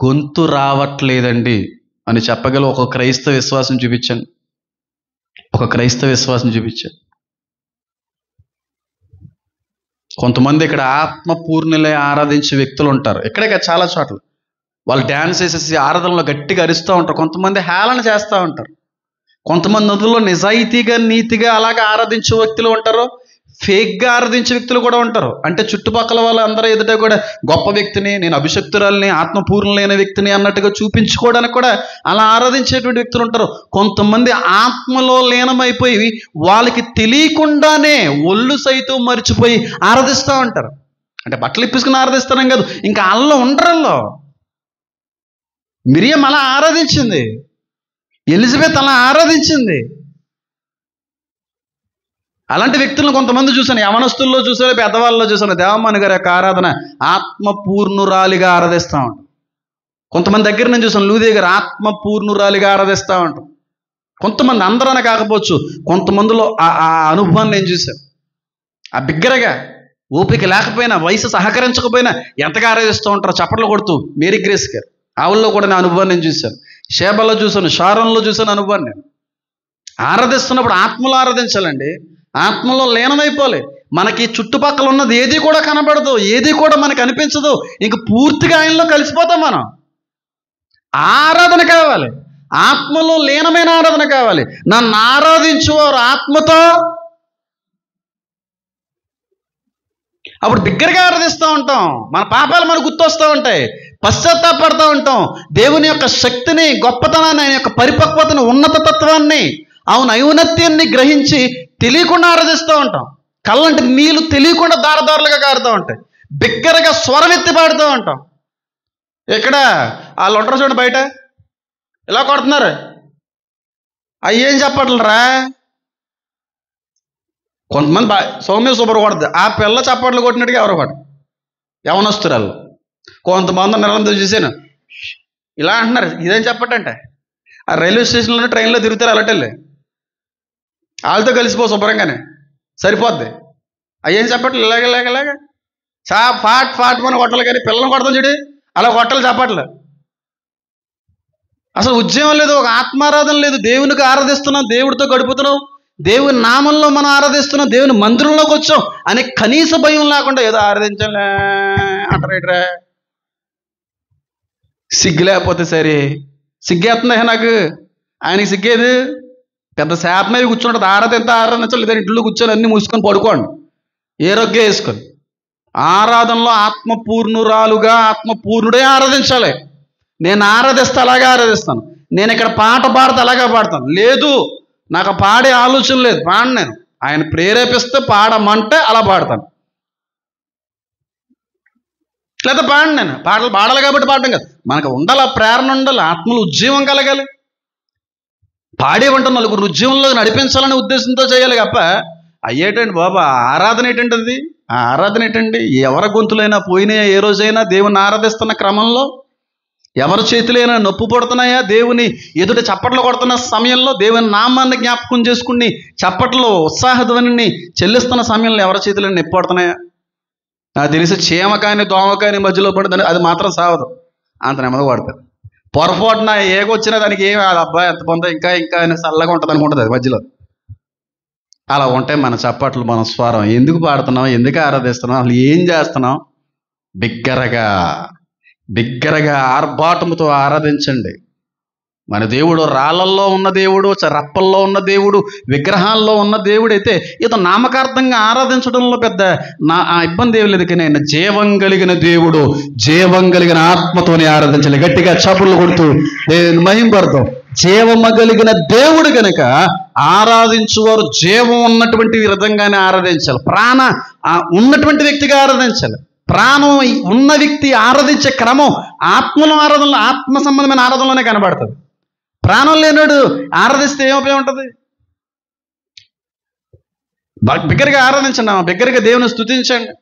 గొంతు రావట్లేదండి అని చెప్పగల ఒక క్రైస్తవ విశ్వాసం చూపించాను. ఒక క్రైస్తవ విశ్వాసం చూపించాను. కొంతమంది ఇక్కడ ఆత్మపూర్ణులై ఆరాధించే వ్యక్తులు ఉంటారు. ఇక్కడే చాలా చోట్ల వాళ్ళు డ్యాన్స్ వేసేసి ఆరాధనలో గట్టిగా అరుస్తూ ఉంటారు. కొంతమంది హేళన చేస్తూ ఉంటారు. కొంతమంది అందులో నిజాయితీగా, నీతిగా అలాగే ఆరాధించే వ్యక్తులు ఉంటారు. ఫేక్గా ఆరాధించే వ్యక్తులు కూడా ఉంటారు. అంటే చుట్టుపక్కల వాళ్ళు అందరూ ఎదుట కూడా గొప్ప వ్యక్తిని, నేను అభిషక్తురాలని, ఆత్మపూర్ణులైన వ్యక్తిని అన్నట్టుగా చూపించుకోవడానికి కూడా అలా ఆరాధించేటువంటి వ్యక్తులు ఉంటారు. కొంతమంది ఆత్మలో లీనమైపోయి వాళ్ళకి తెలియకుండానే ఒళ్ళు సైతం మర్చిపోయి ఆరాధిస్తూ ఉంటారు. అంటే బట్టలు ఇప్పించుకుని ఆరాధిస్తాం కాదు, ఇంకా అల్లో ఉండరల్లో. మిరియం అలా ఆరాధించింది, ఎలిజబెత్ అలా ఆరాధించింది. అలాంటి వ్యక్తులను కొంతమంది చూశాను, యవనస్తుల్లో చూసాను, పెద్దవాళ్ళలో చూశాను. దేవమ్మాని గారి యొక్క ఆరాధన ఆత్మపూర్ణురాలిగా ఆరాధిస్తూ ఉంటాం. కొంతమంది దగ్గర నేను చూసాను, లూదే గారు ఆత్మపూర్ణురాలిగా ఆరాధిస్తూ ఉంటాం. కొంతమంది, అందరూ కాకపోవచ్చు, కొంతమందిలో ఆ అనుభవాన్ని నేను చూశాను. ఆ బిగ్గరగా ఓపిక లేకపోయినా, వయసు సహకరించకపోయినా ఎంతగా ఆరాధిస్తూ ఉంటారో చప్పట్లు కొడుతూ. మేరీ గ్రేస్ గారు, ఆవుల్లో కూడా నా అనుభవాన్ని నేను చూశాను. షేబలో చూశాను, షారోన్లో చూశాను అనుభవాన్ని నేను. ఆరాధిస్తున్నప్పుడు ఆత్మలో ఆరాధించాలండి, ఆత్మలో లీనమైపోలే. మనకి చుట్టుపక్కల ఉన్నది ఏది కూడా కనబడదు, ఏది కూడా మనకు అనిపించదు, ఇంక పూర్తిగా ఆయనలో కలిసిపోతాం మనం. ఆరాధన కావాలి, ఆత్మలో లీనమైన ఆరాధన కావాలి. నన్ను ఆరాధించువారు ఆత్మతో, అప్పుడు బిగ్గరగా ఆరాధిస్తూ ఉంటాం. మన పాపాలు మనకు గుర్తొస్తూ ఉంటాయి, పశ్చాత్తాపడుతూ ఉంటాం. దేవుని యొక్క శక్తిని, గొప్పతనాన్ని, ఆయన యొక్క పరిపక్వతను, ఉన్నత తత్వాన్ని, ఔన్నత్యాన్ని గ్రహించి తెలియకుండా ఆరాధిస్తూ ఉంటాం. కళ్ళంటి నీళ్ళు తెలియకుండా దారదారులుగా కారుతూ ఉంటాయి. బిగ్గరగా స్వరమెత్తి పాడుతూ ఉంటాం. ఇక్కడ వాళ్ళు ఉంటారు చూడండి, బయట ఇలా కొడుతున్నారు, అయ్యేం చెప్పట్లరా. కొంతమంది సౌమ్య సూపర్ కొడుతుంది, ఆ పిల్ల చప్పట్లు కొట్టినట్టుగా ఎవరో కొట్ట యవనస్తురాలు. కొంతమంది నిరంతరం చూశాను ఇలా అంటున్నారు, ఇదేం చెప్పటంటే ఆ రైల్వే స్టేషన్లో ట్రైన్లో తిరుగుతారు అలాంటి వాళ్ళతో కలిసిపో శుభ్రంగానే సరిపోద్ది. అయ్యేం చెప్పట్లు ఇలాగ ఫాట్ ఫాట్ మన కొట్టాలి, కానీ పిల్లలను కొడతాం చూడు అలా కొట్టాలి చప్పట్లు. అసలు ఉద్యమం లేదు, ఒక ఆత్మారాధన లేదు. దేవునికి ఆరాధిస్తున్నాం, దేవుడితో గడుపుతున్నాం, దేవుని నామంలో మనం ఆరాధిస్తున్నాం, దేవుని మందిరంలోకి వచ్చాం అనే కనీస భయం లేకుండా ఏదో ఆరాధించాలే అంటారేట్రా. సిగ్గు లేకపోతే సరే, సిగ్గేస్తుందా నాకు? ఆయనకి సిగ్గేది పెద్ద శాప మీద కూర్చుంటుంది. ఎంత ఆరాధించాలి, లేదా ఇంట్లో కూర్చొని అన్ని మూసుకొని పడుకోండి, ఏ రొగ్గే వేసుకొని. ఆరాధనలో ఆత్మపూర్ణురాలుగా, ఆత్మపూర్ణుడే ఆరాధించాలి. నేను ఆరాధిస్తే అలాగే ఆరాధిస్తాను, నేను ఇక్కడ పాట పాడితే అలాగే పాడతాను. లేదు, నాకు పాడే ఆలోచన లేదు, పాడను. నేను ఆయన ప్రేరేపిస్తే పాడమంటే అలా పాడతాను, లేదా పాడను. నేను పాటలు పాడాలి కాబట్టి పాడటం కాదు, మనకు ఉండాలి, ఆ ప్రేరణ ఉండాలి, ఆత్మలో ఉద్యమం కలగాలి. పాడేవంటే నలుగురు ఉద్యమంలో నడిపించాలనే ఉద్దేశంతో చేయాలి తప్ప అయ్యేటండి బాబా ఆరాధన ఏంటంటే అది. ఆ ఆరాధన ఏంటండి? ఎవరి గొంతులైనా పోయినాయా? ఏ రోజైనా దేవుని ఆరాధిస్తున్న క్రమంలో ఎవరి చేతులైనా నొప్పు పడుతున్నాయా? దేవుని ఎదుట చప్పట్లు కొడుతున్న సమయంలో, దేవుని నామాన్ని జ్ఞాపకం చేసుకుని చప్పట్లో ఉత్సాహధ్వనిని చెల్లిస్తున్న సమయంలో ఎవరి చేతులైనా నొప్పి పడుతున్నాయా? నాకు తెలిసి చీమ కానీ దోమ కానీ మధ్యలో పడుతుంది, అది మాత్రం సావదు, అంత నెమ్మదిగా పడుతుంది. పొరపాటున ఏగొచ్చినా దానికి ఏమి అబ్బాయి ఎంత పొందో ఇంకా ఇంకా చల్లగా ఉంటుంది అనుకుంటుంది అది మధ్యలో. అలా ఉంటే మన చప్పట్లు, మన స్వరం ఎందుకు పాడుతున్నాం, ఎందుకు ఆరాధిస్తున్నాం, అసలు ఏం చేస్తున్నాం? బిగ్గరగా ఆర్భాటముతో ఆరాధించండి. మన దేవుడు రాళ్ళల్లో ఉన్న దేవుడు, రప్పల్లో ఉన్న దేవుడు, విగ్రహాల్లో ఉన్న దేవుడు అయితే ఇతను నామకార్థంగా ఆరాధించడంలో పెద్ద ఇబ్బంది ఏమి లేదు. కానీ ఆయన జీవం కలిగిన దేవుడు, జీవం కలిగిన ఆత్మతోనే ఆరాధించాలి. గట్టిగా చప్పుళ్ళు కొడుతూ దేవుని మహింపడతాం. జీవము కలిగిన దేవుడు కనుక ఆరాధించువారు జీవం ఉన్నటువంటి విధంగానే ఆరాధించాలి. ప్రాణ ఉన్నటువంటి వ్యక్తిగా ఆరాధించాలి. ప్రాణం ఉన్న వ్యక్తి ఆరాధించే క్రమం ఆత్మలో ఆరాధనలో, ఆత్మ సంబంధమైన ఆరాధనలోనే కనబడుతుంది. ప్రాణం లేనాడు ఆరాధిస్తే ఏం ఉపయోగం ఉంటుంది? బిగ్గరగా ఆరాధించండి, బిగ్గరగా దేవుని స్తుతించండి.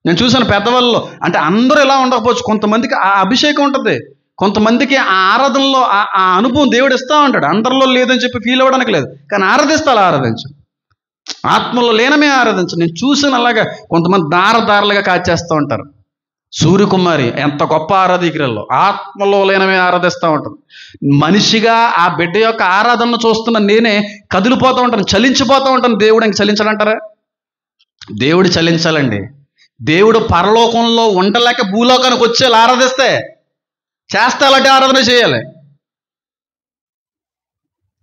నేను చూసాను పెద్దవాళ్ళలో, అంటే అందరూ ఎలా ఉండకపోవచ్చు, కొంతమందికి ఆ అభిషేకం ఉంటుంది, కొంతమందికి ఆ ఆరాధనలో ఆ అనుభవం దేవుడు ఇస్తూ ఉంటాడు. అందరిలో లేదని చెప్పి ఫీల్ అవ్వడానికి లేదు, కానీ ఆరాధిస్తే అలా ఆరాధించు, ఆత్మలో లేనమే ఆరాధించు. నేను చూసాను అలాగా కొంతమంది దారదారులుగా కాచేస్తూ ఉంటారు. సూర్యకుమారి ఎంత గొప్ప ఆరాధికురాల్లో, ఆత్మలో లేనమే ఆరాధిస్తూ ఉంటారు. మనిషిగా ఆ బిడ్డ యొక్క ఆరాధనను చూస్తున్న నేనే కదిలిపోతూ ఉంటాను, చలించిపోతూ ఉంటాను. దేవుడు ఇంక చలించాలంటారా? దేవుడు చలించాలండి. దేవుడు పరలోకంలో ఉండలేక భూలోకానికి వచ్చేలా ఆరాధిస్తే చేస్తే అలాంటి ఆరాధన చేయాలి.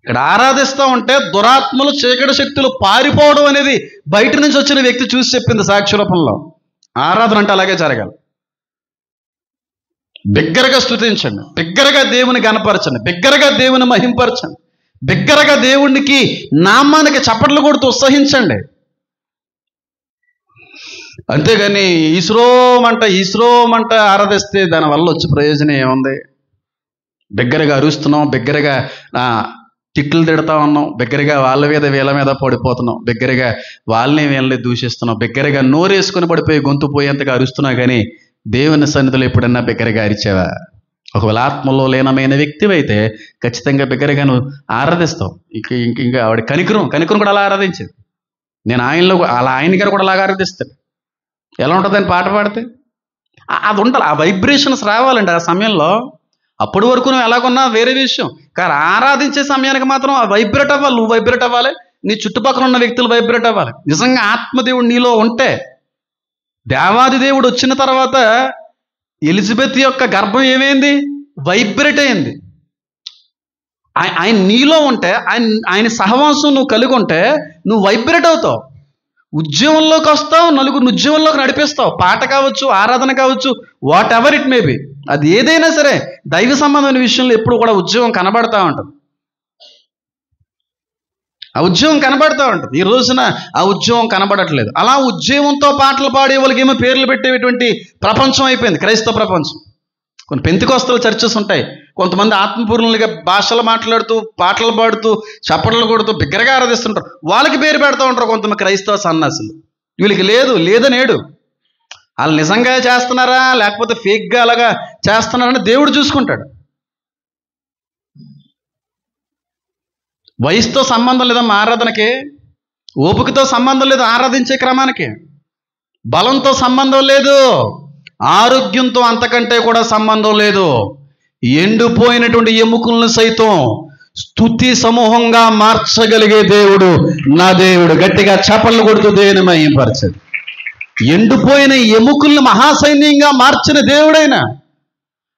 ఇక్కడ ఆరాధిస్తూ ఉంటే దురాత్మలు, చీకటి శక్తులు పారిపోవడం అనేది బయట నుంచి వచ్చిన వ్యక్తి చూసి చెప్పింది సాక్షి రూపంలో. ఆరాధన అంటే అలాగే జరగాలి. బిగ్గరగా స్తుతించండి, బిగ్గరగా దేవుని గణపరచండి, బిగ్గరగా దేవుని మహింపరచండి, బిగ్గరగా దేవునికి నామానికి చప్పట్లు కొడుతూ ఉత్సహించండి. అంతేగాని ఈశ్రోమంట ఆరాధిస్తే దానివల్ల వచ్చే ప్రయోజనం ఏముంది? బిగ్గరగా అరుస్తున్నాం, బిగ్గరగా తిట్లు తిడతా ఉన్నాం, బిగ్గరగా వాళ్ళ మీద వీళ్ళ మీద పడిపోతున్నాం, బిగ్గరగా వాళ్ళని వీళ్ళని దూషిస్తున్నాం, బిగ్గరగా నోరేసుకుని పడిపోయి గొంతు పోయేంతగా అరుస్తున్నా కానీ దేవుని సన్నిధిలో ఎప్పుడన్నా బిగ్గరగా అరిచావా? ఒకవేళ ఆత్మలో లీనమైన వ్యక్తివైతే ఖచ్చితంగా బిగ్గరగా నువ్వు ఆరాధిస్తావు. ఇంకా ఆవిడ కనికరం కూడా అలా ఆరాధించేది. నేను ఆయన గారు కూడా అలాగా ఆరాధిస్తాడు. ఎలా ఉంటుంది అని పాట పాడితే అది ఉండాలి, ఆ వైబ్రేషన్స్ రావాలండి ఆ సమయంలో. అప్పటి వరకు నువ్వు ఎలాగున్నా వేరే విషయం, కానీ ఆరాధించే సమయానికి మాత్రం ఆ వైబ్రేట్ అవ్వాలి. నువ్వు వైబ్రేట్ అవ్వాలి, నీ చుట్టుపక్కల ఉన్న వ్యక్తులు వైబ్రేట్ అవ్వాలి. నిజంగా ఆత్మదేవుడు నీలో ఉంటే, దేవాది దేవుడు వచ్చిన తర్వాత ఎలిజబెత్ యొక్క గర్భం ఏమైంది? వైబ్రేట్ అయింది. ఆయన నీలో ఉంటే, ఆయన సహవాసం నువ్వు కలిగి ఉంటే నువ్వు వైబ్రేట్ అవుతావు, ఉద్యమంలోకి వస్తావు, నలుగురు ఉద్యమంలోకి నడిపిస్తావు. పాట కావచ్చు, ఆరాధన కావచ్చు, what ever it may be, అది ఏదైనా సరే దైవ సంబంధమైన విషయంలో ఎప్పుడు కూడా ఉద్యమం కనబడతా ఉంటుంది. ఆ ఉద్యమం కనబడతా ఉంటుంది. ఈ రోజున ఆ ఉద్యమం కనబడట్లేదు. అలా ఉద్యమంతో పాటలు పాడే వాళ్ళకి ఏమో పేర్లు పెట్టేటువంటి ప్రపంచం అయిపోయింది క్రైస్తవ ప్రపంచం. కొన్ని పెంతెకొస్తల చర్చెస్ ఉంటాయి, కొంతమంది ఆత్మపూర్ణులుగా భాషలు మాట్లాడుతూ, పాటలు పాడుతూ, చప్పట్లు కొడుతూ బిగ్గరగా ఆరాధిస్తుంటారు. వాళ్ళకి పేరు పెడతా ఉంటారు కొంతమంది క్రైస్తవ సన్యాసులు. వీళ్ళకి లేదనేడు. వాళ్ళు నిజంగా చేస్తున్నారా లేకపోతే ఫేక్గా అలాగా చేస్తున్నారని దేవుడు చూసుకుంటాడు. వయసుతో సంబంధం లేదమ్మా ఆరాధనకి, ఓపికతో సంబంధం లేదు ఆరాధించే క్రమానికి, బలంతో సంబంధం లేదు, ఆరోగ్యంతో అంతకంటే కూడా సంబంధం లేదు. ఎండిపోయినటువంటి ఎముకలను సైతం స్తుతి సమూహంగా మార్చగలిగే దేవుడు నా దేవుడు. గట్టిగా చప్పట్లు కొడుతూ దేవుని మహిమపరచండి. ఎండిపోయిన ఎముకల్ని మహాసైన్యంగా మార్చిన దేవుడైనా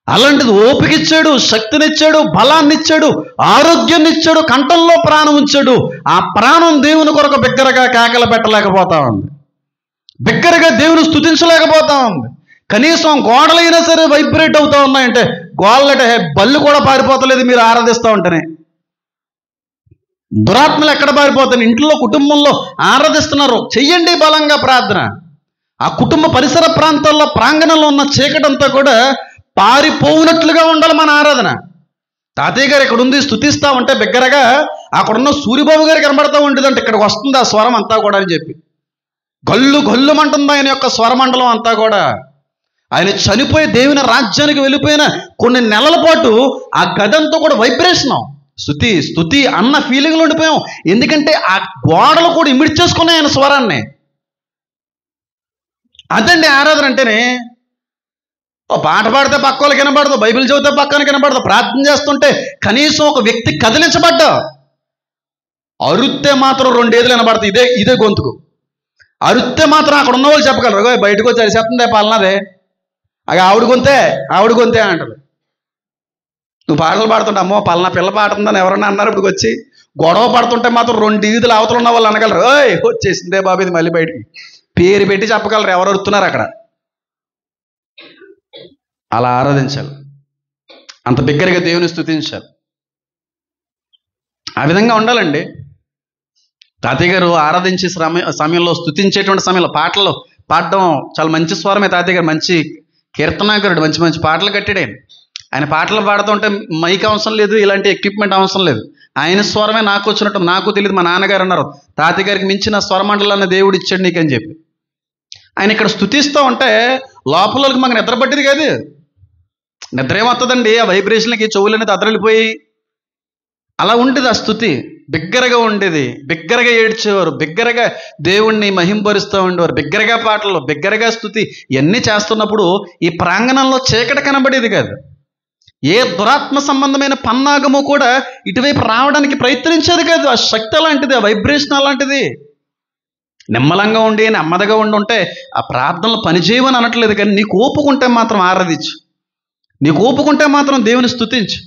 అలాంటిది ఓపిక ఇచ్చాడు, శక్తినిచ్చాడు, బలాన్ని ఇచ్చాడు, ఆరోగ్యాన్ని ఇచ్చాడు, కంఠంలో ప్రాణం ఉంచాడు. ఆ ప్రాణం దేవుని కొరకు బిగ్గరగా కేకలు పెట్టలేకపోతా ఉంది, బిగ్గరగా దేవుని స్తుతించలేకపోతా ఉంది. కనీసం గోడలైనా సరే వైబ్రేట్ అవుతూ ఉన్నాయంటే, గోడలంటే బళ్ళు కూడా పారిపోతలేదు మీరు ఆరాధిస్తూ ఉంటేనే. దురాత్మలు ఎక్కడ పారిపోతాయి? ఇంట్లో కుటుంబంలో ఆరాధిస్తున్నారు, చెయ్యండి బలంగా ప్రార్థన. ఆ కుటుంబ పరిసర ప్రాంతాల్లో ప్రాంగణంలో ఉన్న చీకటంతా కూడా పారిపోవునట్లుగా ఉండాలి మన ఆరాధన. తాతయ్య గారు ఇక్కడ ఉంది స్తుతిస్తా ఉంటే బిగ్గరగా అక్కడున్న సూర్యబాబు గారికి కనబడతా ఉంటుందంటే ఇక్కడికి వస్తుంది ఆ స్వరం అంతా కూడా అని చెప్పి గల్లుమంటుంది ఆయన యొక్క స్వరమండలం అంతా కూడా. ఆయన చనిపోయి దేవుని రాజ్యానికి వెళ్ళిపోయిన కొన్ని నెలల పాటు ఆ గదంతా కూడా వైబ్రేషన్, స్తుతి అన్న ఫీలింగ్లో ఉండిపోయాం. ఎందుకంటే ఆ గోడలు కూడా ఇమిడ్చేసుకున్నాయి ఆయన స్వరాన్ని. అదండి ఆరాధన అంటేనే. ఓ పాట పాడితే పక్క వాళ్ళకి వినబడదు, బైబిల్ చదివితే పక్కన వినబడదు, ప్రార్థన చేస్తుంటే కనీసం ఒక వ్యక్తి కదిలించబడ్డా, అరుస్తే మాత్రం 2 ఏదులు వినబడతాయి, ఇదే గొంతుకు. అరుస్తే మాత్రం అక్కడ ఉన్న వాళ్ళు చెప్పగలరు, బయటకు వచ్చి అరిసేస్తుందే పలానాదే, అది ఆవిడ గొంతే అంటారు. నువ్వు పాటలు పాడుతుంటే అమ్మో పలానా పిల్ల పాడుతుందని ఎవరన్నా అన్నారు. ఇప్పుడు వచ్చి గొడవ పడుతుంటే మాత్రం 2 ఈదులు అవతలు ఉన్న వాళ్ళు అనగలరు, వచ్చేసిందే బాబు ఇది మళ్ళీ బయటికి పేరు పెట్టి చెప్పగలరు ఎవరు అరుతున్నారు అక్కడ. అలా ఆరాధించాలి, అంత బిగ్గరగా దేవుని స్తుతించాలి. ఆ విధంగా ఉండాలండి. తాతయ్య గారు ఆరాధించే సమయంలో, స్తుతించేటువంటి సమయంలో పాటలు పాడడం చాలా మంచి స్వరమే. తాతయ్య గారు మంచి కీర్తనాకారుడు, మంచి పాటలు కట్టాడు. ఆయన పాటలు పాడుతుంటే మైక్ అవసరం లేదు, ఇలాంటి ఎక్విప్మెంట్ అవసరం లేదు. ఆయన స్వరమే నాకు వచ్చినట్టు. నాకు తెలియదు, మా నాన్నగారు అన్నారు, తాతయ్య గారికి మించిన స్వరమండలాన్ని దేవుడు ఇచ్చాడు నీకని చెప్పి. ఆయన ఇక్కడ స్తుతిస్తూ ఉంటే లోపలకి మాకు నిద్ర పట్టింది కాదు. నిద్ర ఏమవుతుందండి? ఆ వైబ్రేషన్లకి చెవులనేది అదరలిపోయి అలా ఉండేది ఆ స్తుతి. బిగ్గరగా ఉండేది, బిగ్గరగా ఏడ్చేవారు, బిగ్గరగా దేవుణ్ణి మహింపరుస్తూ ఉండేవారు, బిగ్గరగా పాటలు, బిగ్గరగా స్తుతి ఇవన్నీ చేస్తున్నప్పుడు ఈ ప్రాంగణంలో చీకటి కనబడేది కాదు. ఏ దురాత్మ సంబంధమైన పన్నాగము కూడా ఇటువైపు రావడానికి ప్రయత్నించేది కాదు. ఆ శక్తి అలాంటిది, ఆ వైబ్రేషన్ అలాంటిది. నిమ్మలంగా ఉండి నెమ్మదిగా ఉంటే ఆ ప్రార్థనలు పనిచేయమని అనట్లేదు, కానీ నీకు ఓపుకుంటే మాత్రం ఆరాధించు, నీకు ఓపుకుంటే మాత్రం దేవుని స్తుతించు,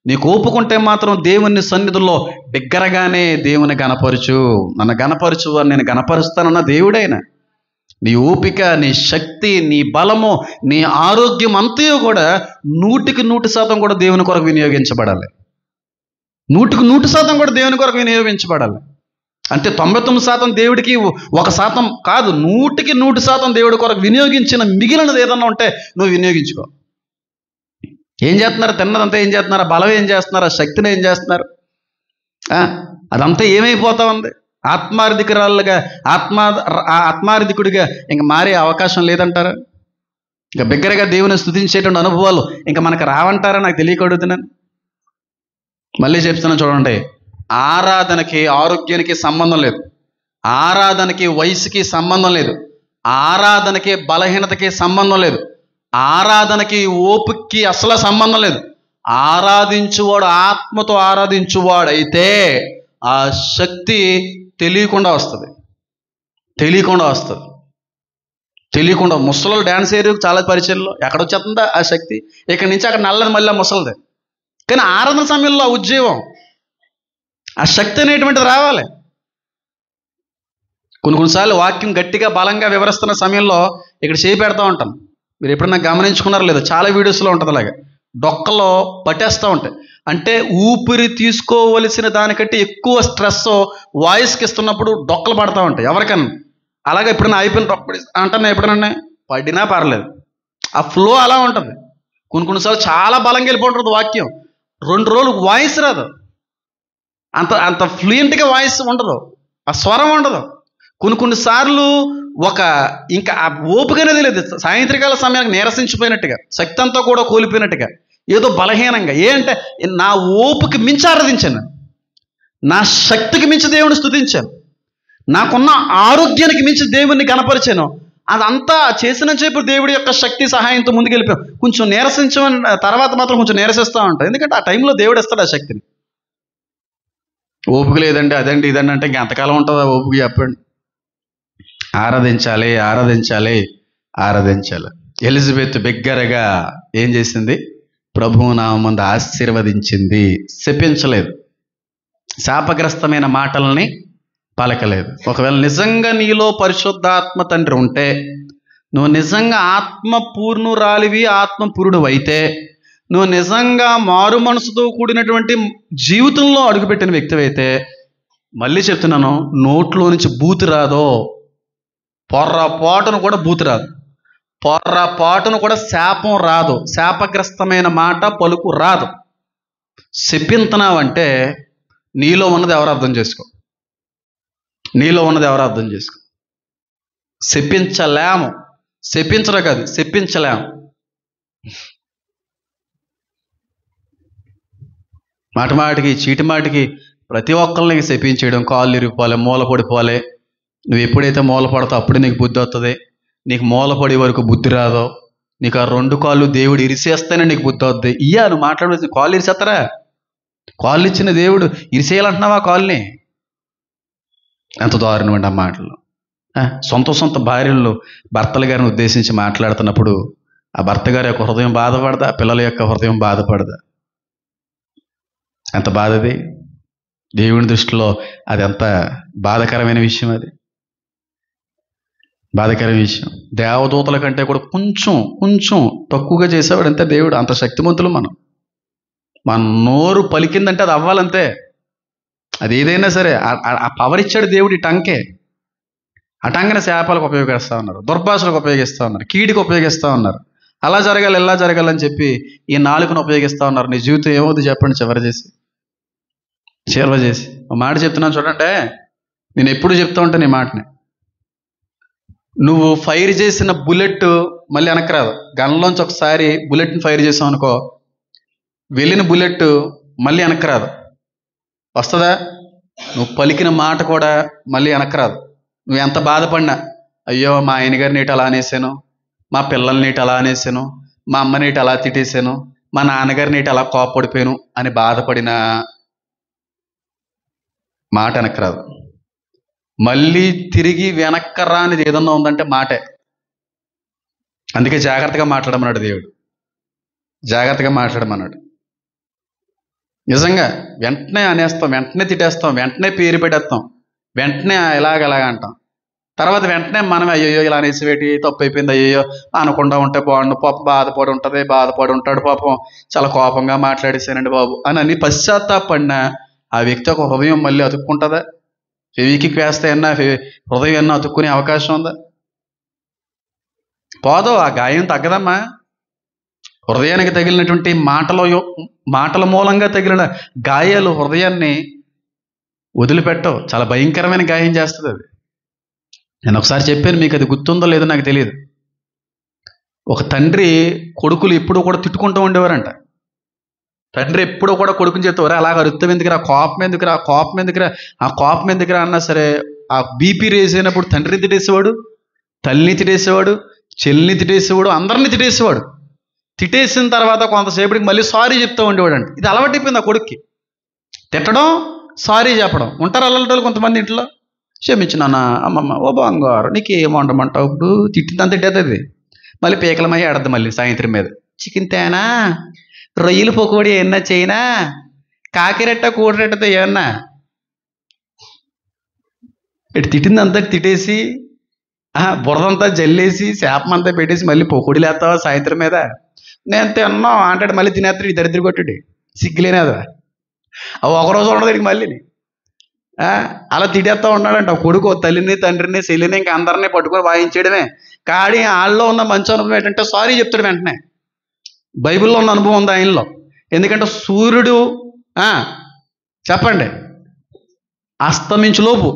నీకు ఓపుకుంటే మాత్రం దేవుని సన్నిధుల్లో బిగ్గరగానే దేవుని గణపరచు. నన్ను గణపరచు అని నేను గణపరుస్తానన్న దేవుడైన. నీ ఓపిక, నీ శక్తి, నీ బలము, నీ ఆరోగ్యం అంతయో కూడా 100% కూడా దేవుని కొరకు వినియోగించబడాలి. 100% కూడా దేవుని కొరకు వినియోగించబడాలి. అంటే 99% దేవుడికి 1% కాదు, 100% దేవుడి కొరకు వినియోగించిన మిగిలినది ఏదన్నా ఉంటే నువ్వు వినియోగించుకో. ఏం చేస్తున్నారు? తిన్నదంతా ఏం చేస్తున్నారు? బలం ఏం చేస్తున్నారు? ఆ శక్తిని ఏం చేస్తున్నారు? అదంతా ఏమైపోతా ఉంది? ఆత్మార్థికురాలుగా ఆత్మార్థికుడిగా ఇంకా మారే అవకాశం లేదంటారా? ఇంకా బిగ్గరగా దేవుని స్తుతించేటువంటి అనుభవాలు ఇంకా మనకు రావంటారా? నాకు తెలియకడుగుతున్నాను. మళ్ళీ చెప్తున్నాను చూడండి, ఆరాధనకి ఆరోగ్యానికి సంబంధం లేదు, ఆరాధనకి వయసుకి సంబంధం లేదు, ఆరాధనకి బలహీనతకి సంబంధం లేదు, ఆరాధనకి ఓపికకి అసలు సంబంధం లేదు. ఆరాధించువాడు ఆత్మతో ఆరాధించువాడు అయితే ఆ శక్తి తెలియకుండా వస్తుంది. తెలియకుండా ముసలు డ్యాన్స్ ఏరియాకు చాలా పరిచయంలో ఎక్కడొచ్చేస్తుందా ఆ శక్తి? ఇక్కడి నుంచి అక్కడ నల్లది మళ్ళీ ముసలిదే. కానీ ఆరాధన సమయంలో ఆ ఉద్యోగం, ఆ శక్తి అనేటువంటిది రావాలి. కొన్నిసార్లు వాక్యం గట్టిగా బలంగా వివరిస్తున్న సమయంలో ఇక్కడ చేయి పెడతా ఉంటాం. మీరు ఎప్పుడన్నా గమనించుకున్నారో లేదో, చాలా వీడియోస్లో ఉంటుంది అలాగే, డొక్కలో పట్టేస్తూ ఉంటాయి. అంటే ఊపిరి తీసుకోవలసిన దానికంటే ఎక్కువ స్ట్రెస్ వాయిస్కి ఇస్తున్నప్పుడు డొక్కలు పడతా ఉంటాయి ఎవరికన్నా. అలాగే ఎప్పుడైనా అయిపోయిన డొక్క అంటున్నా, ఎప్పుడైనా పడినా పర్లేదు, ఆ ఫ్లో అలా ఉంటుంది. కొన్నిసార్లు చాలా బలంగా వెళ్ళిపోతుంది వాక్యం, 2 రోజులు వాయిస్ రాదు, అంత ఫ్లూయెంట్గా వాయిస్ ఉండదు, ఆ స్వరం ఉండదు. కొన్నిసార్లు ఇంకా ఆ ఓపికనేది లేదు. సాయంత్రకాల సమయానికి నీరసించిపోయినట్టుగా, శక్తి అంతా కూడా కోల్పోయినట్టుగా, ఏదో బలహీనంగా. అంటే నా ఓపిక మించి ఆరాధించాను, నా శక్తికి మించి దేవుని స్తుతించాను, నాకున్న ఆరోగ్యానికి మించి దేవుణ్ణి కనపరిచాను. అదంతా చేసిన చేపు దేవుడి యొక్క శక్తి సహాయంతో ముందుకెళ్ళిపోయాం. కొంచెం నీరసించమని తర్వాత మాత్రం కొంచెం నీరసిస్తూ ఉంటాం, ఎందుకంటే ఆ టైంలో దేవుడు ఇస్తాడు ఆ శక్తిని. ఓపిక లేదండి, అదండి ఇదండి అంటే ఇంకెంతకాలం ఉంటుందా ఓపిక? చెప్పండి. ఆరాధించాలి. ఎలిజబెత్ బిగ్గరగా ఏం చేసింది? ప్రభువు నామమున ఆశీర్వదించింది, శపించలేదు, శాపగ్రస్తమైన మాటల్ని పలకలేదు. ఒకవేళ నిజంగా నీలో పరిశుద్ధాత్మ తండ్రి ఉంటే, నువ్వు నిజంగా ఆత్మ పూర్ణురాలివి, ఆత్మ పురుడు అయితే, నువ్వు నిజంగా మారు మనసుతో కూడినటువంటి జీవితంలో అడుగుపెట్టిన వ్యక్తివైతే, మళ్ళీ చెప్తున్నాను, నోట్లో నుంచి బూతు రాదో, పొర్రపాటును కూడా బూతు రాదు, పొర్రపాటును కూడా శాపం రాదు, శాపగ్రస్తమైన మాట పలుకు రాదు. శపింతున్నావంటే నీలో ఉన్నది ఎవరు అర్థం చేసుకో, శపించలేము. శపించడం కాదు, శపించలేము. మాటిమాటికి చీటిమాటికి ప్రతి ఒక్కరిని శపించేయడం, కాళ్ళు ఇరిగిపోలే, మూల పడిపోలే. నువ్వు ఎప్పుడైతే మూల పడతావు అప్పుడే నీకు బుద్ధి వస్తుంది. నీకు మూలపడే వరకు బుద్ధి రాదో, నీకు ఆ 2 కాళ్ళు దేవుడు ఇరిసేస్తేనే నీకు బుద్ధి వద్ది. నువ్వు మాట్లాడవలసి, కాళ్ళు ఇరిసేస్తారా? కాళ్ళు ఇచ్చిన దేవుడు ఇరిసేయాలంటున్నావా కాళ్ళని? ఎంత దారుణం అండి ఆ మాటలు. సొంత భార్యలు భర్తల గారిని ఉద్దేశించి మాట్లాడుతున్నప్పుడు ఆ భర్త గారి యొక్క హృదయం బాధపడదా? పిల్లల యొక్క హృదయం బాధపడదా? ఎంత బాధది. దేవుని దృష్టిలో అది ఎంత బాధకరమైన విషయం. అది బాధకరమైన విషయం. దేవదూతల కంటే కూడా కొంచెం తక్కువగా చేసేవాడు అంతే దేవుడు. అంత శక్తిమంతులు మనం. మన నోరు పలికిందంటే అది అవ్వాలంతే. అది ఏదైనా సరే ఆ పవర్ ఇచ్చాడు దేవుడు ఈ టంకే. ఆ టంగని శాపాలకు ఉపయోగిస్తూ ఉన్నారు, దుర్భాషలకు ఉపయోగిస్తూ ఉన్నారు, కీడికి ఉపయోగిస్తూ ఉన్నారు. అలా జరగాలి ఇలా జరగాలని చెప్పి ఈ నాలుకను ఉపయోగిస్తూ ఉన్నారు. నీ జీవితం ఏమవుతుంది చెప్పండి చివరి చేసి ఒక మాట చెప్తున్నాను చూడండి. నేను ఎప్పుడు చెప్తా ఉంటాను ఈ మాటని. నువ్వు ఫైర్ చేసిన బుల్లెట్ మళ్ళీ వెనక్కి రాదు. గన్లోంచి ఒకసారి బుల్లెట్ని ఫైర్ చేసావు అనుకో, వెళ్ళిన బుల్లెట్ మళ్ళీ వెనక్కి రాదు. వస్తుందా? నువ్వు పలికిన మాట కూడా మళ్ళీ వెనక్కి రాదు. నువ్వు ఎంత బాధపడినా, అయ్యో మా ఆయన గారి నీటి అలా అనేసాను, మా పిల్లల నీటి అలా అనేసాను, మా అమ్మ నీటి అలా తిట్టేసాను, మా నాన్నగారి నీటి అలా కోప్పడిపోయాను అని బాధపడిన మాట వెనక్కి రాదు. మళ్ళీ తిరిగి వెనక్కి రానిది ఏదన్నా ఉందంటే మాటే. అందుకే జాగ్రత్తగా మాట్లాడమన్నాడు దేవుడు. జాగ్రత్తగా మాట్లాడమన్నాడు. నిజంగా వెంటనే అనేస్తాం, వెంటనే తిట్టేస్తాం, వెంటనే పేరు పెట్టేస్తాం, వెంటనే ఇలాగ అంటాం. తర్వాత వెంటనే మనం అయ్యో ఇలా అనేసివేటి తప్పు అయిపోయింది, అయ్యో అనకుండా ఉంటే బాగుండు, పాపం బాధపడి ఉంటాడు, పాపం చాలా కోపంగా మాట్లాడేసానండి బాబు అని పశ్చాత్తాపడినా ఆ వ్యక్తి ఒక హృదయం మళ్ళీ అతుక్కుంటుందా? ఫెవికి వేస్తే అన్నా హృదయం అన్నా అతుక్కునే అవకాశం ఉందా? పోదో, ఆ గాయం తగ్గదమ్మా. హృదయానికి తగిలినటువంటి మాటల మూలంగా తగిలిన గాయాలు హృదయాన్ని వదిలిపెట్టవు. చాలా భయంకరమైన గాయం చేస్తుంది అది. నేను ఒకసారి చెప్పాను, మీకు అది గుర్తుందో లేదో నాకు తెలియదు. ఒక తండ్రి కొడుకులు ఎప్పుడూ కూడా తిట్టుకుంటూ ఉండేవారంట. తండ్రి ఎప్పుడూ కూడా కొడుకుని చెప్తారు, అలాగ అరుత్తం ఎందుకురా, కోపం ఎందుకురా అన్నా సరే ఆ బీపీ రేస్ అయినప్పుడు తండ్రిని తిట్టేసేవాడు, తల్లిని తిట్టేసేవాడు, చెల్లిని తిట్టేసేవాడు, అందరిని తిట్టేసేవాడు. తిట్టేసిన తర్వాత కొంతసేపటికి మళ్ళీ సారీ చెప్తూ ఉండేవాడు అంట. ఇది అలవాటైపోయింది ఆ కొడుక్కి. తిట్టడం, సారీ చెప్పడం. ఉంటారు అల్లటోళ్ళు కొంతమంది ఇంట్లో. క్షమించినాన్న అమ్మమ్మ, ఓ బంగారు నీకు ఏం వండమంటావు, ఇప్పుడు తిట్టిందంత తిట్టేది మళ్ళీ పీకలమయ్యి ఆడద్దు. మళ్ళీ సాయంత్రం మీద చికెన్ తేనా, రొయ్యలు పకోడీ ఏమన్నా చేయనా, కాకిరెట్ట కూడరెట్టతో ఏమన్నా, ఇటు తిట్టిందంతా తిట్టేసి బురదంతా జల్లేసి చేపమంతా పెట్టేసి మళ్ళీ పకోడీలు వేస్తావా సాయంత్రం మీద, నేను తిన్నాం అంటాడు. మళ్ళీ తినేస్తాడు ఈ దరిద్ర కొట్టుడి, సిగ్గులేనేదా. అవి ఒకరోజు ఉండదు మళ్ళీ. అలా తిట్టేస్తా ఉన్నాడంట కొడుకు తల్లిని, తండ్రిని, చెల్లిని, ఇంకా అందరినీ పట్టుకొని వాయించడమే. కానీ వాళ్ళలో ఉన్న మంచి అనుభవం ఏంటంటే సారీ చెప్తాడు వెంటనే. బైబిల్లో ఉన్న అనుభవం ఉంది ఆయనలో. ఎందుకంటే సూర్యుడు చెప్పండి అస్తమించులోపు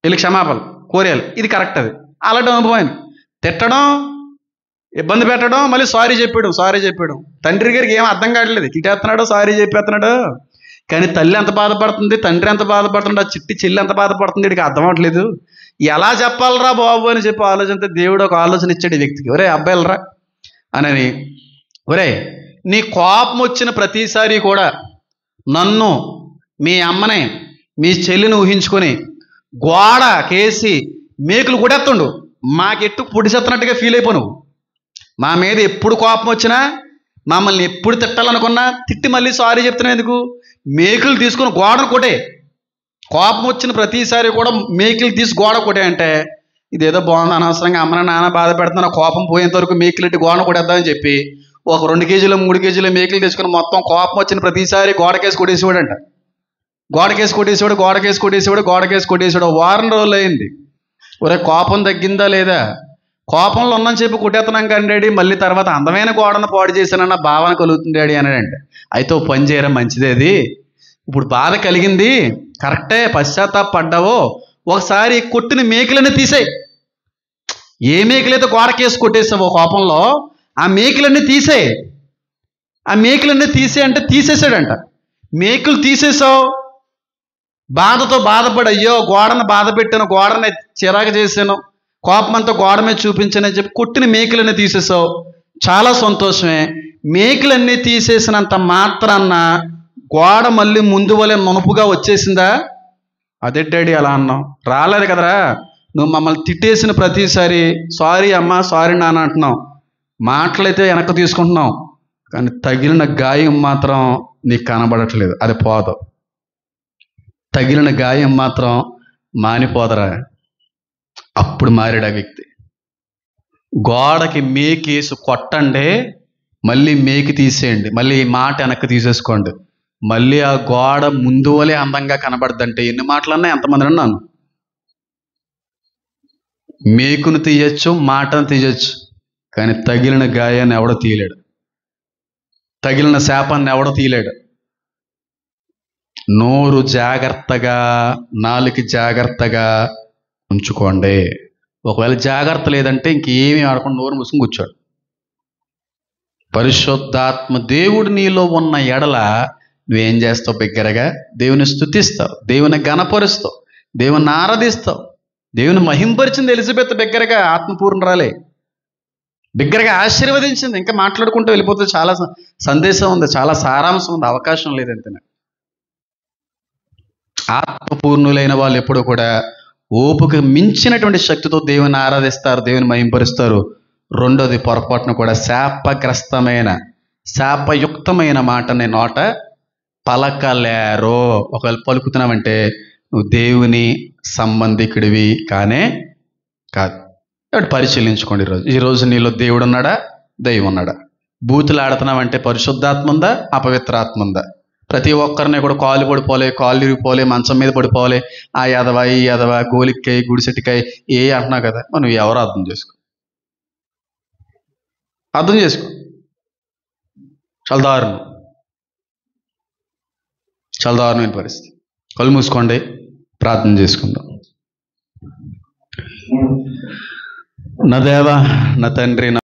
వీళ్ళు క్షమాపణ కోరేయాలి. ఇది కరెక్ట్. అది అలాంటి అనుభవం ఆయన. తిట్టడం, ఇబ్బంది పెట్టడం, మళ్ళీ సారీ చెప్పాడు. తండ్రి గారికి ఏం అర్థం కావట్లేదు, తిట్టేస్తున్నాడు, సారీ చెప్పేస్తున్నాడు. కానీ తల్లి ఎంత బాధపడుతుంది, తండ్రి ఎంత బాధపడుతుంది, ఆ చిట్టి చెల్లి ఎంత బాధపడుతుంది, వీడికి అర్థం అవ్వట్లేదు. ఎలా చెప్పాలరా బాబు అని చెప్పి ఆలోచనతో దేవుడు ఒక ఆలోచన ఇచ్చాడు ఈ వ్యక్తికి. ఒరే అబ్బాయిలరా అని, ఒరే నీ కోపం వచ్చిన ప్రతిసారి కూడా నన్ను, మీ అమ్మని, మీ చెల్లిని ఊహించుకొని గోడ కేసి మేకులు కొట్టేస్తుండు. మాకెట్టు పొడిసేస్తున్నట్టుగా ఫీల్ అయిపో నువ్వు. మా మీద ఎప్పుడు కోపం వచ్చినా, మమ్మల్ని ఎప్పుడు తిట్టాలనుకున్నా తిట్టి మళ్ళీ సారీ చెప్తున్నావు ఎందుకు? మేకులు తీసుకుని గోడను కొట్టే. కోపం వచ్చిన ప్రతిసారి కూడా మేకులు తీసి గోడ కొట్టే. అంటే ఇదేదో బాగుంది, అనవసరంగా అమ్మని నాన్న బాధ పెడుతున్నా, కోపం పోయేంత వరకు మేకులెట్టి గోడను కొట్టేద్దామని చెప్పి ఒక 2 కేజీలు 3 కేజీలు మేకులు తెచ్చుకుని మొత్తం కోపం వచ్చిన ప్రతిసారి గోడకేసి కొట్టేసేవాడంట. గోడకేసి కొట్టేసేవాడు. వారం రోజులు అయింది. ఒరే కోపం తగ్గిందా లేదా? కోపంలో ఉందని చెప్పి కొట్టేస్తున్నాం కానీ డాడీ, మళ్ళీ తర్వాత అందమైన గోడను పాడు చేశానన్న భావన కలుగుతుంది డాడీ అన్నాడంటే. అయితే ఓ పని చేయడం మంచిదే, అది ఇప్పుడు బాధ కలిగింది కరెక్టే, పశ్చాత్తాపడ్డావో ఒకసారి కొట్టిన మేకులన్నీ తీసేయి. ఏ మేకులైతే గోడకేసి కొట్టేసావో కోపంలో ఆ మేకులన్నీ తీసేయి. ఆ మేకులన్నీ అంటే తీసేసాడంట. మేకులు తీసేసావు, బాధతో బాధపడి అయ్యో గోడను బాధ పెట్టాను, గోడని చిరాకు చేశాను, కోపమంతా గోడ మీద చూపించానని చెప్పి కొట్టిన మేకులన్నీ తీసేసావు, చాలా సంతోషమే. మేకులన్నీ తీసేసినంత మాత్రాన్న గోడ మళ్ళీ ముందు వలె నునుపుగా వచ్చేసిందా? అదే డాడీ అలా అన్నావు. రాలేదు కదరా. నువ్వు మమ్మల్ని తిట్టేసిన ప్రతిసారి సారీ అమ్మా, సారీ నాన్న అంటున్నావు, మాటలైతే వెనక్కి తీసుకుంటున్నావు, కానీ తగిలిన గాయం మాత్రం నీకు కనబడట్లేదు. అది పోదు. తగిలిన గాయం మాత్రం మానిపోదరా. అప్పుడు మారాడు ఆ వ్యక్తి. గోడకి మేకేసి కొట్టండి, మళ్ళీ మేకి తీసేయండి, మళ్ళీ ఈ మాట వెనక్కి తీసేసుకోండి, మళ్ళీ ఆ గోడ ముందు వలే అందంగా కనబడద్దంటే ఎన్ని మాటలన్నా ఎంతమంది అన్నాను. మేకును తీయచ్చు, మాటను తీయచ్చు, కానీ తగిలిన గాయాన్ని ఎవడో తీయలేడు, తగిలిన శాపాన్ని ఎవడో తీయలేడు. నోరు జాగ్రత్తగా, నాలుక జాగ్రత్తగా ఉంచుకోండి. ఒకవేళ జాగ్రత్త లేదంటే ఇంకేమీ ఆడకుండా నోరు మూసుకుని కూర్చోడు. పరిశుద్ధాత్మ దేవుడు నీలో ఉన్న ఎడల నువ్వేం చేస్తావు? బిగ్గరగా దేవుని స్తుతిస్తావు, దేవుని ఘనపరుస్తావు, దేవుని ఆరాధిస్తావు. దేవుని మహింపరిచింది ఎలిజబెత్, బిగ్గరగా ఆత్మపూర్ణురాలే, బిగ్గరగా ఆశీర్వదించింది. ఇంకా మాట్లాడుకుంటూ వెళ్ళిపోతే చాలా సందేశం ఉంది, చాలా సారాంశం ఉంది, అవకాశం లేదంతే. ఆత్మపూర్ణులైన వాళ్ళు ఎప్పుడూ కూడా ఓపుకు మించినటువంటి శక్తితో దేవుని ఆరాధిస్తారు, దేవుని మహింపరుస్తారు. రెండోది, పొరపాటును కూడా శాపగ్రస్తమైన, శాపయుక్తమైన మాటని నోట పలకలేరు. ఒకవేళ పలుకుతున్నావంటే నువ్వు దేవుని సంబంధికుడివి కానే కాదు. కాబట్టి పరిశీలించుకోండి. ఈరోజు నీలో దేవుడు ఉన్నాడా, దైవం ఉన్నాడా? బూతులు ఆడుతున్నావంటే పరిశుద్ధాత్మ ఉందా, అపవిత్రాత్మ ఉందా? ప్రతి ఒక్కరిని కూడా కాలు పడిపోలే, కాళ్ళు ఇరిగిపోలే, మంచం మీద పడిపోలే, ఆ ఎదవ ఈ ఎదవ, గోలిక్కాయ గుడిసెట్టికాయ ఏ అంటున్నావు కదా, నువ్వు ఎవరు అర్థం చేసుకో, అర్థం చేసుకో. చాలా దారుణం, చాలా దారుణమైన పరిస్థితి. కళ్ళు మూసుకోండి, ప్రార్థన చేసుకుందాం. నా దేవా, నా తండ్రి,